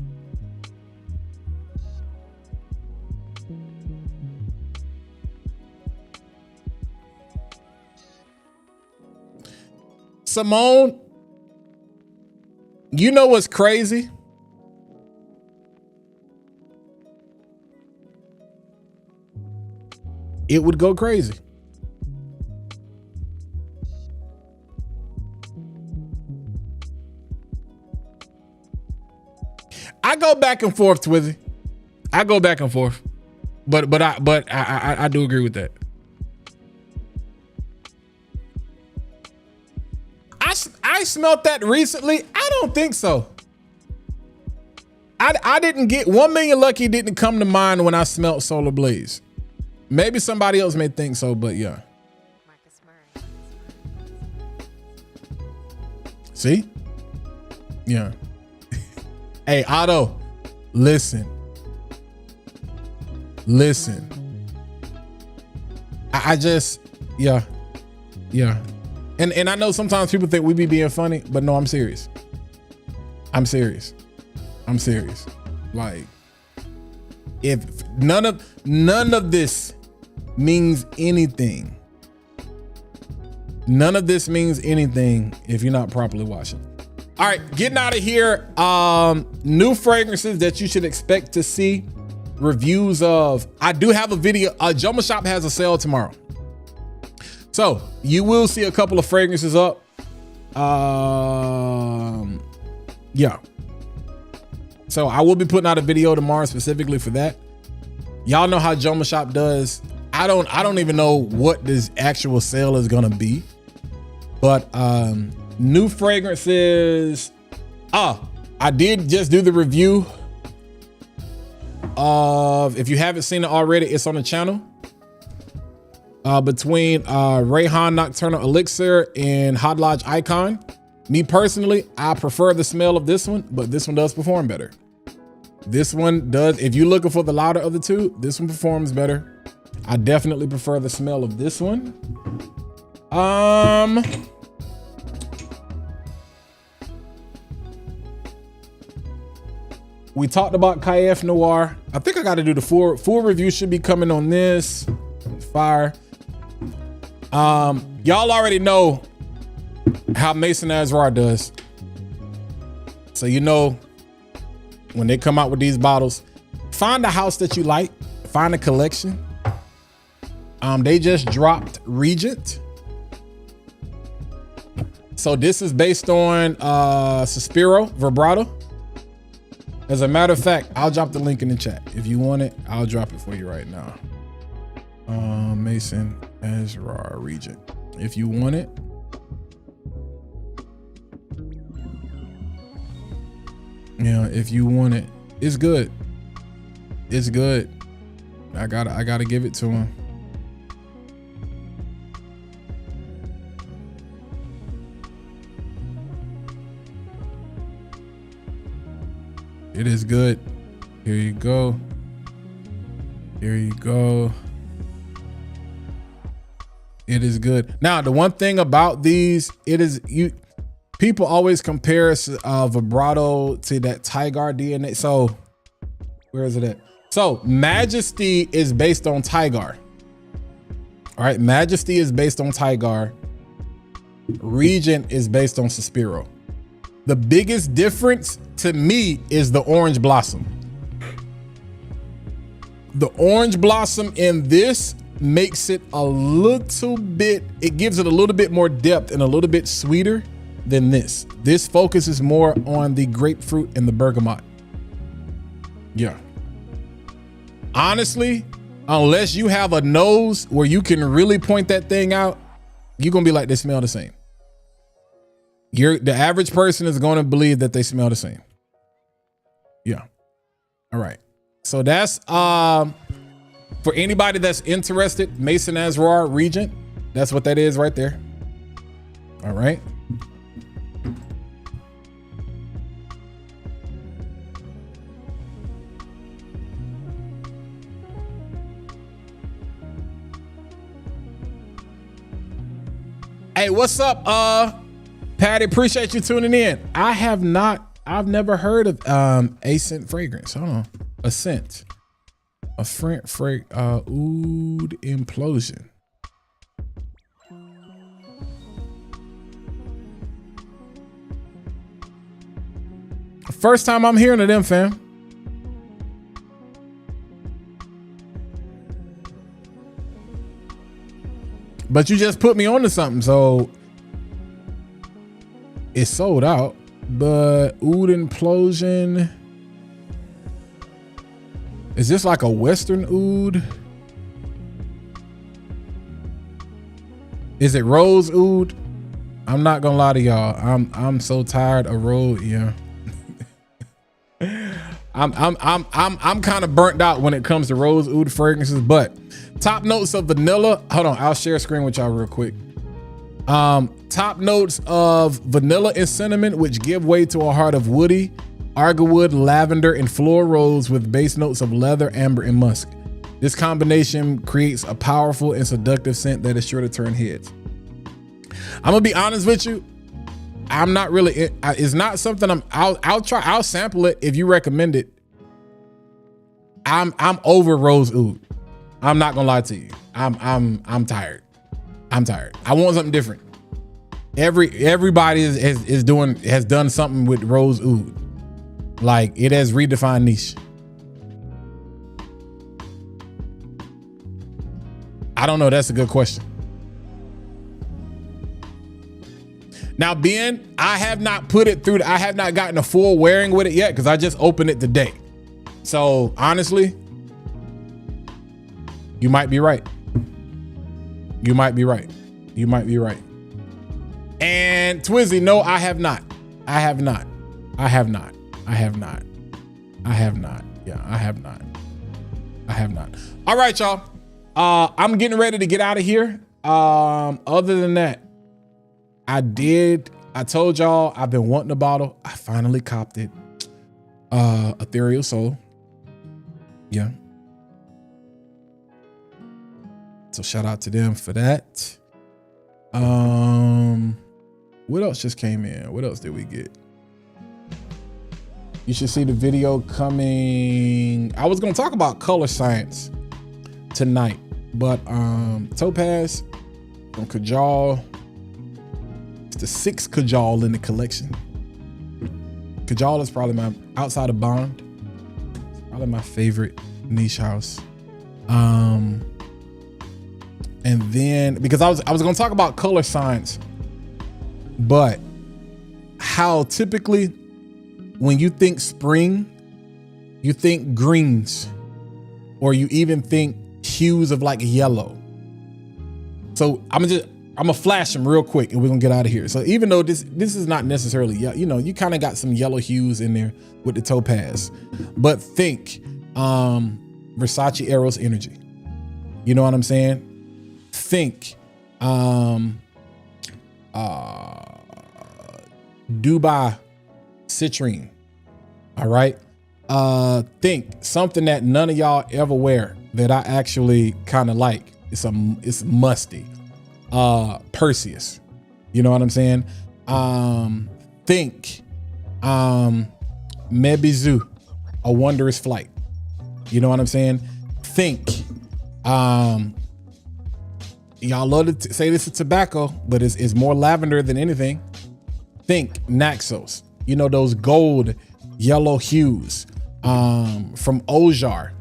Simone, you know what's crazy? It would go crazy. I go back and forth, Twizzy. I go back and forth, but I do agree with that. I smelt that recently. I don't think so. I didn't get 1 Million Lucky didn't come to mind when I smelt Solar Blaze. Maybe somebody else may think so, but yeah. See? Yeah. Hey, Otto, listen. I just, yeah. And I know sometimes people think we be being funny, but no, I'm serious. Like, if none of this means anything. None of this means anything if you're not properly washing. All right, getting out of here. New fragrances that you should expect to see. Reviews of. I do have a video. Joma Shop has a sale tomorrow, so you will see a couple of fragrances up. Yeah. So I will be putting out a video tomorrow specifically for that. Y'all know how Joma Shop does. I don't even know what this actual sale is gonna be, but new fragrances. I did just do the review of, if you haven't seen it already, it's on the channel. Between Rayhan Nocturnal Elixir and Hot Lodge Icon. Me personally, I prefer the smell of this one, but this one does perform better. This one does, if you're looking for the louder of the two, this one performs better. I definitely prefer the smell of this one. We talked about Kayef Noir. I think I got to do the full review should be coming on this. Fire. Y'all already know how Maison Azrar does. So you know, when they come out with these bottles, find a house that you like, find a collection. They just dropped Regent. So this is based on Suspiro Vibrato. As a matter of fact, I'll drop the link in the chat. If you want it, I'll drop it for you right now. Maison Azrar Regent. If you want it. Yeah, if you want it. It's good. It's good. I gotta give it to him. It is good. Here you go. Here you go. It is good. Now, the one thing about these, people always compare vibrato to that Tigar DNA. So where is it at? So Majesty is based on Tigar. All right, Majesty is based on Tigar. Regent is based on Suspiro. The biggest difference to me is the Orange Blossom. The orange blossom in this makes it a little bit, it gives it a little bit more depth and a little bit sweeter than this. This focuses more on the grapefruit and the bergamot. Yeah. Honestly, unless you have a nose where you can really point that thing out, you're gonna be like, they smell the same. The average person is gonna believe that they smell the same. Yeah. All right. So that's for anybody that's interested, Mason Azrar Regent. That's what that is right there. All right. Hey, what's up, Patty? Appreciate you tuning in. I've never heard of a scent fragrance. Hold on. A scent. A oud implosion. First time I'm hearing of them, fam. But you just put me on to something, so it's sold out. But oud implosion. Is this like a Western oud? Is it rose oud? I'm not gonna lie to y'all. I'm so tired of rose. Yeah. I'm kind of burnt out when it comes to rose oud fragrances, but top notes of vanilla. Hold on, I'll share a screen with y'all real quick. Top notes of vanilla and cinnamon, which give way to a heart of woody, argarwood, lavender, and floral rose with base notes of leather, amber, and musk. This combination creates a powerful and seductive scent that is sure to turn heads. I'm gonna be honest with you. I'm not really, it's not something I'll sample it if you recommend it. I'm over rose oud. I'm not gonna lie to you. I'm tired. I'm tired. I want something different. Everybody has done something with rose oud. Like, it has redefined niche. I don't know. That's a good question. Now, Ben, I have not put it through. I have not gotten a full wearing with it yet because I just opened it today. So honestly, you might be right. You might be right. You might be right. And Twizzy, no, I have not. I have not. I have not. I have not. I have not. Yeah, I have not. I have not. All right, y'all. I'm getting ready to get out of here. Other than that, I told y'all I've been wanting a bottle. I finally copped it. Ethereal Soul. Yeah. So shout out to them for that. What else just came in? What else did we get? You should see the video coming. I was gonna talk about color science tonight, but Topaz from Kajal. It's the 6th Kajal in the collection. Kajal is probably my, outside of Bond, it's probably my favorite niche house. And then because I was gonna talk about color science, but how typically when you think spring, you think greens, or you even think hues of like yellow. So I'm gonna flash them real quick and we're gonna get out of here. So even though this is not necessarily, you know, you kind of got some yellow hues in there with the topaz, but think Versace Eros Energy. You know what I'm saying? Think Dubai Citrine. All right. Think something that none of y'all ever wear that I actually kind of like. It's musty. Perseus. You know what I'm saying? Think Mebizu, A Wondrous Flight. You know what I'm saying? Think y'all love to say this is tobacco, but it's more lavender than anything. Think Naxos. You know, those gold yellow hues from Ojar.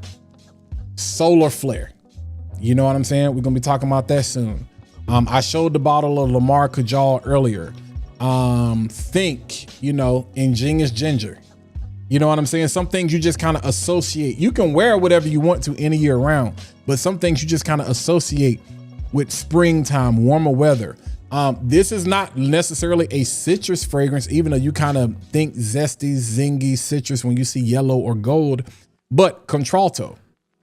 Solar Flare. You know what I'm saying? We're gonna be talking about that soon. I showed the bottle of Lamar Kajal earlier. Think, you know, Ingenious Ginger. You know what I'm saying? Some things you just kind of associate. You can wear whatever you want to any year round, but some things you just kind of associate with springtime, warmer weather. This is not necessarily a citrus fragrance, even though you kind of think zesty, zingy citrus when you see yellow or gold, but contralto.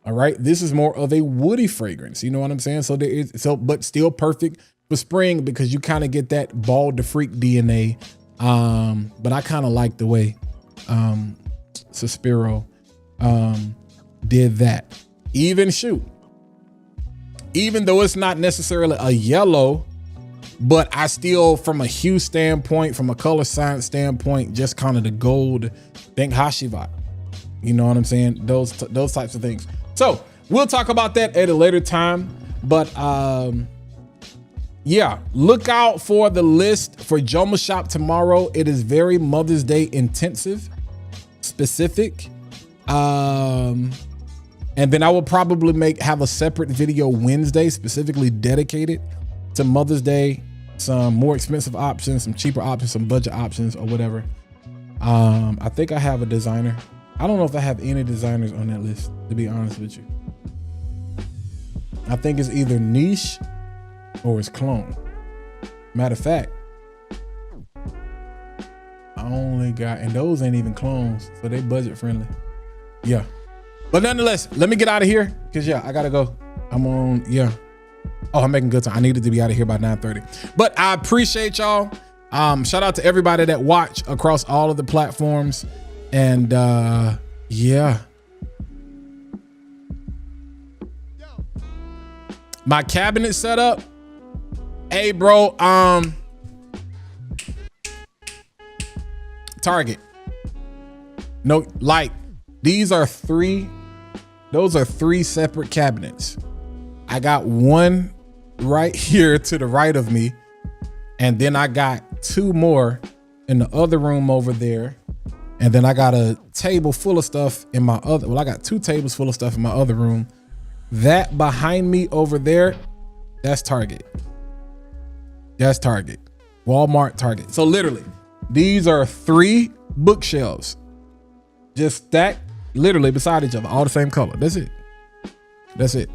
All right. This is more of a woody fragrance. You know what I'm saying? So there is, but still perfect for spring because you kind of get that bald to freak DNA. But I kind of like the way, Suspiro, did that. Even though it's not necessarily a yellow, but I still, from a hue standpoint, from a color science standpoint, just kind of the gold, think Hashivat. You know what I'm saying? Those types of things. So we'll talk about that at a later time. But yeah, look out for the list for Joma Shop tomorrow. It is very Mother's Day intensive, specific. And then I will probably have a separate video Wednesday specifically dedicated to Mother's Day, some more expensive options, some cheaper options, some budget options or whatever. I think I have a designer. I don't know if I have any designers on that list, to be honest with you. I think it's either niche or it's clone. Matter of fact, I only got, and those ain't even clones, so they budget friendly. Yeah. But nonetheless, let me get out of here because yeah, I gotta go. I'm on, yeah. Oh, I'm making good time. I needed to be out of here by 9:30. But I appreciate y'all. Shout out to everybody that watch across all of the platforms. And yeah. My cabinet setup. Hey, bro. Target. No, like those are three separate cabinets. I got one right here to the right of me, and then I got two more in the other room over there, and then I got a table full of stuff in my other, well, I got two tables full of stuff in my other room. That behind me over there, that's Target. That's Target. Walmart, Target. So literally, these are three bookshelves just stacked literally beside each other, all the same color. That's it. That's it.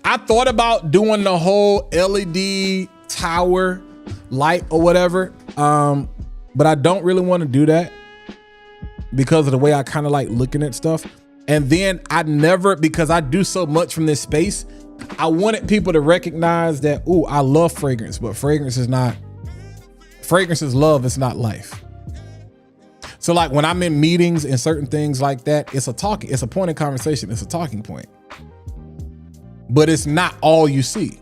I thought about doing the whole LED tower light or whatever, but I don't really want to do that because of the way I kind of like looking at stuff. And then because I do so much from this space, I wanted people to recognize that, ooh, I love fragrance, but fragrance is love, it's not life. So like when I'm in meetings and certain things like that, it's a point of conversation. It's a talking point. But it's not all you see.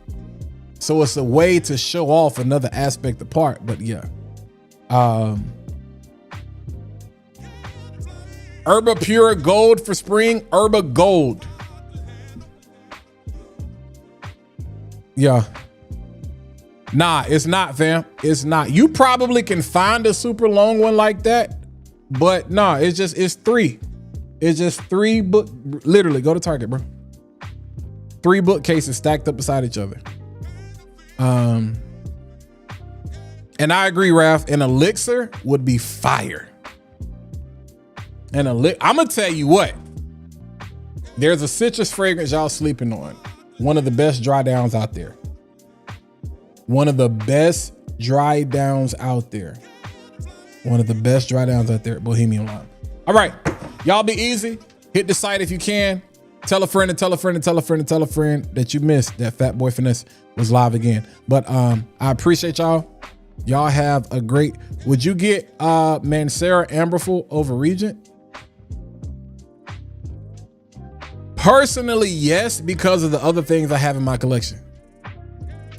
So it's a way to show off another aspect of part. But yeah. Herba Pure Gold for spring. Herba Gold. Yeah. Nah, it's not, fam. It's not. You probably can find a super long one like that. But nah, it's three. It's just three book. Literally, go to Target, bro. 3 bookcases stacked up beside each other. And I agree, Raph, an elixir would be fire. I'm gonna tell you what. There's a citrus fragrance y'all sleeping on. One of the best dry downs out there. One of the best dry downs out there. Bohemian Lime. All right, y'all be easy. Hit the site if you can. Tell a friend and tell a friend and tell a friend and tell a friend that you missed that Fat Boy Finesse was live again. But I appreciate y'all. Y'all have a great. Would you get Mancera Amberful over Regent? Personally, yes, because of the other things I have in my collection.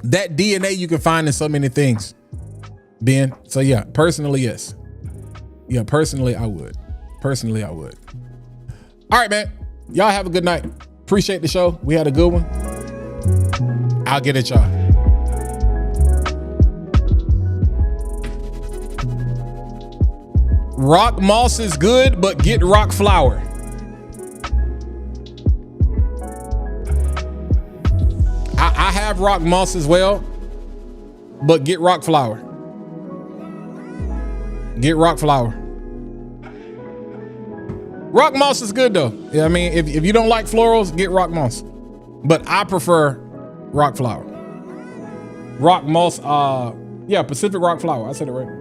That DNA you can find in so many things, Ben. So yeah, personally, yes. Yeah, personally, I would. All right, man. Y'all have a good night. Appreciate the show. We had a good one. I'll get at y'all. Rock moss is good, but get rock flower. I have rock moss as well, but get rock flower. Get rock flower. Rock moss is good though. Yeah, I mean, if you don't like florals, get rock moss. But I prefer rock flower. Rock moss, yeah, Pacific rock flower. I said it right.